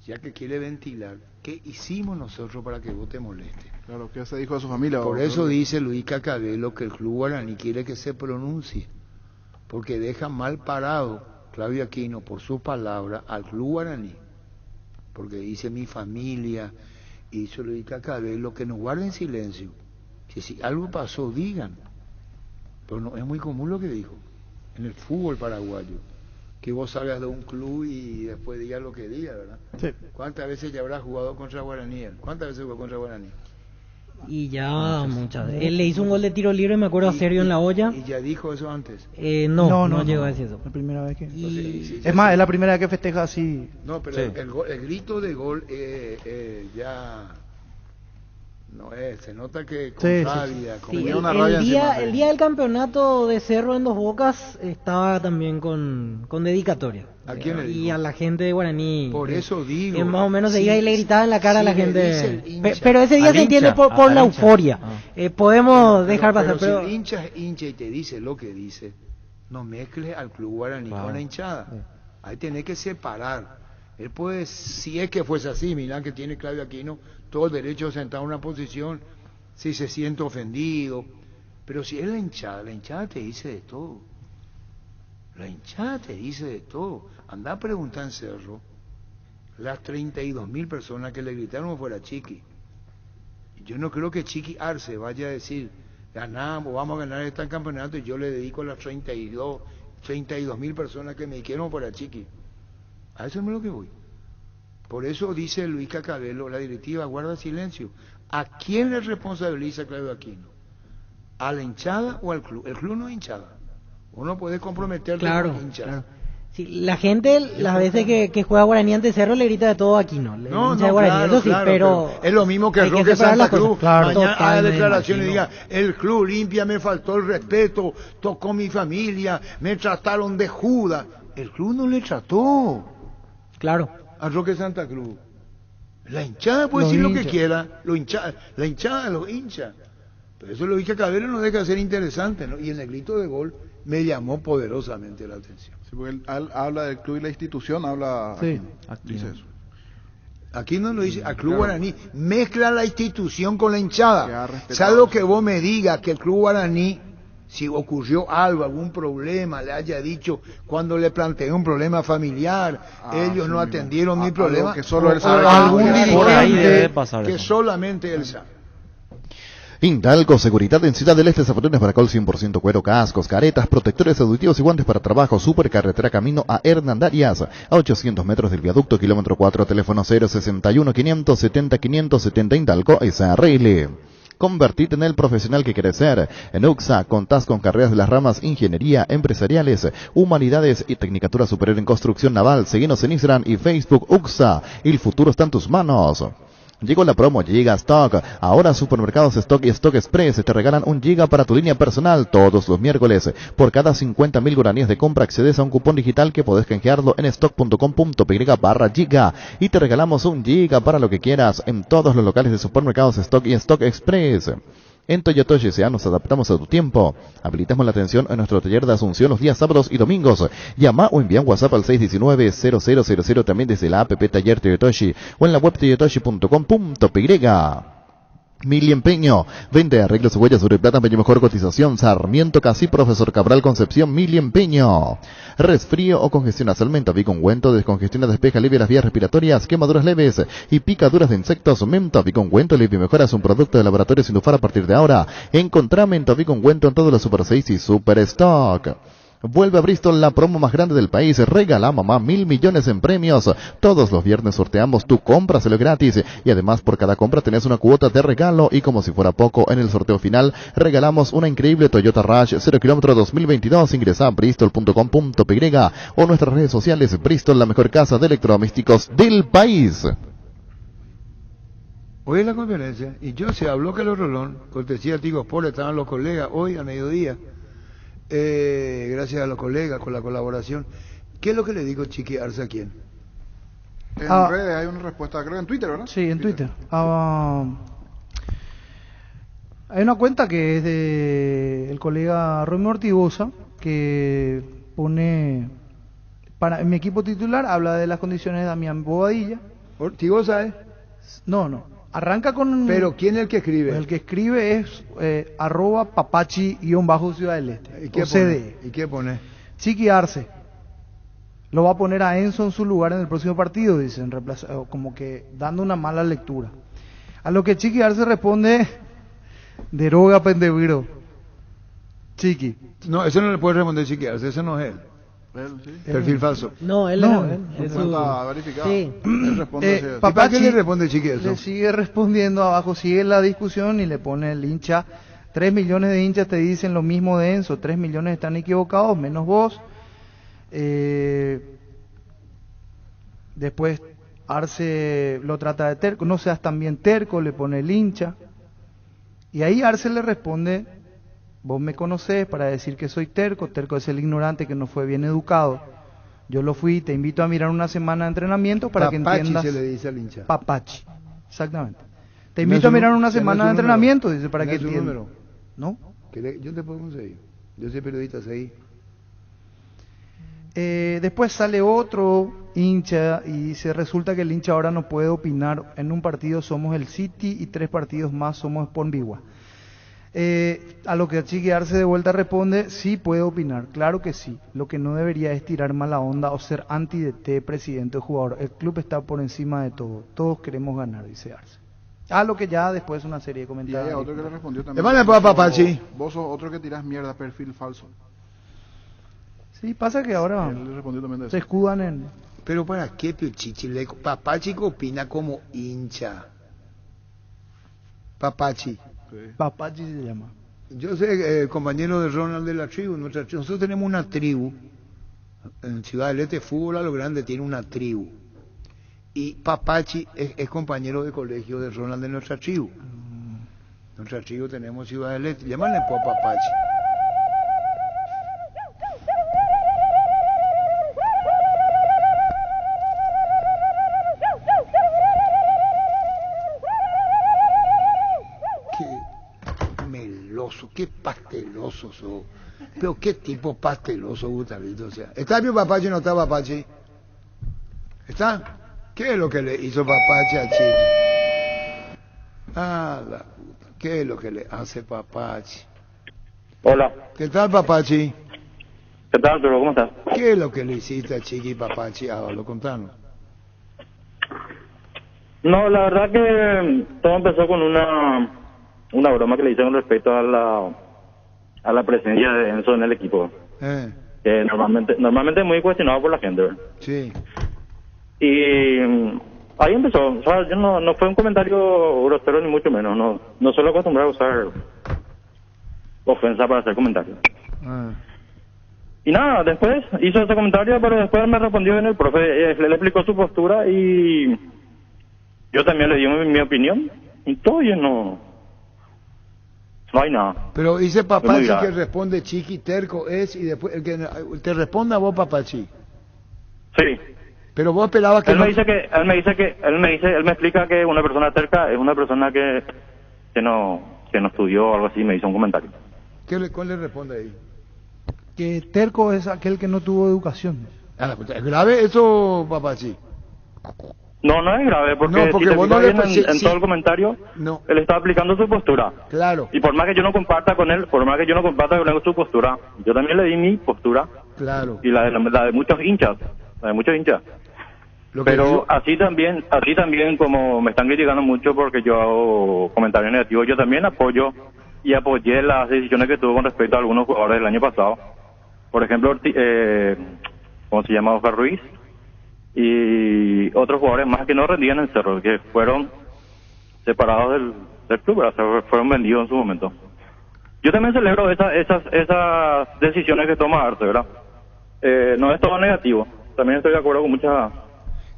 ya que quiere ventilar, ¿qué hicimos nosotros para que vos te moleste? Claro, ¿qué se dijo de su familia? Por eso dice Luis Cacabelo que el Club Guaraní quiere que se pronuncie, porque deja mal parado Claudio Aquino por sus palabras al Club Guaraní, porque dice mi familia, hizo Luis Cacabelo, que no guarden silencio, que si algo pasó digan, pero no es muy común lo que dijo en el fútbol paraguayo, que vos salgas de un club y después digas lo que digas, ¿verdad? Sí. ¿Cuántas veces ya habrás jugado contra Guaraní? ¿Cuántas veces jugó contra Guaraní? Y ya muchas veces. Él le hizo un gol de tiro libre, me acuerdo, a Sergio en la olla. ¿Y ya dijo eso antes? No llegó a decir eso. La primera vez que... Sí, es más, es la primera vez que festeja así. No, pero Sí. el grito de gol ya no es, se nota que con rabia, con Sí, una rabia el día del campeonato de Cerro en Dos Bocas estaba también con dedicatoria. ¿A quién le Y a la gente de Guaraní. Por eso digo. Que más o menos se iba y le gritaba en la cara a la le dice gente. el hincha. Pero ese día Al se entiende hincha, por al la hincha. euforia. Podemos dejar pasar, pero pero... si el hincha es hincha y te dice lo que dice, no mezcles al Club Guaraní con la hinchada. Ahí tenés que separar. Él puede, si es que fuese así, mirá que tiene Claudio Aquino todo el derecho de sentar en una posición, si se siente ofendido, pero si es la hinchada te dice de todo. La hinchada te dice de todo. Andá a preguntar en Cerro, las 32.000 personas que le gritaron fuera Chiqui. Yo no creo que Chiqui Arce vaya a decir, ganamos, vamos a ganar este campeonato y yo le dedico a las 32.000 personas que me dijeron fuera Chiqui. A eso es lo que voy. Por eso dice Luis Cacabelo, la directiva guarda silencio. ¿A quién le responsabiliza Claudio Aquino? ¿A la hinchada o al club? El club no es hinchada. Uno puede comprometerte Claro, con hinchas. claro. Sí, la gente, las veces que juega Guaraní ante Cerro, le grita de todo a Aquino. No, Guaraní, eso sí, pero es lo mismo que hay Roque separar Santa las cosas. Cruz. Claro, Mañana haga totalmente, declaraciones y imagino. diga, el club limpia, me faltó el respeto, tocó mi familia, me trataron de Judas. El club no le trató. Claro. A Roque Santa Cruz. La hinchada puede Los decir lo hinchas. que quiera, la hinchada, los hinchas. Pero eso lo dije a Cabello, no deja de ser interesante, ¿no? Y en el grito de gol me llamó poderosamente la atención. Sí, porque él habla del club y la institución, habla... Sí. Dice eso. Aquí no lo dice, al Club Guaraní, mezcla la institución con la hinchada. respetado. ¿Sabes lo que vos me digas? Que el Club Guaraní, si ocurrió algo, algún problema, le haya dicho cuando le planteé un problema familiar, ellos no atendieron mi problema, que solo él sabe o algún por ahí debe dirigente pasar que eso. solamente él sabe. Indalco Seguridad en Ciudad del Este, zapatones para col 100% cuero, cascos, caretas, protectores auditivos y guantes para trabajo, supercarretera camino a Hernandarias, a 800 metros del viaducto, kilómetro 4, teléfono 061 570 570 Indalco SRL. Convertirte en el profesional que querés ser. En UXA contás con carreras de las ramas Ingeniería, Empresariales, Humanidades y Tecnicatura Superior en Construcción Naval. Seguinos en Instagram y Facebook UXA. El futuro está en tus manos. Llegó la promo Giga Stock. Ahora Supermercados Stock y Stock Express te regalan 1 giga para tu línea personal todos los miércoles. Por cada 50.000 guaraníes de compra accedes a un cupón digital que podés canjearlo en stock.com.py/giga y te regalamos 1 giga para lo que quieras en todos los locales de Supermercados Stock y Stock Express. En Toyotoshi SA nos adaptamos a tu tiempo. Habilitamos la atención en nuestro taller de Asunción los días sábados y domingos. Llama o envía un WhatsApp al 619-0000 también desde la app Taller Toyotoshi o en la web toyotoshi.com.py. Mili Empeño, vende arreglos huellas sobre plata, empeño mejor cotización, Sarmiento Casi, Profesor Cabral Concepción, Mili Empeño. Resfrío o congestión nasal, Mentavic ungüento, descongestiona, despeja, alivia las vías respiratorias, quemaduras leves y picaduras de insectos. Mentavic ungüento, alivia y mejora, es un producto de laboratorio Sinufar a partir de ahora. Encontrá Mentavic ungüento en todos los Super 6 y Super Stock. Vuelve a Bristol la promo más grande del país. Regala a mamá 1.000 millones en premios. Todos los viernes sorteamos tu compra, se lo gratis. Y además por cada compra tenés una cuota de regalo. Y como si fuera poco, en el sorteo final regalamos una increíble Toyota Rush 0 km 2022. Ingresa a bristol.com.py o nuestras redes sociales. Bristol, la mejor casa de electrodomésticos del país. Hoy en la conferencia, y yo se habló que los Rolón, cortesía de Tigo Sport, estaban los colegas hoy a mediodía. Gracias a los colegas con la colaboración. ¿Qué es lo que le digo Chiqui Arce a quién? En redes hay una respuesta, creo en Twitter, ¿verdad? Sí, en Twitter. Hay una cuenta que es de el colega Romeo Ortigosa que pone en mi equipo titular, habla de las condiciones de Damián Bobadilla. ¿Ortigosa es? No. Arranca con... ¿Pero quién es el que escribe? El que escribe es @papachi_Ciudad del Este. ¿Y qué pone? ¿Y qué pone? Chiqui Arce. Lo va a poner a Enzo en su lugar en el próximo partido, dicen, como que dando una mala lectura. A lo que Chiqui Arce responde, deroga pendeviro. Chiqui. No, eso no le puede responder Chiqui Arce, eso no es él. ¿Sí? Perfil falso. No, él es cuenta verificada. Sí. Él responde ¿Para qué le responde Chiqui eso? Le sigue respondiendo abajo, sigue la discusión y le pone el hincha. 3 millones de hinchas te dicen lo mismo de Enzo, 3 millones están equivocados, menos vos. Después Arce lo trata de terco, no seas también terco, le pone el hincha. Y ahí Arce le responde, vos me conocés para decir que soy terco, terco es el ignorante que no fue bien educado. Yo lo fui, te invito a mirar una semana de entrenamiento para Papachi que entiendas. se le dice al hincha. Papachi, exactamente. Te invito a mirar una semana de entrenamiento, dice, para que entiendas. Número. ¿No? Yo te puedo conseguir. Yo soy periodista, seguí. Después sale otro hincha y dice, resulta que el hincha ahora no puede opinar. En un partido somos el City y 3 partidos más somos Ponvigua. A lo que Chiqui Arce de vuelta responde, sí puede opinar, claro que sí. Lo que no debería es tirar mala onda o ser anti-DT, presidente o jugador. El club está por encima de todo. Todos queremos ganar, dice Arce. A lo que ya después una serie de comentarios. Y hay otro que le respondió también. Papachi. Vos sos otro que tirás mierda, perfil falso. Sí, pasa que ahora Él le respondió también de eso. se escudan en... Pero ¿para qué, Pichichileco? Papachi que opina como hincha. Papachi. Sí. Papachi se llama. Yo sé, compañero de Ronald de la tribu, nosotros tenemos una tribu. En Ciudad del Este, fútbol a lo grande tiene una tribu. Y Papachi es compañero de colegio de Ronald de nuestra tribu. Nuestra tribu tenemos Ciudad del Este. Llámale por Papachi. Qué pasteloso sos. Pero qué tipo pasteloso, Gustavito. O sea, ¿está bien Papachi o no está Papachi? ¿Está? ¿Qué es lo que le hizo Papachi a Chiqui? Ah, la puta. ¿Qué es lo que le hace Papachi? Hola. ¿Qué tal, Papachi? ¿Qué tal, Arturo? ¿Cómo estás? ¿Qué es lo que le hiciste a Chiqui, Papachi? Lo contanos. No, la verdad que todo empezó con una broma que le hice con respecto a la presencia de Enzo en el equipo. Que normalmente es muy cuestionado por la gente, ¿verdad? Sí. Y ahí empezó. O sea, yo no fue un comentario grosero ni mucho menos. No suelo acostumbrar a usar ofensa para hacer comentarios. Y nada, después hizo ese comentario, pero después me respondió en el profe, le explicó su postura y yo también le di mi opinión y todo y no hay nada. Pero dice Papachi que responde Chiqui terco es y después el que te responda a vos Papachi. Sí. Pero vos esperabas que él me explica que una persona terca es una persona que no que no estudió o algo así, me hizo un comentario. ¿Cuál le responde ahí? Que terco es aquel que no tuvo educación. ¿Es grave eso, Papachi? No, no es grave, porque, No, porque si te vos fijas no le bien en todo el comentario, No. él está aplicando su postura. Claro. Y por más que yo no comparta con él, por más que yo no comparta con él su postura, yo también le di mi postura. Claro. Y la de muchos hinchas, Pero así también como me están criticando mucho porque yo hago comentarios negativos, yo también apoyo y apoyé las decisiones que tuvo con respecto a algunos jugadores del año pasado. Por ejemplo, ¿cómo se llama? Oscar Ruiz y otros jugadores más que no rendían en Cerro, que fueron separados del club, o sea, fueron vendidos en su momento. Yo también celebro esas decisiones que toma Arce, ¿verdad? No es todo negativo, también estoy de acuerdo con muchas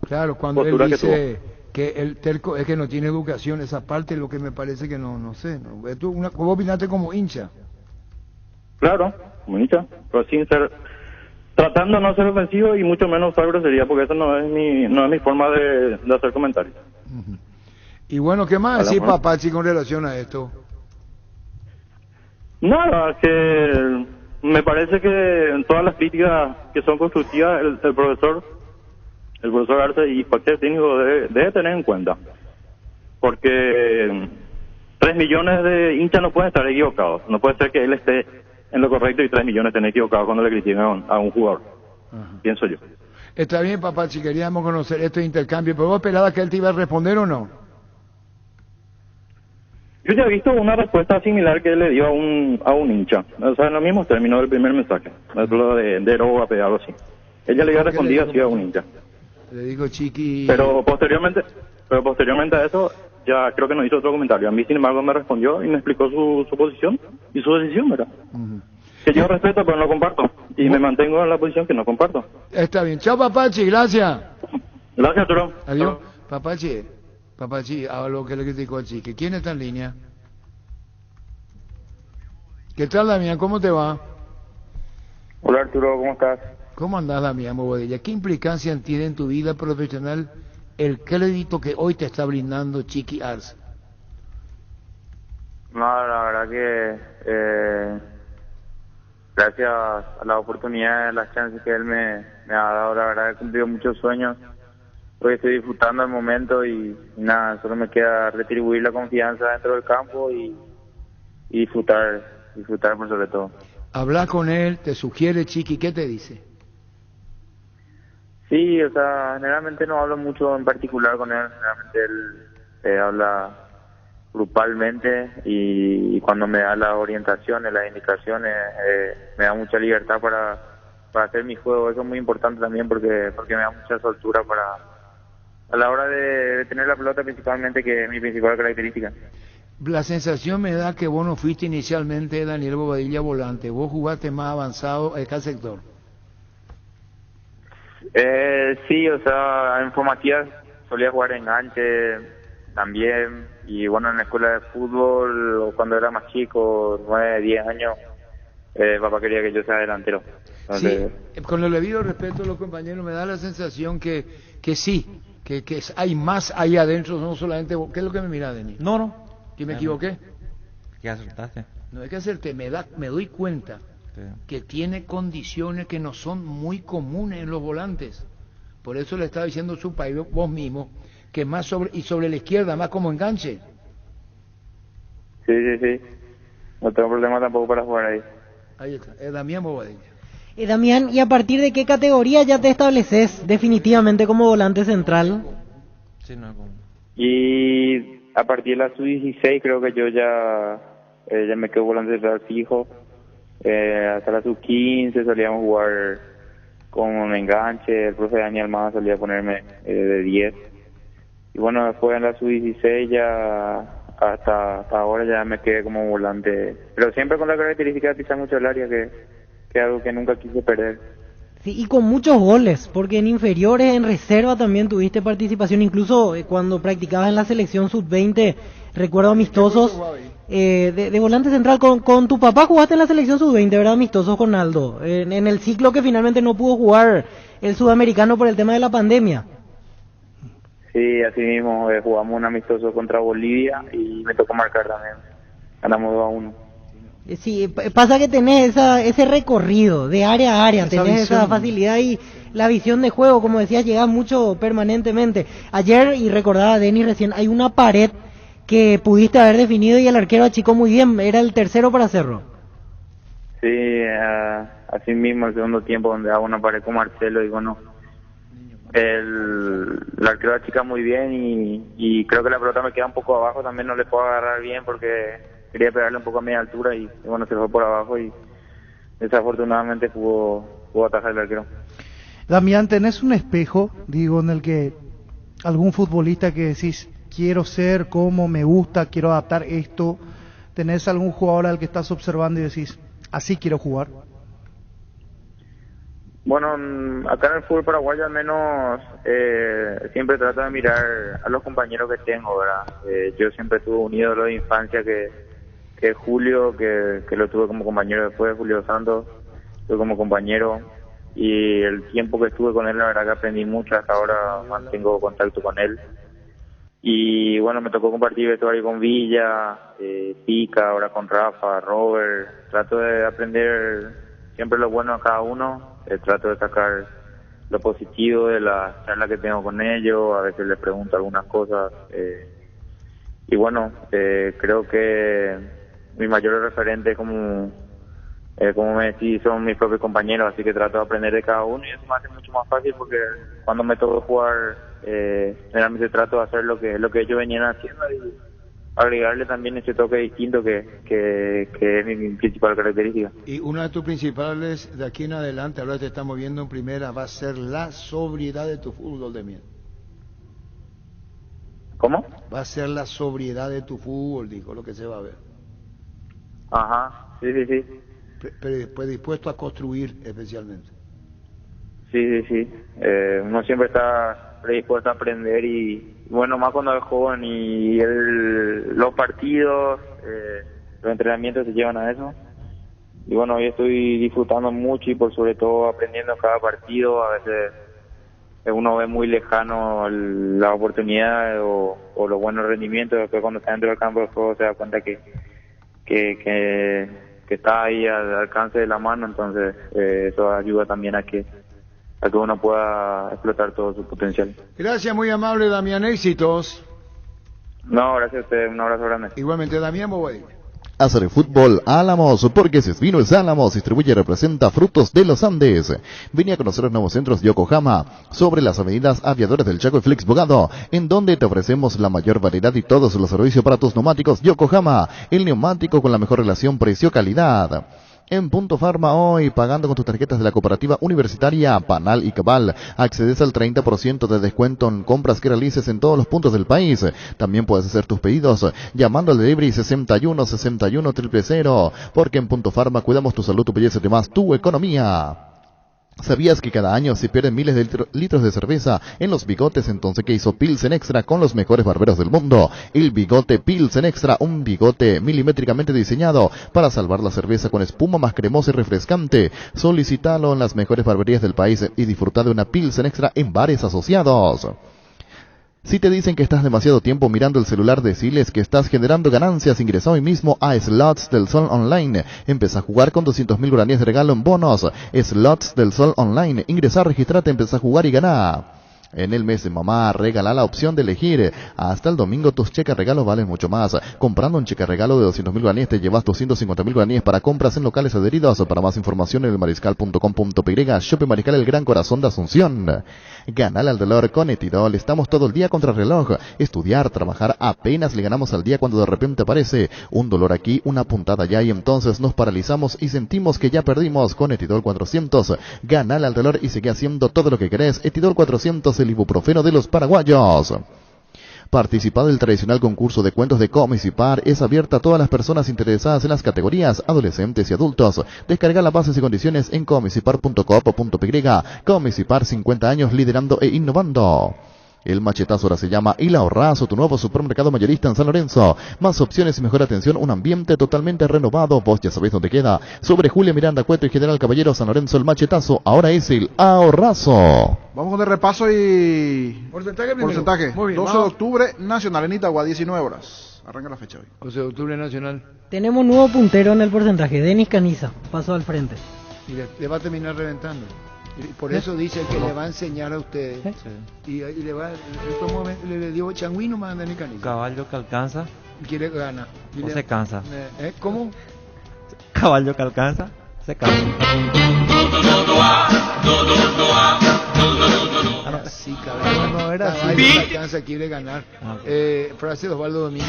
Claro, cuando él posturas dice que el terco es que no tiene educación, esa parte es lo que me parece que no sé. ¿Vos opinaste como hincha? Claro, como hincha, pero sin ser, tratando de no ser ofensivo y mucho menos usar grosería, porque eso no es mi forma de hacer comentarios. Y bueno, ¿qué más decir, Papachi, con relación a esto? Nada, que me parece que en todas las críticas que son constructivas, el profesor Arce y cualquier técnico debe tener en cuenta. Porque 3 millones de hinchas no pueden estar equivocados. No puede ser que él esté en lo correcto y 3 millones estén equivocados cuando le critican a un jugador. Pienso yo. Está bien, Papachi, queríamos conocer este intercambio, pero vos esperabas que él te iba a responder o no. Yo ya he visto una respuesta similar que él le dio a un hincha, o sea, en los mismos términos del primer mensaje, lo de Eroga, algo así. Ella le había respondido así a un hincha. Le digo Chiqui... Pero posteriormente a eso, ya creo que no hizo otro comentario. A mí, sin embargo, me respondió y me explicó su posición y su decisión, ¿verdad? Que yo respeto, pero no comparto. Y me mantengo en la posición que no comparto. Está bien. Chao, Papachi, gracias. Gracias, Arturo. Adiós. Papachi, a lo que le criticó a Chiqui. ¿Quién está en línea? ¿Qué tal, Damián? ¿Cómo te va? Hola, Arturo, ¿cómo estás? ¿Cómo andás, Damián Bobadilla? ¿Qué implicancia tiene en tu vida profesional el crédito que hoy te está brindando Chiqui Arce? No, la verdad que gracias a la oportunidad, a las chances que él me ha dado, la verdad he cumplido muchos sueños. Hoy estoy disfrutando el momento y nada, solo me queda retribuir la confianza dentro del campo y disfrutar por sobre todo. Hablas con él, te sugiere Chiqui, ¿qué te dice? Sí, o sea, generalmente no hablo mucho en particular con él, generalmente él habla grupalmente y cuando me da las orientaciones, las indicaciones, me da mucha libertad para hacer mi juego. Eso es muy importante también porque me da mucha soltura a la hora de tener la pelota, principalmente, que es mi principal característica. La sensación me da que vos no fuiste inicialmente Daniel Bobadilla volante, vos jugaste más avanzado en cada sector. Sí, o sea, en Formatías solía jugar enganche también, y bueno, en la escuela de fútbol, o cuando era más chico, 9, 10 años, papá quería que yo sea delantero. Entonces, sí, con el debido respeto a los compañeros, me da la sensación que sí, que hay más ahí adentro, no solamente... ¿Qué es lo que me mira, Denis? No. ¿Que me equivoqué? ¿Qué acertaste? No hay que hacerte, me doy cuenta que tiene condiciones que no son muy comunes en los volantes. Por eso le estaba diciendo su país, vos mismo, que más sobre la izquierda, más como enganche. Sí. No tengo problema tampoco para jugar ahí. Ahí está, Damián Bobadilla. Damián, ¿y a partir de qué categoría ya te estableces definitivamente como volante central? Sí, no, como... Y a partir de la sub-16 creo que yo ya me quedo volante central fijo. Hasta la sub-15 solíamos jugar con un enganche, el profe Daniel Almada solía ponerme de 10. Y bueno, después en la sub-16 ya hasta ahora ya me quedé como volante, pero siempre con la característica de pisar mucho el área, que es algo que nunca quise perder. Sí, y con muchos goles, porque en inferiores, en reserva también tuviste participación, incluso cuando practicabas en la selección sub-20, recuerdo amistosos, de volante central, con tu papá jugaste en la selección sub-20, ¿verdad? Amistosos con Aldo, en el ciclo que finalmente no pudo jugar el sudamericano por el tema de la pandemia. Sí, así mismo, jugamos un amistoso contra Bolivia y me tocó marcar también. ganamos 2-1. Sí, pasa que tenés ese recorrido de área a área, Esa tenés esa visión. facilidad y la visión de juego, como decías, llegás mucho permanentemente. Ayer, y recordaba Denis recién, hay una pared que pudiste haber definido y el arquero achicó muy bien, era el tercero para Cerro. Sí, así mismo el segundo tiempo donde hago una pared con Marcelo y bueno, el arquero achica muy bien y creo que la pelota me queda un poco abajo, también no le puedo agarrar bien porque quería pegarle un poco a media altura y bueno, se fue por abajo y desafortunadamente pudo atajar el arquero. Damián, ¿tenés un espejo, digo, en el que algún futbolista que decís, quiero ser como me gusta, quiero adaptar esto? ¿Tenés algún jugador al que estás observando y decís, así quiero jugar? Bueno, acá en el fútbol paraguayo al menos siempre trato de mirar a los compañeros que tengo, ¿verdad? Yo siempre tuve un ídolo de infancia que es Julio, que lo tuve como compañero después, Julio Santos, tuve como compañero y el tiempo que estuve con él la verdad que aprendí mucho, hasta ahora mantengo contacto con él. Y bueno, me tocó compartir vestuario con Villa, Pica, ahora con Rafa, Robert. Trato de aprender siempre lo bueno a cada uno, trato de sacar lo positivo de la charla que tengo con ellos, a veces les pregunto algunas cosas. Y bueno, creo que mis mayores referentes, como me decís, son mis propios compañeros, así que trato de aprender de cada uno y eso me hace mucho más fácil porque cuando me toca jugar, generalmente trato de hacer lo que ellos venían haciendo y agregarle también ese toque distinto que es mi principal característica. Y una de tus principales de aquí en adelante, ahora te estamos viendo en primera, va a ser la sobriedad de tu fútbol, Damián. ¿Cómo? Va a ser la sobriedad de tu fútbol, dijo, lo que se va a ver. Ajá, sí. Pero después dispuesto a construir especialmente. Sí. Uno siempre está predispuesto a aprender y bueno, más cuando es joven y los partidos, los entrenamientos se llevan a eso. Y bueno, hoy estoy disfrutando mucho y por sobre todo aprendiendo cada partido. A veces uno ve muy lejano la oportunidad o los buenos rendimientos, después cuando está dentro del campo de juego se da cuenta que está ahí al alcance de la mano, entonces eso ayuda también a que uno pueda explotar todo su potencial. Gracias, muy amable, Damián, éxitos. No, gracias a usted, un abrazo grande. Igualmente, Damián Bobadilla. Hacer Fútbol Álamos, porque Cesvino es Álamos, distribuye y representa Frutos de los Andes. Vení a conocer los nuevos centros Yokohama, sobre las avenidas Aviadores del Chaco y Flex Bogado, en donde te ofrecemos la mayor variedad y todos los servicios para tus neumáticos Yokohama, el neumático con la mejor relación precio-calidad. En Punto Farma hoy, pagando con tus tarjetas de la cooperativa universitaria Panal y Cabal, accedes al 30% de descuento en compras que realices en todos los puntos del país. También puedes hacer tus pedidos llamando al delivery 61 61 000, porque en Punto Farma cuidamos tu salud, tu belleza y demás, tu economía. ¿Sabías que cada año se pierden miles de litros de cerveza en los bigotes? Entonces, ¿qué hizo Pilsen Extra con los mejores barberos del mundo? El bigote Pilsen Extra, un bigote milimétricamente diseñado para salvar la cerveza con espuma más cremosa y refrescante. Solicítalo en las mejores barberías del país y disfruta de una Pilsen Extra en bares asociados. Si te dicen que estás demasiado tiempo mirando el celular, deciles que estás generando ganancias. Ingresa hoy mismo a Slots del Sol Online. Empezá a jugar con 200.000 guaraníes de regalo en bonos. Slots del Sol Online. Ingresa, registrate, empezá a jugar y ganá. En el mes de mamá, regala la opción de elegir. Hasta el domingo tus cheques regalos valen mucho más. Comprando un cheque regalo de 200.000 guaraníes te llevas 250.000 guaraníes para compras en locales adheridos. Para más información en elmariscal.com.py. Shopping Mariscal, el gran corazón de Asunción. Ganale al dolor con Etidol. Estamos todo el día contra el reloj. Estudiar, trabajar, apenas le ganamos al día cuando de repente aparece un dolor aquí, una puntada allá y entonces nos paralizamos y sentimos que ya perdimos. Con Etidol 400, ganale al dolor y sigue haciendo todo lo que querés. Etidol 400, el ibuprofeno de los paraguayos. Participa del tradicional concurso de cuentos de Comisipar. Es abierta a todas las personas interesadas en las categorías adolescentes y adultos. Descarga las bases y condiciones en comisipar.com.py. Comisipar, 50 años liderando e innovando. El Machetazo ahora se llama El Ahorrazo, tu nuevo supermercado mayorista en San Lorenzo. Más opciones y mejor atención, un ambiente totalmente renovado. Vos ya sabés dónde queda. Sobre Julia Miranda Cueto y General Caballero, San Lorenzo, El Machetazo ahora es El Ahorrazo. Vamos con el repaso y Porcentaje primero. porcentaje. Muy bien, 12 de vamos. octubre, Nacional en Itagua, 19 horas. Arranca la fecha hoy. 11 de octubre Nacional. Tenemos nuevo puntero en el porcentaje, Denis Caniza, paso al frente. Y le va a terminar reventando. Y por eso dice que le va a enseñar a ustedes. Y le va, estos momentos, le dio Changuino más a Denis Caniza. Caballo que alcanza. Y quiere gana. O se cansa. ¿Cómo? Caballo que alcanza, se cansa. Sí, cabrón. No era así. Caballo que alcanza, quiere ganar. Frase de Osvaldo Domínguez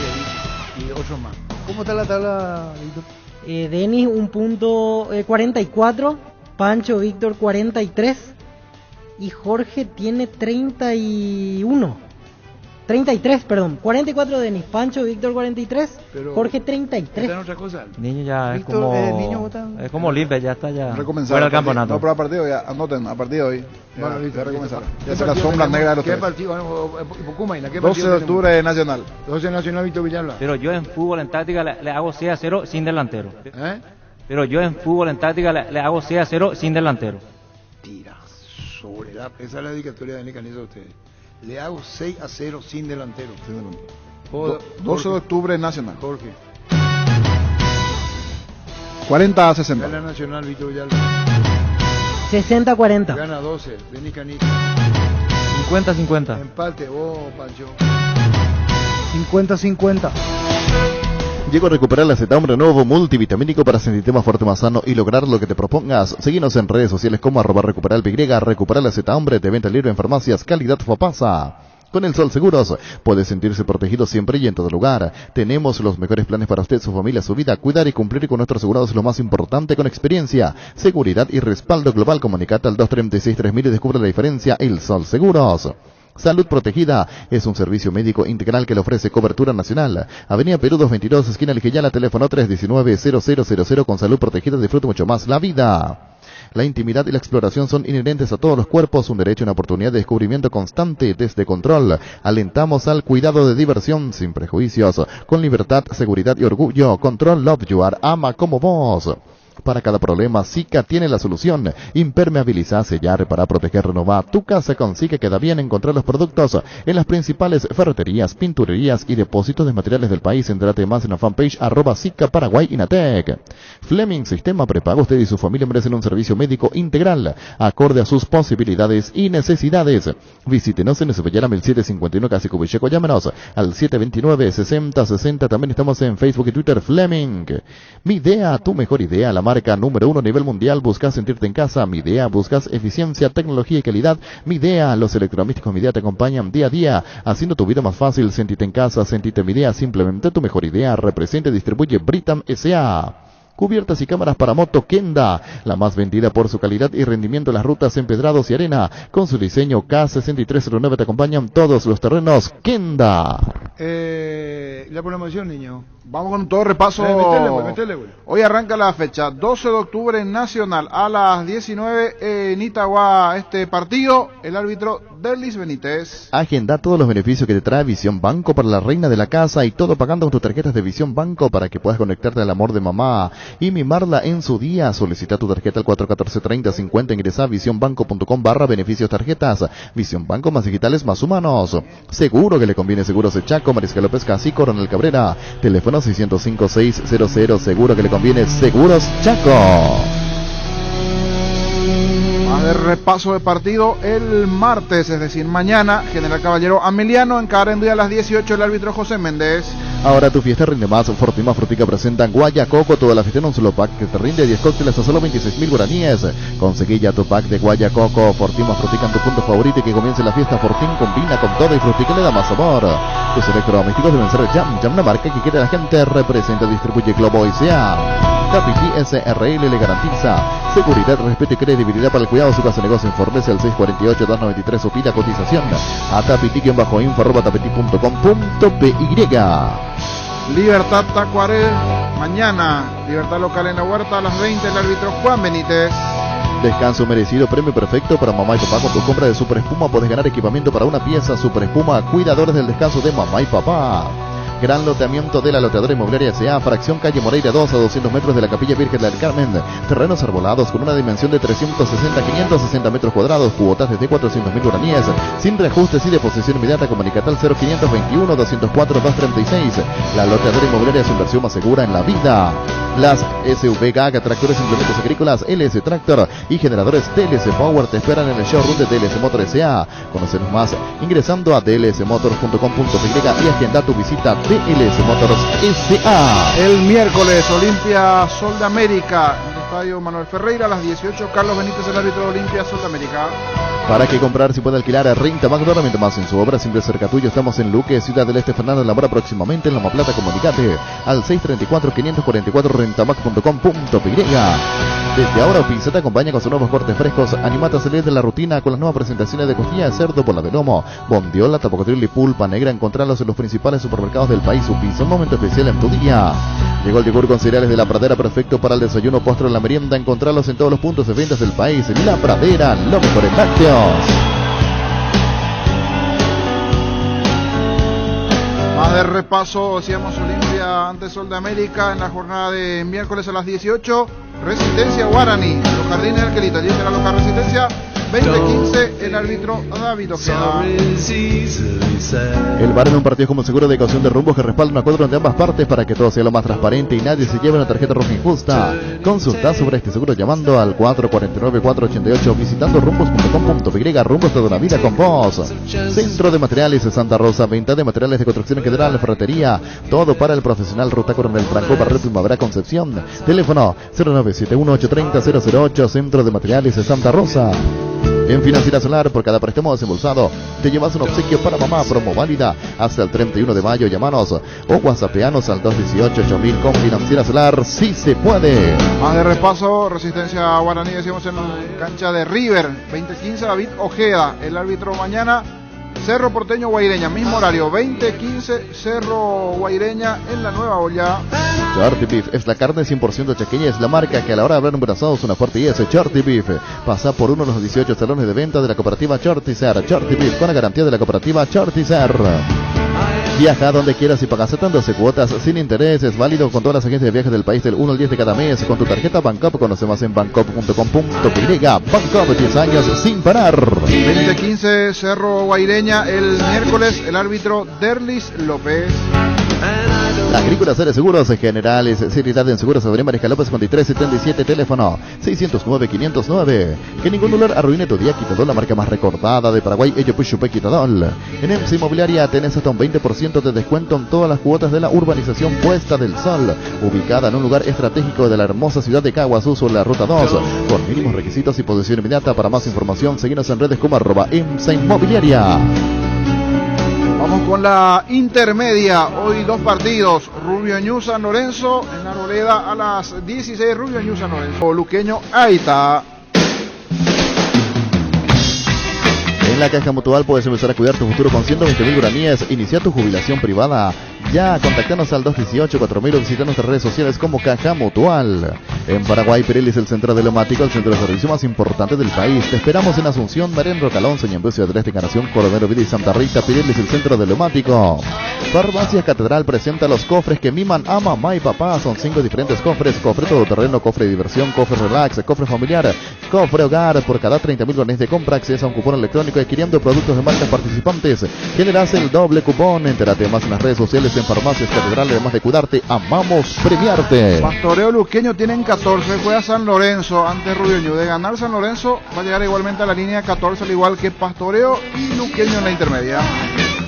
y otro más. ¿Cómo está la tabla, Víctor? Denis un punto 44, Pancho Víctor 43 y Jorge tiene 33, perdón. 44 Denis, Pancho Víctor 43, pero Jorge 33. ¿Está en otra cosa? Niño ya Víctor, es como niño vota. es como Olimpia, ya está ya Recomenzar fuera el del campeonato. No, pero a partir de hoy, anoten, a partir de hoy. Bueno, listo, ya recomenzar. listo. Ya se la sombra negra de los ¿Qué tres. partido? Pucumaina, ¿qué 12 de octubre Nacional. 12 Nacional, Víctor Villalba. Pero yo en fútbol, en táctica, le hago 6-0 sin delantero. Pero yo en fútbol, en táctica, le hago 6-0 sin delantero. Tira sobre esa es la dedicatoria de Denis Caniza a ustedes. Le hago 6-0 sin delantero. 12 de octubre Nacional. Jorge. 40-60. Gana Nacional, Víctor Villalba. 60-40. Gana 12, Denis Caniza. 50-50. Empate, Pancho. 50-50. Llegó a recuperar el acetambre nuevo multivitamínico para sentirte más fuerte, más sano y lograr lo que te propongas. Seguinos en redes sociales como @recuperalpy, recuperar el acetambre de venta libre en farmacias, calidad Fapasa. Con el Sol Seguros puede sentirse protegido siempre y en todo lugar. Tenemos los mejores planes para usted, su familia, su vida. Cuidar y cumplir con nuestros asegurados es lo más importante, con experiencia, seguridad y respaldo global. Comunicate al 236-3000 y descubre la diferencia. El Sol Seguros. Salud Protegida es un servicio médico integral que le ofrece cobertura nacional. Avenida Perú 222, esquina Lijayala, teléfono 319-0000. Con Salud Protegida disfruta mucho más la vida. La intimidad y la exploración son inherentes a todos los cuerpos, un derecho y una oportunidad de descubrimiento constante desde Control. Alentamos al cuidado de diversión sin prejuicios, con libertad, seguridad y orgullo. Control Love You Are, ama como vos. Para cada problema, Sica tiene la solución. Impermeabiliza, sellar, reparar, proteger, renovar. Tu casa con Sica queda bien. Encontrar los productos en las principales ferreterías, pinturerías y depósitos de materiales del país. Entrate más en la fanpage @Sica Paraguay Inatec. Fleming Sistema Prepago. Usted y su familia merecen un servicio médico integral, acorde a sus posibilidades y necesidades. Visítenos en Esbellara 1751, Casi Cubicheco. Llámenos al 729-6060. También estamos en Facebook y Twitter. Fleming. Mi idea, tu mejor idea. La marca número 1 a nivel mundial. Buscas sentirte en casa. Mi idea. Buscas eficiencia, tecnología y calidad. Mi idea. Los electrodomésticos Mi idea te acompañan día a día, haciendo tu vida más fácil. Sentirte en casa. Sentirte Mi idea. Simplemente tu mejor idea. Representa y distribuye Britam S.A. Cubiertas y cámaras para moto Kenda, la más vendida por su calidad y rendimiento en las rutas empedrados y arena. Con su diseño K6309 te acompañan todos los terrenos Kenda. La programación, niño. Vamos con todo repaso. Metele, güey. Hoy arranca la fecha, 12 de octubre Nacional, a las 19 en Itagua. Este partido, el árbitro Derlis Benítez. Agenda todos los beneficios que te trae Visión Banco para la reina de la casa, y todo pagando con tus tarjetas de Visión Banco para que puedas conectarte al amor de mamá y mimarla en su día. Solicita tu tarjeta al 414-3050. Ingresa a visionbanco.com/beneficios tarjetas. Visión Banco, más digitales, más humanos. Seguro que le conviene. Seguros de Chaco, Mariscal López Casi, Coronel Cabrera. Teléfono 605-600. Seguro que le conviene. Seguros Chaco. Más de repaso de partido el martes, es decir, mañana. General Caballero Ameliano encarando a las 18 el árbitro José Méndez. Ahora tu fiesta rinde más. Fortima Frutica presenta Guaya Coco, toda la fiesta en un solo pack que te rinde 10 cócteles a solo 26.000 guaraníes. Conseguí ya tu pack de Guaya Coco. Fortima Frutica en tu punto favorito y que comience la fiesta. Fortín combina con todo y Frutica le da más sabor. Tus electrodomésticos deben ser Jam, una marca que quiere la gente. Representa, distribuye Globo S.A. Tapiti SRL le garantiza seguridad, respeto y credibilidad para el cuidado de su casa de negocio. Informes al 648-293 o pida cotización a tapiti-info@tapiti.com.py. Libertad Tacuaré, mañana, Libertad Local en la Huerta a las 20, el árbitro Juan Benítez. Descanso merecido, premio perfecto para mamá y papá. Con tu compra de Super Espuma puedes ganar equipamiento para una pieza. Super Espuma, cuidadores del descanso de mamá y papá. Gran loteamiento de la Loteadora Inmobiliaria S.A., fracción calle Moreira 2, a 200 metros de la Capilla Virgen del Carmen. Terrenos arbolados con una dimensión de 360-560 metros cuadrados, cuotas desde 400.000 guaraníes, sin reajustes y deposición inmediata. Comunicate al 0521-204-236. La Loteadora Inmobiliaria es inversión más segura en la vida. Las SUV GAG, tractores, implementos agrícolas, LS Tractor y generadores TLS Power te esperan en el showroom de TLS Motor S.A. Conocernos más ingresando a dlsmotors.com.py y agenda tu visita. TLS Motors S.A. El miércoles, Olimpia Sol de América, en el estadio Manuel Ferreira, a las 18, Carlos Benítez, el árbitro de Olimpia Sol de América. Para que comprar, si puede alquilar a Renta Mac, nuevamente más en su obra, siempre cerca tuyo. Estamos en Luque, Ciudad del Este, Fernando de la Mora, próximamente en Loma Plata. Comunicate al 634-544 rentamac.com.py. Desde ahora, Pizza te acompaña con sus nuevos cortes frescos. Animate a salir de la rutina con las nuevas presentaciones de costilla de cerdo, bola de lomo, bondiola, tapacotril y pulpa negra. Encontrarlos en los principales supermercados del país. Su Pizza, un momento especial en tu día. Llegó el yogur con cereales de La Pradera, perfecto para el desayuno, postre o la merienda. Encontrarlos en todos los puntos de ventas del país. La Pradera, lo mejor en lácteos. Más de repaso, decíamos Olimpia ante Sol de América en la jornada de miércoles a las 18. Resistencia Guaraní, los Jardines del Quelita, allí será local Resistencia. 20-15, el árbitro David Ojeda. El VAR en un partido como seguro de caución de rumbos que respalda un acuerdo de ambas partes para que todo sea lo más transparente y nadie se lleve una tarjeta roja injusta. Consulta sobre este seguro llamando al 449-488, visitando rumbos.com.py. Rumbos de una vida con vos. Centro de Materiales de Santa Rosa, venta de materiales de construcción en general, ferretería, todo para el profesional. Ruta Coronel Franco, Barrio Primavera, Concepción. Teléfono 0971-830-008, Centro de Materiales de Santa Rosa. En Financiera Solar, por cada préstamo desembolsado, te llevas un obsequio para mamá, promo válida hasta el 31 de mayo. Llámanos o whatsappeanos al 218-8000 con Financiera Solar, sí se puede. Más de repaso, Resistencia Guaraní, decimos en cancha de River, 20-15, David Ojeda, el árbitro mañana. Cerro Porteño Guaireña, mismo horario, 20-15, Cerro Guaireña en la Nueva Olla. Charty Beef es la carne 100% chaqueña, es la marca que a la hora de hablar embarazados una fuerte y es Charty Beef. Pasa por uno de los 18 salones de venta de la cooperativa Chartizer. Charty Beef con la garantía de la cooperativa Chartizer. Viaja donde quieras y pagas 12 cuotas sin intereses, válido con todas las agencias de viajes del país del 1 al 10 de cada mes. Con tu tarjeta Bancop, conoce más en bancop.com.py. Bancop, 10 años sin parar. 20-15, Cerro Guaireña, el miércoles, el árbitro Derlis López. La Agrícola Seres Seguros Generales, seriedad en seguros, Avenida Mariscal López 5377, teléfono 609-509. Que ningún dolor arruine tu día. Quitadol, la marca más recordada de Paraguay, Ellopuchupe Quitadol. En EMSA Inmobiliaria tenés hasta un 20% de descuento en todas las cuotas de la urbanización Puesta del Sol, ubicada en un lugar estratégico de la hermosa ciudad de Caguazú sobre la Ruta 2, por mínimos requisitos y posesión inmediata. Para más información, seguinos en redes como @EMSA Inmobiliaria. Vamos con la intermedia. Hoy dos partidos. Rubio Ñu San Lorenzo en Arboleda a las 16. Rubio Ñu San Lorenzo. Luqueño Aita. En la Caja Mutual puedes empezar a cuidar tu futuro con 120.000 guaraníes. Inicia tu jubilación privada. Ya, contactanos al 218-4000 o visita nuestras redes sociales como Caja Mutual. En Paraguay, Pirelli es el centro de neumático, el centro de servicio más importante del país. Te esperamos en Asunción, Marén, Rocalón, Ñemby, Ciudad del Este, Encarnación, Coronel Vida y Santa Rita. Pirelli es el centro de neumático. Farmacia Catedral presenta los cofres que miman a mamá y papá. Son 5 diferentes cofres: cofre todoterreno, cofre de diversión, cofre relax, cofre familiar, cofre hogar. Por cada 30.000 guaraníes de compra, acceso a un cupón electrónico adquiriendo productos de marcas participantes. Generas el doble cupón. Entérate más en las redes sociales en Farmacias Catedral. Además de cuidarte, amamos premiarte. Pastoreo Luqueño tienen 14, juega San Lorenzo ante Rubio Ñu. De ganar San Lorenzo va a llegar igualmente a la línea 14, al igual que Pastoreo y Luqueño en la intermedia.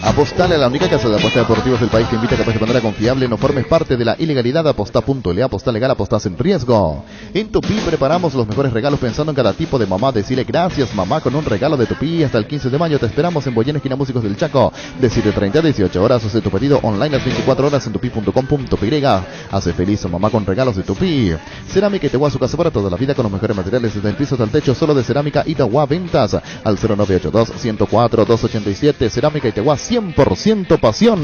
Apostale a la única casa de apuestas deportivas del país que invita a que apuestes de manera confiable. No formes parte de la ilegalidad. Aposta.le, aposta legal, apostas en riesgo. En Tupí preparamos los mejores regalos pensando en cada tipo de mamá. Decile gracias mamá con un regalo de Tupí. Hasta el 15 de mayo te esperamos en Boyén, esquina Músicos del Chaco, de 7:30 a 18 horas. Hace tu pedido online las 24 horas en tupi.com.py. Hace feliz a mamá con regalos de Tupí. Cerámica Itagua, su casa para toda la vida con los mejores materiales desde el piso hasta el techo. Solo de Cerámica Itagua, ventas al 0982-104-287. Cerámica Itagua, 100% pasión.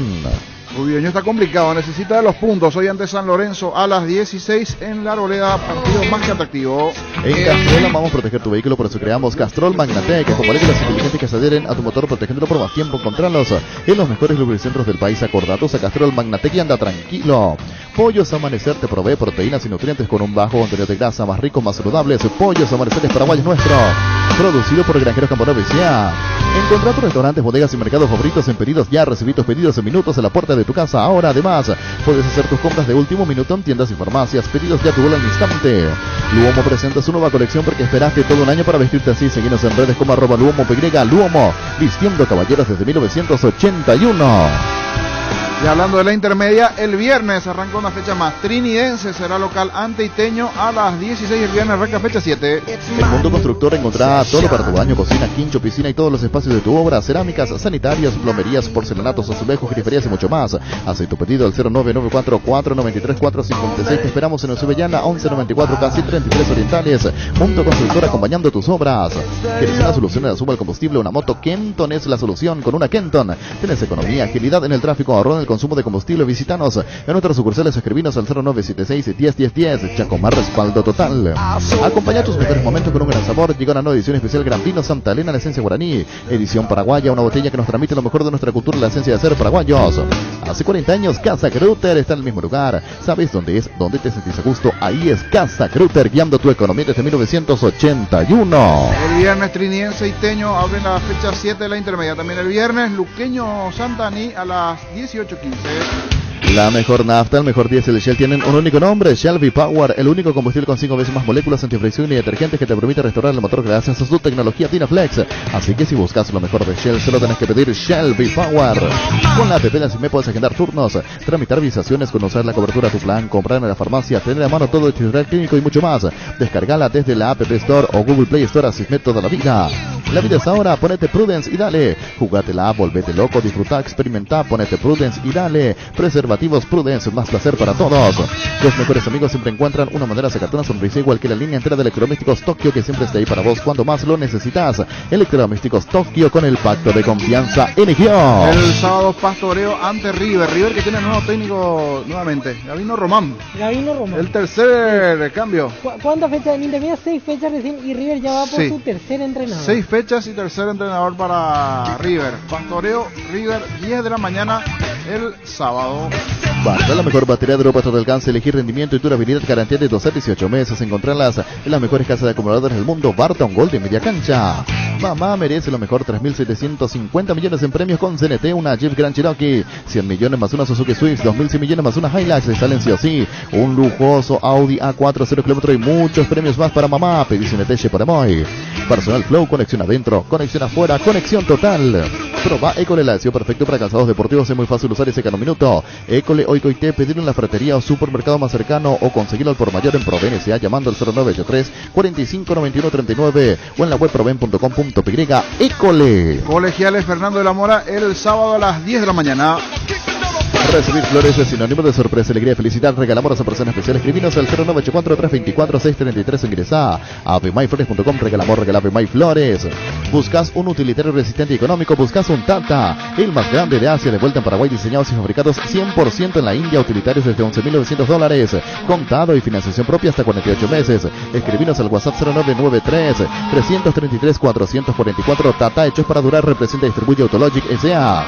Rubioño está complicado, necesita de los puntos. Hoy ante San Lorenzo a las 16 en La Arboleda, partido más que atractivo. En Castrol amamos proteger tu vehículo, por eso creamos Castrol Magnatec, con moléculas inteligentes que se adhieren a tu motor, protegiéndolo por más tiempo. Encontrarlos en los mejores lubricentros del país. Acordatos a Castrol Magnatec y anda tranquilo. Pollos Amanecer te provee proteínas y nutrientes con un bajo contenido de grasa, más ricos, más saludables. Pollos Amanecer es Paraguay nuestro, producido por Granjeros Camponoves ya. Encontrá tus restaurantes, bodegas y mercados favoritos en Pedidos Ya. Recibí tus pedidos en minutos en la puerta de tu casa. Ahora además puedes hacer tus compras de último minuto en tiendas y farmacias. Pedidos Ya, tu vuelo al instante. Luomo presenta su nueva colección porque esperaste todo un año para vestirte así. Seguinos en redes como @LuomoPY. Luomo, vistiendo caballeros desde 1981. Y hablando de la intermedia, el viernes arranca una fecha más. Trinidense será local ante Iteño a las 16. El viernes arranca fecha 7. El Mundo Constructor encontrará todo para tu baño, cocina, quincho, piscina y todos los espacios de tu obra. Cerámicas, sanitarios, plomerías, porcelanatos, azulejos, griferías y mucho más. Haz tu pedido al 0994-493-456. Te esperamos en Ocebellana 1194, casi 33 Orientales. Mundo Constructor acompañando tus obras. ¿Tienes una solución en la suma del combustible? Una moto Kenton es la solución. Con una Kenton tienes economía, agilidad en el tráfico, ahorro en el consumo de combustible. Visítanos en nuestras sucursales, escribinos al 0976-101010. Chacomar, respaldo total. Acompaña tus mejores momentos con un gran sabor. Llega una nueva edición especial Gran Vino Santa Elena, la esencia guaraní, edición paraguaya, una botella que nos transmite lo mejor de nuestra cultura, la esencia de ser paraguayos. Hace 40 años Casa Kruter está en el mismo lugar. ¿Sabes dónde es? ¿Dónde te sentís a gusto? Ahí es Casa Kruter, guiando tu economía desde 1981. El viernes Trinidense y Teño abren la fecha 7 de la intermedia. También el viernes Luqueño Santaní a las 18:15. La mejor nafta, el mejor diésel Shell tienen un único nombre, Shell V-Power, el único combustible con 5 veces más moléculas antifricción y detergentes que te permite restaurar el motor gracias a su tecnología Dynaflex. Así que si buscas lo mejor de Shell, solo tenés que pedir Shell V-Power. Con la app de la CIME puedes agendar turnos, tramitar visaciones, conocer la cobertura de tu plan, comprar en la farmacia, tener a mano todo el historial clínico y mucho más. Descargala desde la App Store o Google Play Store. A CIME toda la vida. La vida es ahora, ponete Prudence y dale. Jugátela, volvete loco, disfruta, experimenta, ponete Prudence y dale. Preservativos Prudence, más placer para todos. Los mejores amigos siempre encuentran una manera de sacarte una sonrisa, igual que la línea entera de electrodomésticos Tokio, que siempre está ahí para vos cuando más lo necesitas. Electrodomésticos Tokio con el pacto de confianza eligió. El sábado pastoreo ante River. River que tiene nuevo técnico nuevamente, Gabino Román. El tercer cambio. ¿Cuántas fechas? En Intermedia 6 fechas recién y River ya va por su tercer entrenador. 6 fechas y tercer entrenador para River. Pastoreo River 10 de la mañana el sábado. Barta, la mejor batería de Europa a todo alcance, elegir rendimiento y durabilidad, garantía de 12 a 18 meses. Encontrarlas en las mejores casas de acumuladores del mundo. Barta, un gol de media cancha. Mamá merece lo mejor, 3.750 millones en premios con CNT, una Jeep Grand Cherokee, 100 millones más una Suzuki Swift, 2.100 millones más una Hilux, le salen sí o sí, un lujoso Audi A4 0 km y muchos premios más para mamá. Pedí CNT por Emoy. Personal Flow, conexión adentro, conexión afuera, conexión total. Proba École, la adhesión perfecto para calzados deportivos, es muy fácil usar y seca en un minuto. École Oicoité, pedirlo en la ferretería o supermercado más cercano o conseguirlo al por mayor en Provencia llamando al 0983 45 91 39 o en la web proven.com.py. École. Colegiales Fernando de la Mora el sábado a las 10 de la mañana. Recibir flores es sinónimo de sorpresa, alegría, felicidad. Regalamos a persona especial. Escribinos al 0984-324-633 o ingresá a avemyflores.com. Regalamos, regala Flores. Buscas un utilitario resistente y económico. Buscas un Tata, el más grande de Asia, de vuelta en Paraguay, diseñados y fabricados 100% en la India. Utilitarios desde $11.900. Contado y financiación propia hasta 48 meses. Escribinos al WhatsApp 0993-333-444. Tata, hechos para durar. Representa y distribuye Autologic S.A.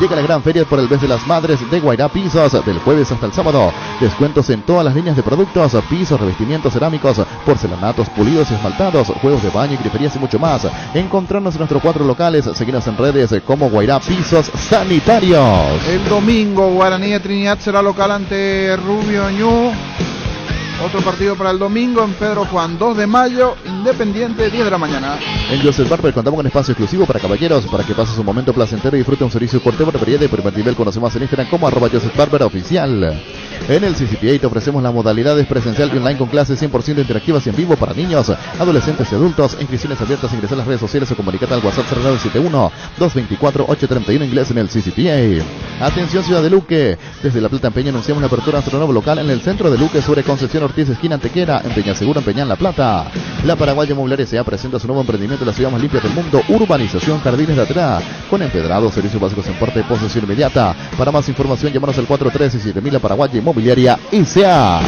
Llega la gran feria por el mes de las madres de Guairá Pisos, del jueves hasta el sábado. Descuentos en todas las líneas de productos, pisos, revestimientos cerámicos, porcelanatos, pulidos y esmaltados, juegos de baño y griferías y mucho más. Encontrarnos en nuestros 4 locales, seguirnos en redes como Guairá Pisos Sanitarios. El domingo Guaraní de Trinidad será local ante Rubio Ñu. Otro partido para el domingo en Pedro Juan, 2 de mayo, Independiente, 10 de la mañana. En Joseph Barber contamos con espacio exclusivo para caballeros, para que pases un momento placentero y disfrute un servicio corte barbería de primer nivel. Conoce más en Instagram como @Joseph Barber Oficial. En el CCPA te ofrecemos las modalidades presencial y online con clases 100% interactivas y en vivo para niños, adolescentes y adultos. Inscripciones abiertas, ingresar a las redes sociales o comunicate al WhatsApp 0971-224-831 inglés en el CCPA. Atención Ciudad de Luque, desde La Plata en Peña anunciamos la apertura de nuestro nuevo local en el centro de Luque sobre Concepción Ortiz, esquina Antequera, en Peña Segura, en Peñán La Plata. La Paraguaya Inmobiliaria S.A. presenta su nuevo emprendimiento en la ciudad más limpia del mundo, Urbanización Jardines de Atrás, con empedrados, servicios básicos en parte de posesión inmediata. Para más información, llámanos al 413-7000. La Paraguaya Inmobiliaria S.A.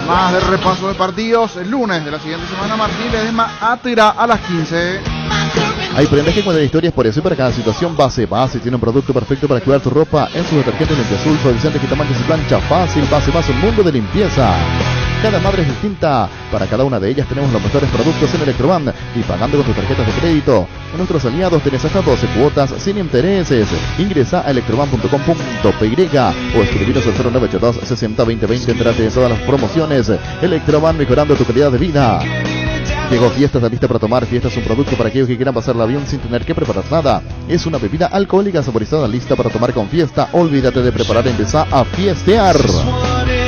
Más de repaso de partidos. El lunes de la siguiente semana, Martín Ledesma Átira a las 15. Hay prendas que cuentan historias, por eso y para cada situación. Base tiene un producto perfecto para cuidar tu ropa en su detergente limpia azul, suavizante, quitamanchas y plancha fácil. Base, un mundo de limpieza. Cada madre es distinta. Para cada una de ellas tenemos los mejores productos en Electroban y pagando con tus tarjetas de crédito. Con nuestros aliados tenés hasta 12 cuotas sin intereses. Ingresa a electroban.com.py o escribiros al 0982 60 20 20. Entérate de todas las promociones. Electroban, mejorando tu calidad de vida. Llegó Fiestas, la lista para tomar. Fiestas, un producto para aquellos que quieran pasarla bien sin tener que preparar nada. Es una bebida alcohólica saborizada lista para tomar con Fiesta. Olvídate de preparar, empezá a fiestear.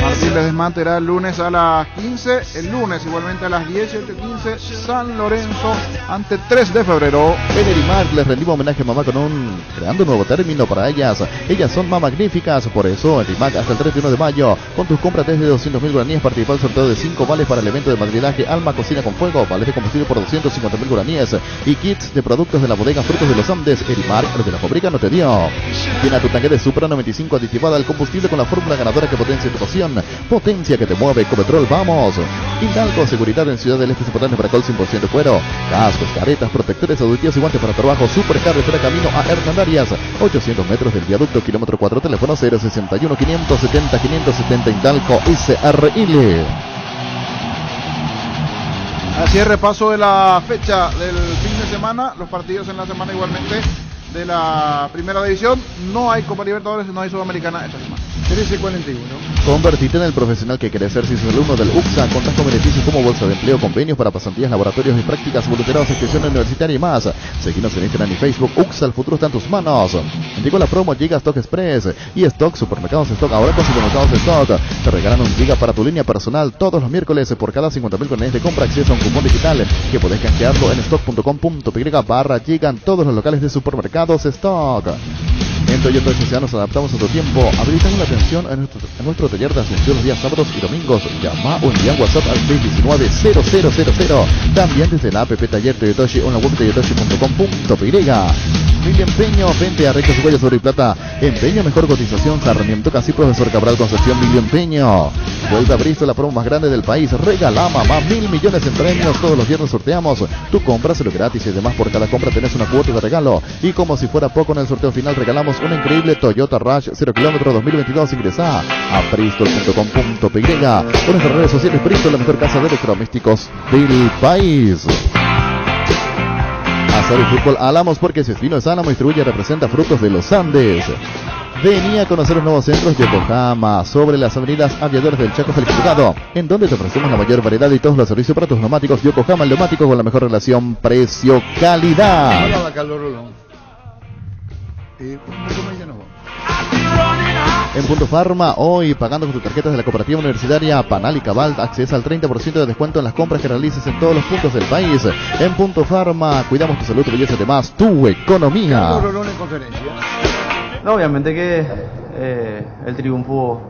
Martín Ledesma Átira el lunes a las 15. El lunes igualmente a las 18:15. San Lorenzo ante 3 de febrero. En Erimark les rendimos homenaje a mamá creando un nuevo término para ellas. Ellas son magníficas, por eso en Erimark hasta el 31 de mayo. Con tus compras desde 200.000 guaraníes participa el sorteo de 5 vales para el evento de madrilaje Alma Cocina con Fuego. Vales de combustible por 250.000 guaraníes y kits de productos de la bodega Frutos de los Andes. Erimark, lo que la fábrica no te dio. Llena tu tanque de Supra 95 aditivada al combustible con la fórmula ganadora que potencia tu pasión. Potencia que te mueve, Ecopetrol, vamos. Hidalgo, seguridad en Ciudad del Este, Zapotlán, Bracol 100% cuero. Cascos, caretas, protectores auditivos y guantes para trabajo. Supercarretera camino a Hernandarias. 800 metros del viaducto, kilómetro 4, teléfono 061 570 570 Hidalgo SRL. Así es, repaso de la fecha del fin de semana, los partidos en la semana igualmente de la primera división. No hay Copa Libertadores, no hay Sudamericana esta semana. 13:41. Convertite en el profesional que querés ser. Si sos alumno del UCSA, contás con beneficios como bolsa de empleo, convenios para pasantías, laboratorios y prácticas, voluntariados, inscripción universitaria y más. Seguinos en Instagram y Facebook. UCSA, el futuro está en tus manos. Llegó la promo, llega Stock Express y Stock, supermercados Stock, ahora con supermercados Stock. Te regalan 1 giga para tu línea personal todos los miércoles. Por cada 50.000 guaraníes de compra, acceso a un cupón digital que podés canjearlo en stock.com.py. Llegan todos los locales de supermercados Stock. En Toyota S.A. nos adaptamos a tu tiempo. Habilitamos la atención en nuestro taller de Asunción los días sábados y domingos. Llama o envía WhatsApp al 619-0000. También desde la app Taller Toyotoshi o en la web toyotoshi.com.py. Mil Empeño, vente a Rectos Huellas Oro y Plata. Empeño, mejor cotización. Sarmiento Casi, Profesor Cabral Concepción. Mil Empeño. Vuelta a Bristol, la promo más grande del país. Regala mamá 1.000 millones en premios. Todos los viernes sorteamos. Tú compras lo gratis y además por cada compra tenés una cuota de regalo. Y como si fuera poco, en el sorteo final regalamos una increíble Toyota Rush 0 km 2022. Ingresá a bristol.com.py con nuestras redes sociales. Bristol, la mejor casa de electrodomésticos del país. Azar y Fútbol Álamos, porque Cestino es Álamo, distribuye y representa Frutos de los Andes. Venía a conocer los nuevos centros Yokohama, sobre las avenidas Aviadores del Chaco Felicitado, en donde te ofrecemos la mayor variedad y todos los servicios para tus neumáticos. Yokohama, el neumático con la mejor relación precio-calidad. En Punto Farma, hoy pagando con tus tarjetas de la cooperativa universitaria Panal y Cabal, accesa al 30% de descuento en las compras que realices en todos los puntos del país. En Punto Farma, cuidamos tu salud, tu belleza, además tu economía. No, obviamente que el triunfo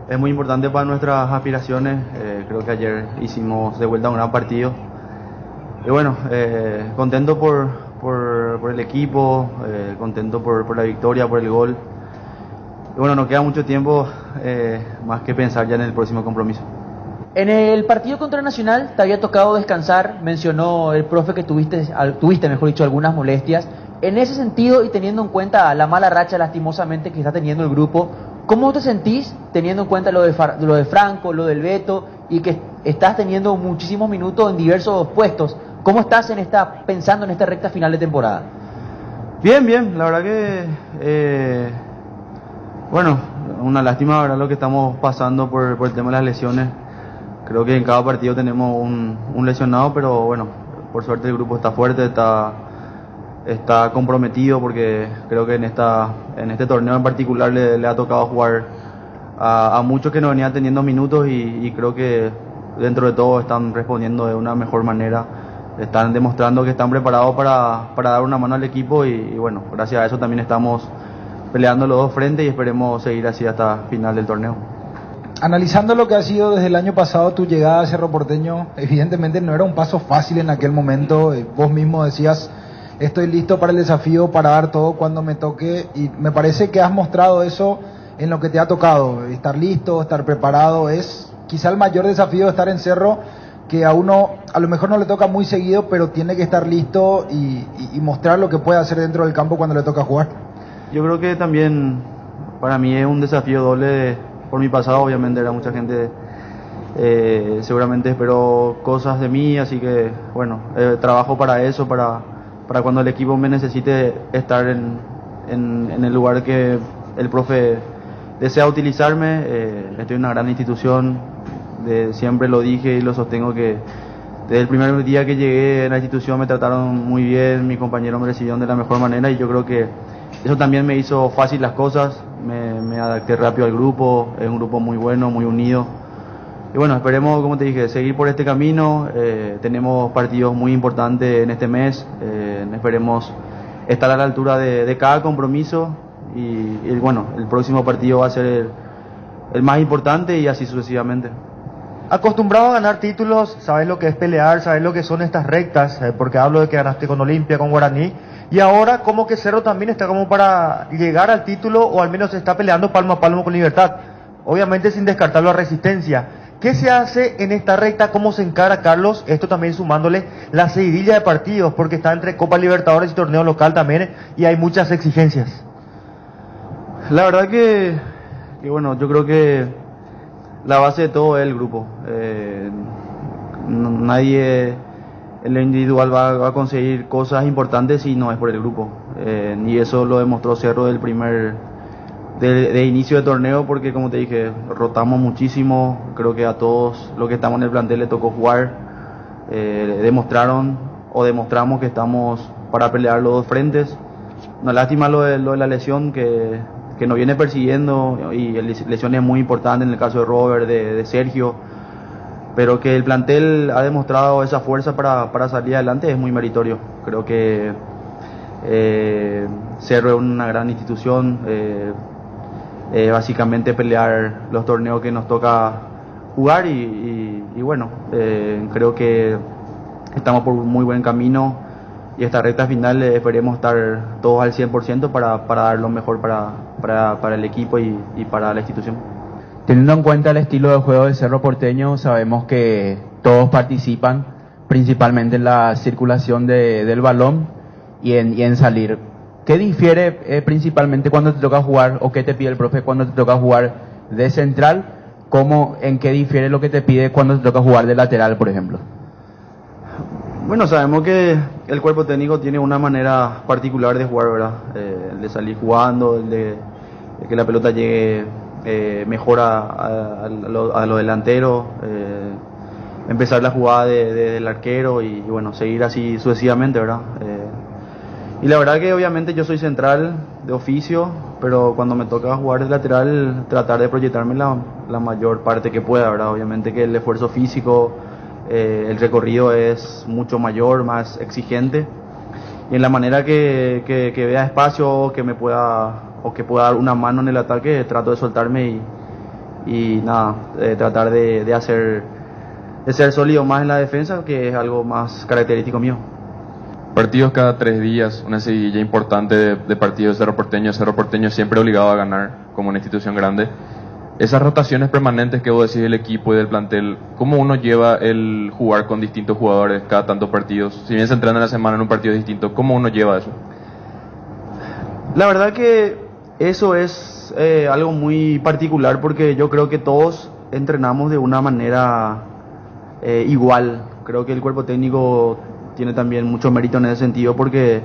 es muy importante para nuestras aspiraciones. Creo que ayer hicimos de vuelta un gran partido. Y bueno, contento por el equipo, contento por la victoria, por el gol. Y bueno, nos queda mucho tiempo más que pensar ya en el próximo compromiso. En el partido contra Nacional te había tocado descansar, mencionó el profe que tuviste mejor dicho, algunas molestias. En ese sentido y teniendo en cuenta la mala racha lastimosamente que está teniendo el grupo, ¿cómo te sentís teniendo en cuenta lo de Franco, lo del Beto y que estás teniendo muchísimos minutos en diversos puestos? ¿Cómo estás pensando en esta recta final de temporada? Bien, la verdad que bueno, una lástima, ¿verdad?, lo que estamos pasando por el tema de las lesiones. Creo que en cada partido tenemos un lesionado, pero bueno, por suerte el grupo está fuerte, está comprometido, porque creo que en este torneo en particular le ha tocado jugar a muchos que no venían teniendo minutos y creo que dentro de todo están respondiendo de una mejor manera, están demostrando que están preparados para dar una mano al equipo y bueno, gracias a eso también estamos peleando los dos frentes y esperemos seguir así hasta final del torneo. Analizando lo que ha sido desde el año pasado tu llegada a Cerro Porteño, evidentemente no era un paso fácil en aquel momento, vos mismo decías, estoy listo para el desafío, para dar todo cuando me toque, y me parece que has mostrado eso en lo que te ha tocado, estar listo, estar preparado, es quizá el mayor desafío de estar en Cerro, que a uno a lo mejor no le toca muy seguido, pero tiene que estar listo y mostrar lo que puede hacer dentro del campo cuando le toca jugar. Yo creo que también para mí es un desafío doble por mi pasado, obviamente era mucha gente seguramente esperó cosas de mí, así que bueno, trabajo para eso, para cuando el equipo me necesite estar en el lugar que el profe desea utilizarme. Estoy en una gran institución, siempre lo dije y lo sostengo que desde el primer día que llegué a la institución me trataron muy bien, mis compañeros me recibieron de la mejor manera y yo creo que eso también me hizo fácil las cosas, me adapté rápido al grupo, es un grupo muy bueno, muy unido. Y bueno, esperemos, como te dije, seguir por este camino, tenemos partidos muy importantes en este mes, esperemos estar a la altura de cada compromiso y bueno, el próximo partido va a ser el más importante y así sucesivamente. Acostumbrado a ganar títulos, sabes lo que es pelear, sabes lo que son estas rectas, porque hablo de que ganaste con Olimpia, con Guaraní, y ahora como que Cerro también está como para llegar al título o al menos está peleando palmo a palmo con Libertad, obviamente sin descartar la Resistencia. ¿Qué se hace en esta recta? ¿Cómo se encara, Carlos? Esto también sumándole la seguidilla de partidos, porque está entre Copa Libertadores y torneo local también, y hay muchas exigencias. La verdad que bueno, yo creo que la base de todo es el grupo. Nadie en lo individual va a conseguir cosas importantes si no es por el grupo. Y eso lo demostró Cerro de inicio de torneo, porque como te dije, rotamos muchísimo. Creo que a todos los que estamos en el plantel le tocó jugar. Demostramos que estamos para pelear los dos frentes. Una lástima lo de la lesión que nos viene persiguiendo, y lesiones muy importantes en el caso de Robert, de Sergio, pero que el plantel ha demostrado esa fuerza para salir adelante es muy meritorio. Creo que Cerro es una gran institución, básicamente pelear los torneos que nos toca jugar y bueno, creo que estamos por un muy buen camino. Y esta recta final esperemos estar todos al 100% para dar lo mejor para el equipo y para la institución. Teniendo en cuenta el estilo de juego del Cerro Porteño, sabemos que todos participan principalmente en la circulación del balón y en salir. ¿Qué difiere principalmente cuando te toca jugar, o qué te pide el profe cuando te toca jugar de central? ¿En qué difiere lo que te pide cuando te toca jugar de lateral, por ejemplo? Bueno, sabemos que el cuerpo técnico tiene una manera particular de jugar, ¿verdad? El de salir jugando, el de que la pelota llegue mejor a los delanteros, empezar la jugada del arquero y bueno, seguir así sucesivamente, ¿verdad? Y la verdad que obviamente yo soy central de oficio, pero cuando me toca jugar de lateral, tratar de proyectarme la mayor parte que pueda, ¿verdad? Obviamente que el esfuerzo físico, el recorrido es mucho mayor, más exigente, y en la manera que vea espacio que pueda dar una mano en el ataque, trato de soltarme y nada, tratar de ser sólido más en la defensa, que es algo más característico mío. Partidos cada 3 días, una seguidilla importante de partidos de Cerro Porteño siempre obligado a ganar como una institución grande. Esas rotaciones permanentes que vos decís del equipo y del plantel, ¿cómo uno lleva el jugar con distintos jugadores cada tantos partidos? Si bien se entrena en la semana en un partido distinto, ¿cómo uno lleva eso? La verdad que eso es algo muy particular, porque yo creo que todos entrenamos de una manera igual. Creo que el cuerpo técnico tiene también mucho mérito en ese sentido, porque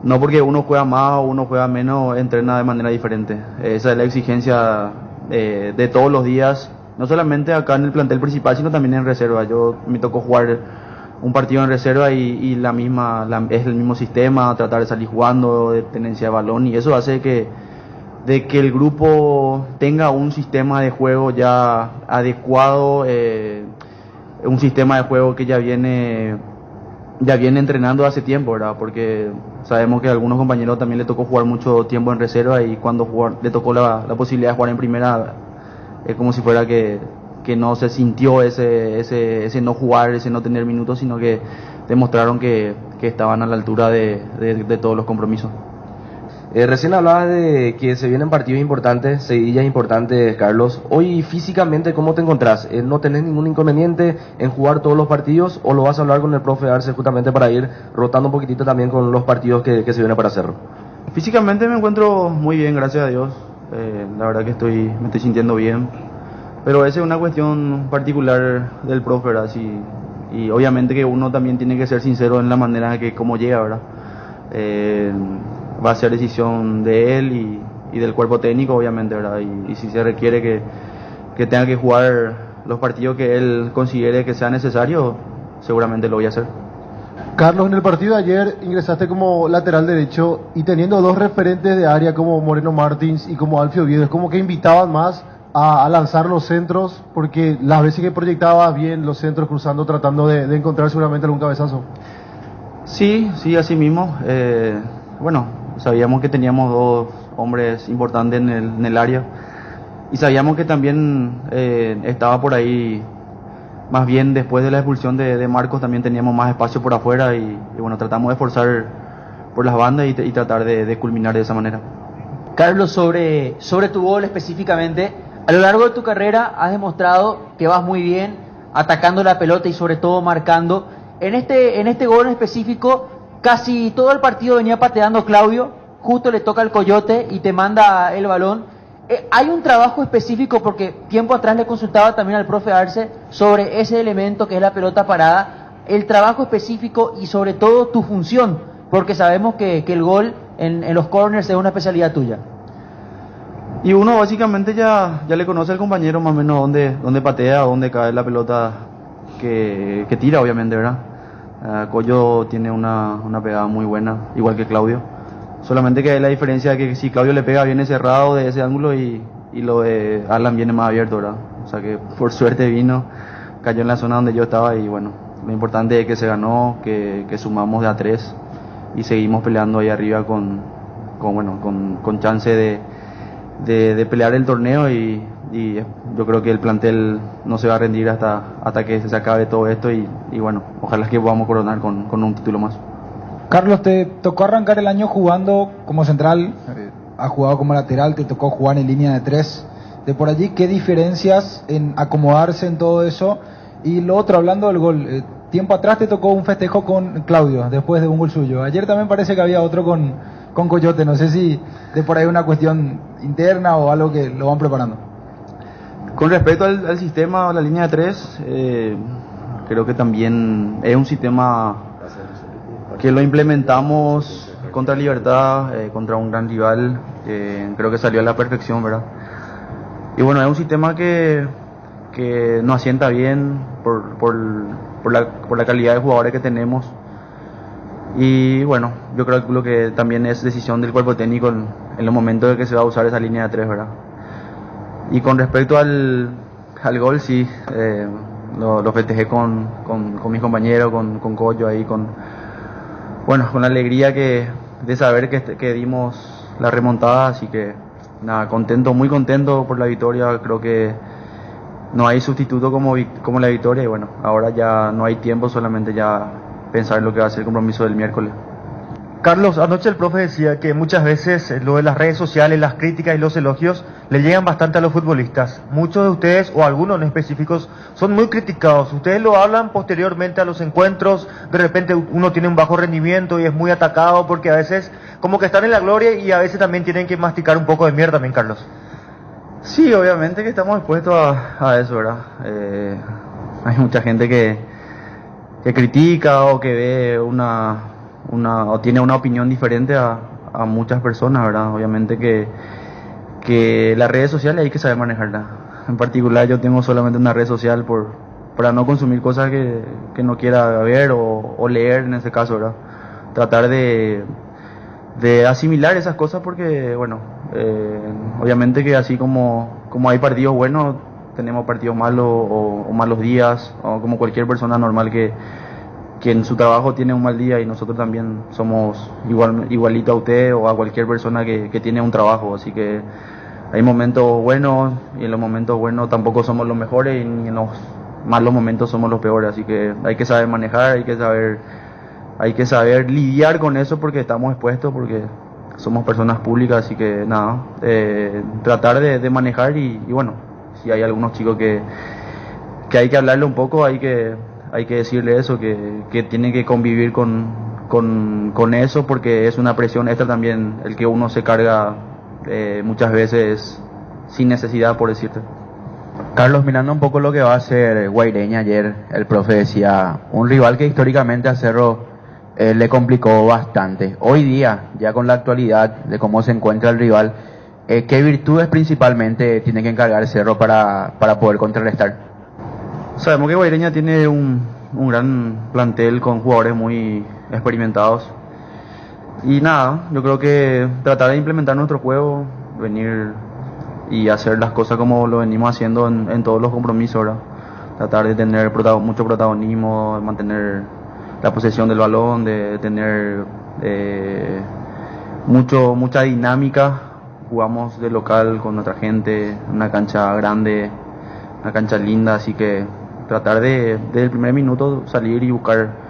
no porque uno juega más o uno juega menos, entrena de manera diferente. Esa es la exigencia de todos los días, no solamente acá en el plantel principal, sino también en reserva. Me tocó jugar un partido en reserva y es el mismo sistema, tratar de salir jugando, de tenencia de balón, y eso hace que de que el grupo tenga un sistema de juego ya adecuado, un sistema de juego que ya viene entrenando hace tiempo, ¿verdad? Porque sabemos que a algunos compañeros también le tocó jugar mucho tiempo en reserva y cuando le tocó la posibilidad de jugar en primera, es como si fuera que no se sintió ese no jugar, ese no tener minutos, sino que demostraron que estaban a la altura de todos los compromisos. Recién hablabas de que se vienen partidos importantes, seguidillas importantes, Carlos. Hoy físicamente, ¿cómo te encontrás? ¿No tenés ningún inconveniente en jugar todos los partidos o lo vas a hablar con el profe Arce justamente para ir rotando un poquitito también con los partidos que se vienen para Cerro? Físicamente me encuentro muy bien, gracias a Dios. La verdad que me estoy sintiendo bien. Pero esa es una cuestión particular del profe, ¿verdad? Y obviamente que uno también tiene que ser sincero en la manera que cómo llega, ¿verdad? Va a ser decisión de él y del cuerpo técnico, obviamente, ¿verdad? Y si se requiere que tenga que jugar los partidos que él considere que sea necesario, seguramente lo voy a hacer. Carlos, en el partido de ayer ingresaste como lateral derecho y teniendo dos referentes de área como Moreno Martins y como Alfio Oviedo, es como que invitaban más a lanzar los centros, porque las veces que proyectaba bien los centros cruzando, tratando de encontrar seguramente algún cabezazo. Sí, así mismo. Bueno, sabíamos que teníamos dos hombres importantes en el área y sabíamos que también estaba por ahí, más bien después de la expulsión de Marcos también teníamos más espacio por afuera y bueno, tratamos de forzar por las bandas y tratar de culminar de esa manera. Carlos, sobre tu gol específicamente, a lo largo de tu carrera has demostrado que vas muy bien atacando la pelota y sobre todo marcando. En este gol en específico, casi todo el partido venía pateando Claudio, justo le toca el Coyote y te manda el balón. Hay un trabajo específico, porque tiempo atrás le consultaba también al profe Arce sobre ese elemento que es la pelota parada, el trabajo específico y sobre todo tu función, porque sabemos que el gol en los corners es una especialidad tuya. Y uno básicamente ya le conoce al compañero más o menos dónde patea, dónde cae la pelota que tira, obviamente, ¿verdad? Coyo tiene una pegada muy buena, igual que Claudio. Solamente que hay la diferencia que si Claudio le pega viene cerrado de ese ángulo y lo de Alan viene más abierto, ¿verdad? O sea que por suerte cayó en la zona donde yo estaba y bueno, lo importante es que se ganó, que sumamos de a 3 y seguimos peleando ahí arriba con chance de pelear el torneo y yo creo que el plantel no se va a rendir hasta que se acabe todo esto y bueno, ojalá que podamos coronar con un título más. Carlos, te tocó arrancar el año jugando como central, has jugado como lateral, te tocó jugar en línea de 3. De por allí, ¿qué diferencias en acomodarse en todo eso? Y lo otro, hablando del gol, tiempo atrás te tocó un festejo con Claudio después de un gol suyo. Ayer también parece que había otro con Coyote, no sé si de por ahí una cuestión interna o algo que lo van preparando. Con respecto al sistema, a la línea de 3, creo que también es un sistema que lo implementamos contra Libertad, contra un gran rival, creo que salió a la perfección, ¿verdad? Y bueno, es un sistema que nos asienta bien por la calidad de jugadores que tenemos. Y bueno, yo creo que también es decisión del cuerpo técnico en los momentos en que se va a usar esa línea de 3, ¿verdad? Y con respecto al gol, sí, lo festejé con mis compañeros, con Coyo ahí, con la alegría de saber que dimos la remontada, así que nada, muy contento por la victoria. Creo que no hay sustituto como la victoria y bueno, ahora ya no hay tiempo, solamente ya pensar en lo que va a ser el compromiso del miércoles. Carlos, anoche el profe decía que muchas veces lo de las redes sociales, las críticas y los elogios le llegan bastante a los futbolistas. Muchos de ustedes, o algunos en específicos, son muy criticados. Ustedes lo hablan posteriormente a los encuentros, de repente uno tiene un bajo rendimiento y es muy atacado porque a veces como que están en la gloria y a veces también tienen que masticar un poco de mierda también, Carlos. Sí, obviamente que estamos expuestos a eso, ¿verdad? Hay mucha gente que critica o que ve o tiene una opinión diferente a muchas personas, ¿verdad? Obviamente que las redes sociales hay que saber manejarlas. En particular yo tengo solamente una red social para no consumir cosas que no quiera ver o leer en ese caso, ¿verdad? Tratar de asimilar esas cosas porque, bueno, Obviamente que así como hay partidos buenos, tenemos partidos malos o malos días, o como cualquier persona normal que en su trabajo tiene un mal día, y nosotros también somos igualito a usted o a cualquier persona que tiene un trabajo, así que hay momentos buenos y en los momentos buenos tampoco somos los mejores y en los malos momentos somos los peores, así que hay que saber manejar, hay que saber lidiar con eso porque estamos expuestos, porque somos personas públicas, así que nada, tratar de manejar y bueno, si hay algunos chicos que hay que hablarle un poco, hay que decirle eso, que tienen que convivir con eso, porque es una presión extra también el que uno se carga muchas veces sin necesidad, por decirte. Carlos, mirando un poco lo que va a hacer Guaireña, ayer el profe decía, un rival que históricamente a Cerro le complicó bastante. Hoy día, ya con la actualidad de cómo se encuentra el rival, ¿qué virtudes principalmente tiene que encargar Cerro para poder contrarrestar? Sabemos que Guaireña tiene un gran plantel con jugadores muy experimentados. Y nada, yo creo que tratar de implementar nuestro juego, venir y hacer las cosas como lo venimos haciendo en todos los compromisos, ¿verdad? Tratar de tener mucho protagonismo, de mantener la posesión del balón, de tener mucha dinámica. Jugamos de local con nuestra gente, una cancha grande, una cancha linda, así que tratar desde el primer minuto salir y buscar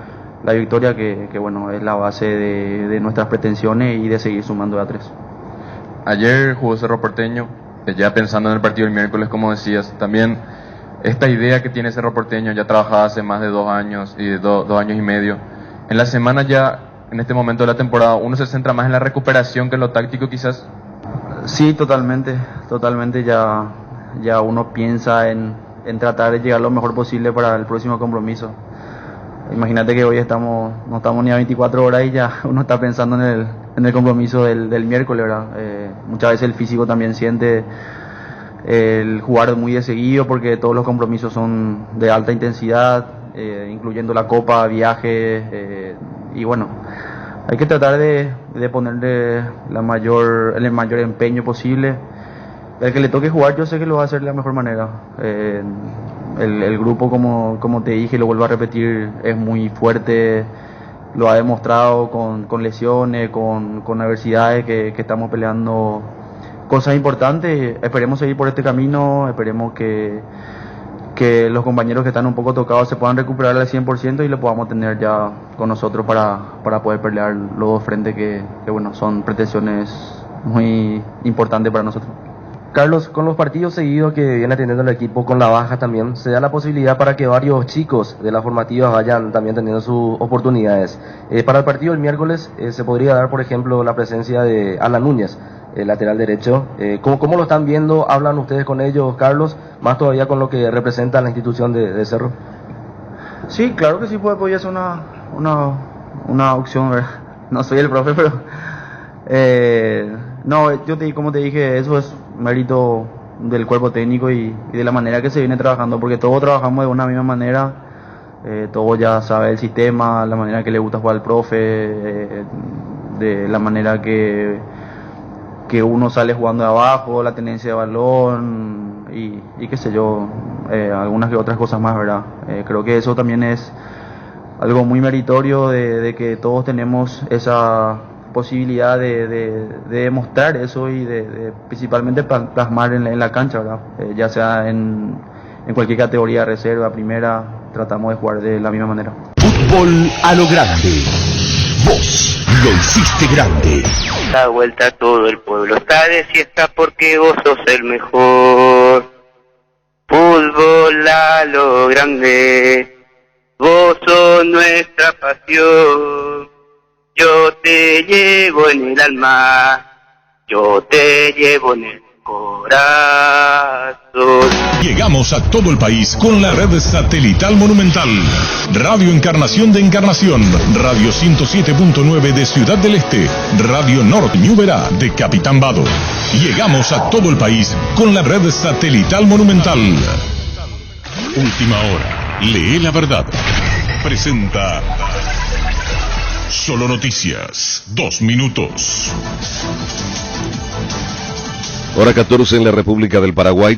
la victoria que bueno, es la base de nuestras pretensiones y de seguir sumando a 3. Ayer jugó Cerro Porteño, ya pensando en el partido del miércoles, como decías, también esta idea que tiene Cerro Porteño ya trabajada hace más de 2 años y 2 años y medio. En la semana ya, en este momento de la temporada, uno se centra más en la recuperación que en lo táctico quizás. Sí, totalmente ya uno piensa en tratar de llegar lo mejor posible para el próximo compromiso. Imagínate que hoy no estamos ni a 24 horas y ya uno está pensando en el compromiso del miércoles, ¿verdad? Muchas veces el físico también siente el jugar muy de seguido porque todos los compromisos son de alta intensidad, incluyendo la copa, viaje, y bueno, hay que tratar de ponerle el mayor empeño posible. El que le toque jugar, yo sé que lo va a hacer de la mejor manera. El grupo, como te dije, lo vuelvo a repetir, es muy fuerte, lo ha demostrado con lesiones, con adversidades, que estamos peleando cosas importantes. Esperemos seguir por este camino, esperemos que los compañeros que están un poco tocados se puedan recuperar al 100% y lo podamos tener ya con nosotros para poder pelear los 2 frentes que bueno, son pretensiones muy importantes para nosotros. Carlos, con los partidos seguidos que viene teniendo el equipo, con la baja también, se da la posibilidad para que varios chicos de las formativas vayan también teniendo sus oportunidades. Para el partido del miércoles se podría dar, por ejemplo, la presencia de Alan Núñez, el lateral derecho. ¿Cómo lo están viendo? ¿Hablan ustedes con ellos, Carlos? Más todavía con lo que representa la institución de Cerro. Sí, claro que sí podría ser una opción, ¿verdad? No soy el profe, pero no, como te dije, eso es mérito del cuerpo técnico y de la manera que se viene trabajando, porque todos trabajamos de una misma manera, todos ya saben el sistema, la manera que le gusta jugar al profe, de la manera que uno sale jugando de abajo, la tenencia de balón y qué sé yo, algunas que otras cosas más, ¿verdad? Creo que eso también es algo muy meritorio de que todos tenemos esa posibilidad de demostrar eso y de principalmente plasmar en la cancha, ¿verdad? Ya sea en cualquier categoría de reserva, primera, tratamos de jugar de la misma manera. Fútbol a lo grande. Vos lo hiciste grande. Da vuelta todo el pueblo está de fiesta porque vos sos el mejor. Fútbol a lo grande. Vos sos nuestra pasión. Yo te llevo en el alma, yo te llevo en el corazón. Llegamos a todo el país con la red satelital Monumental. Radio Encarnación de Encarnación, Radio 107.9 de Ciudad del Este, Radio Norte Ñuberá de Capitán Vado. Llegamos a todo el país con la red satelital Monumental. Última hora, lee la verdad. Presenta Solo Noticias, 2 minutos. Hora 14 en la República del Paraguay.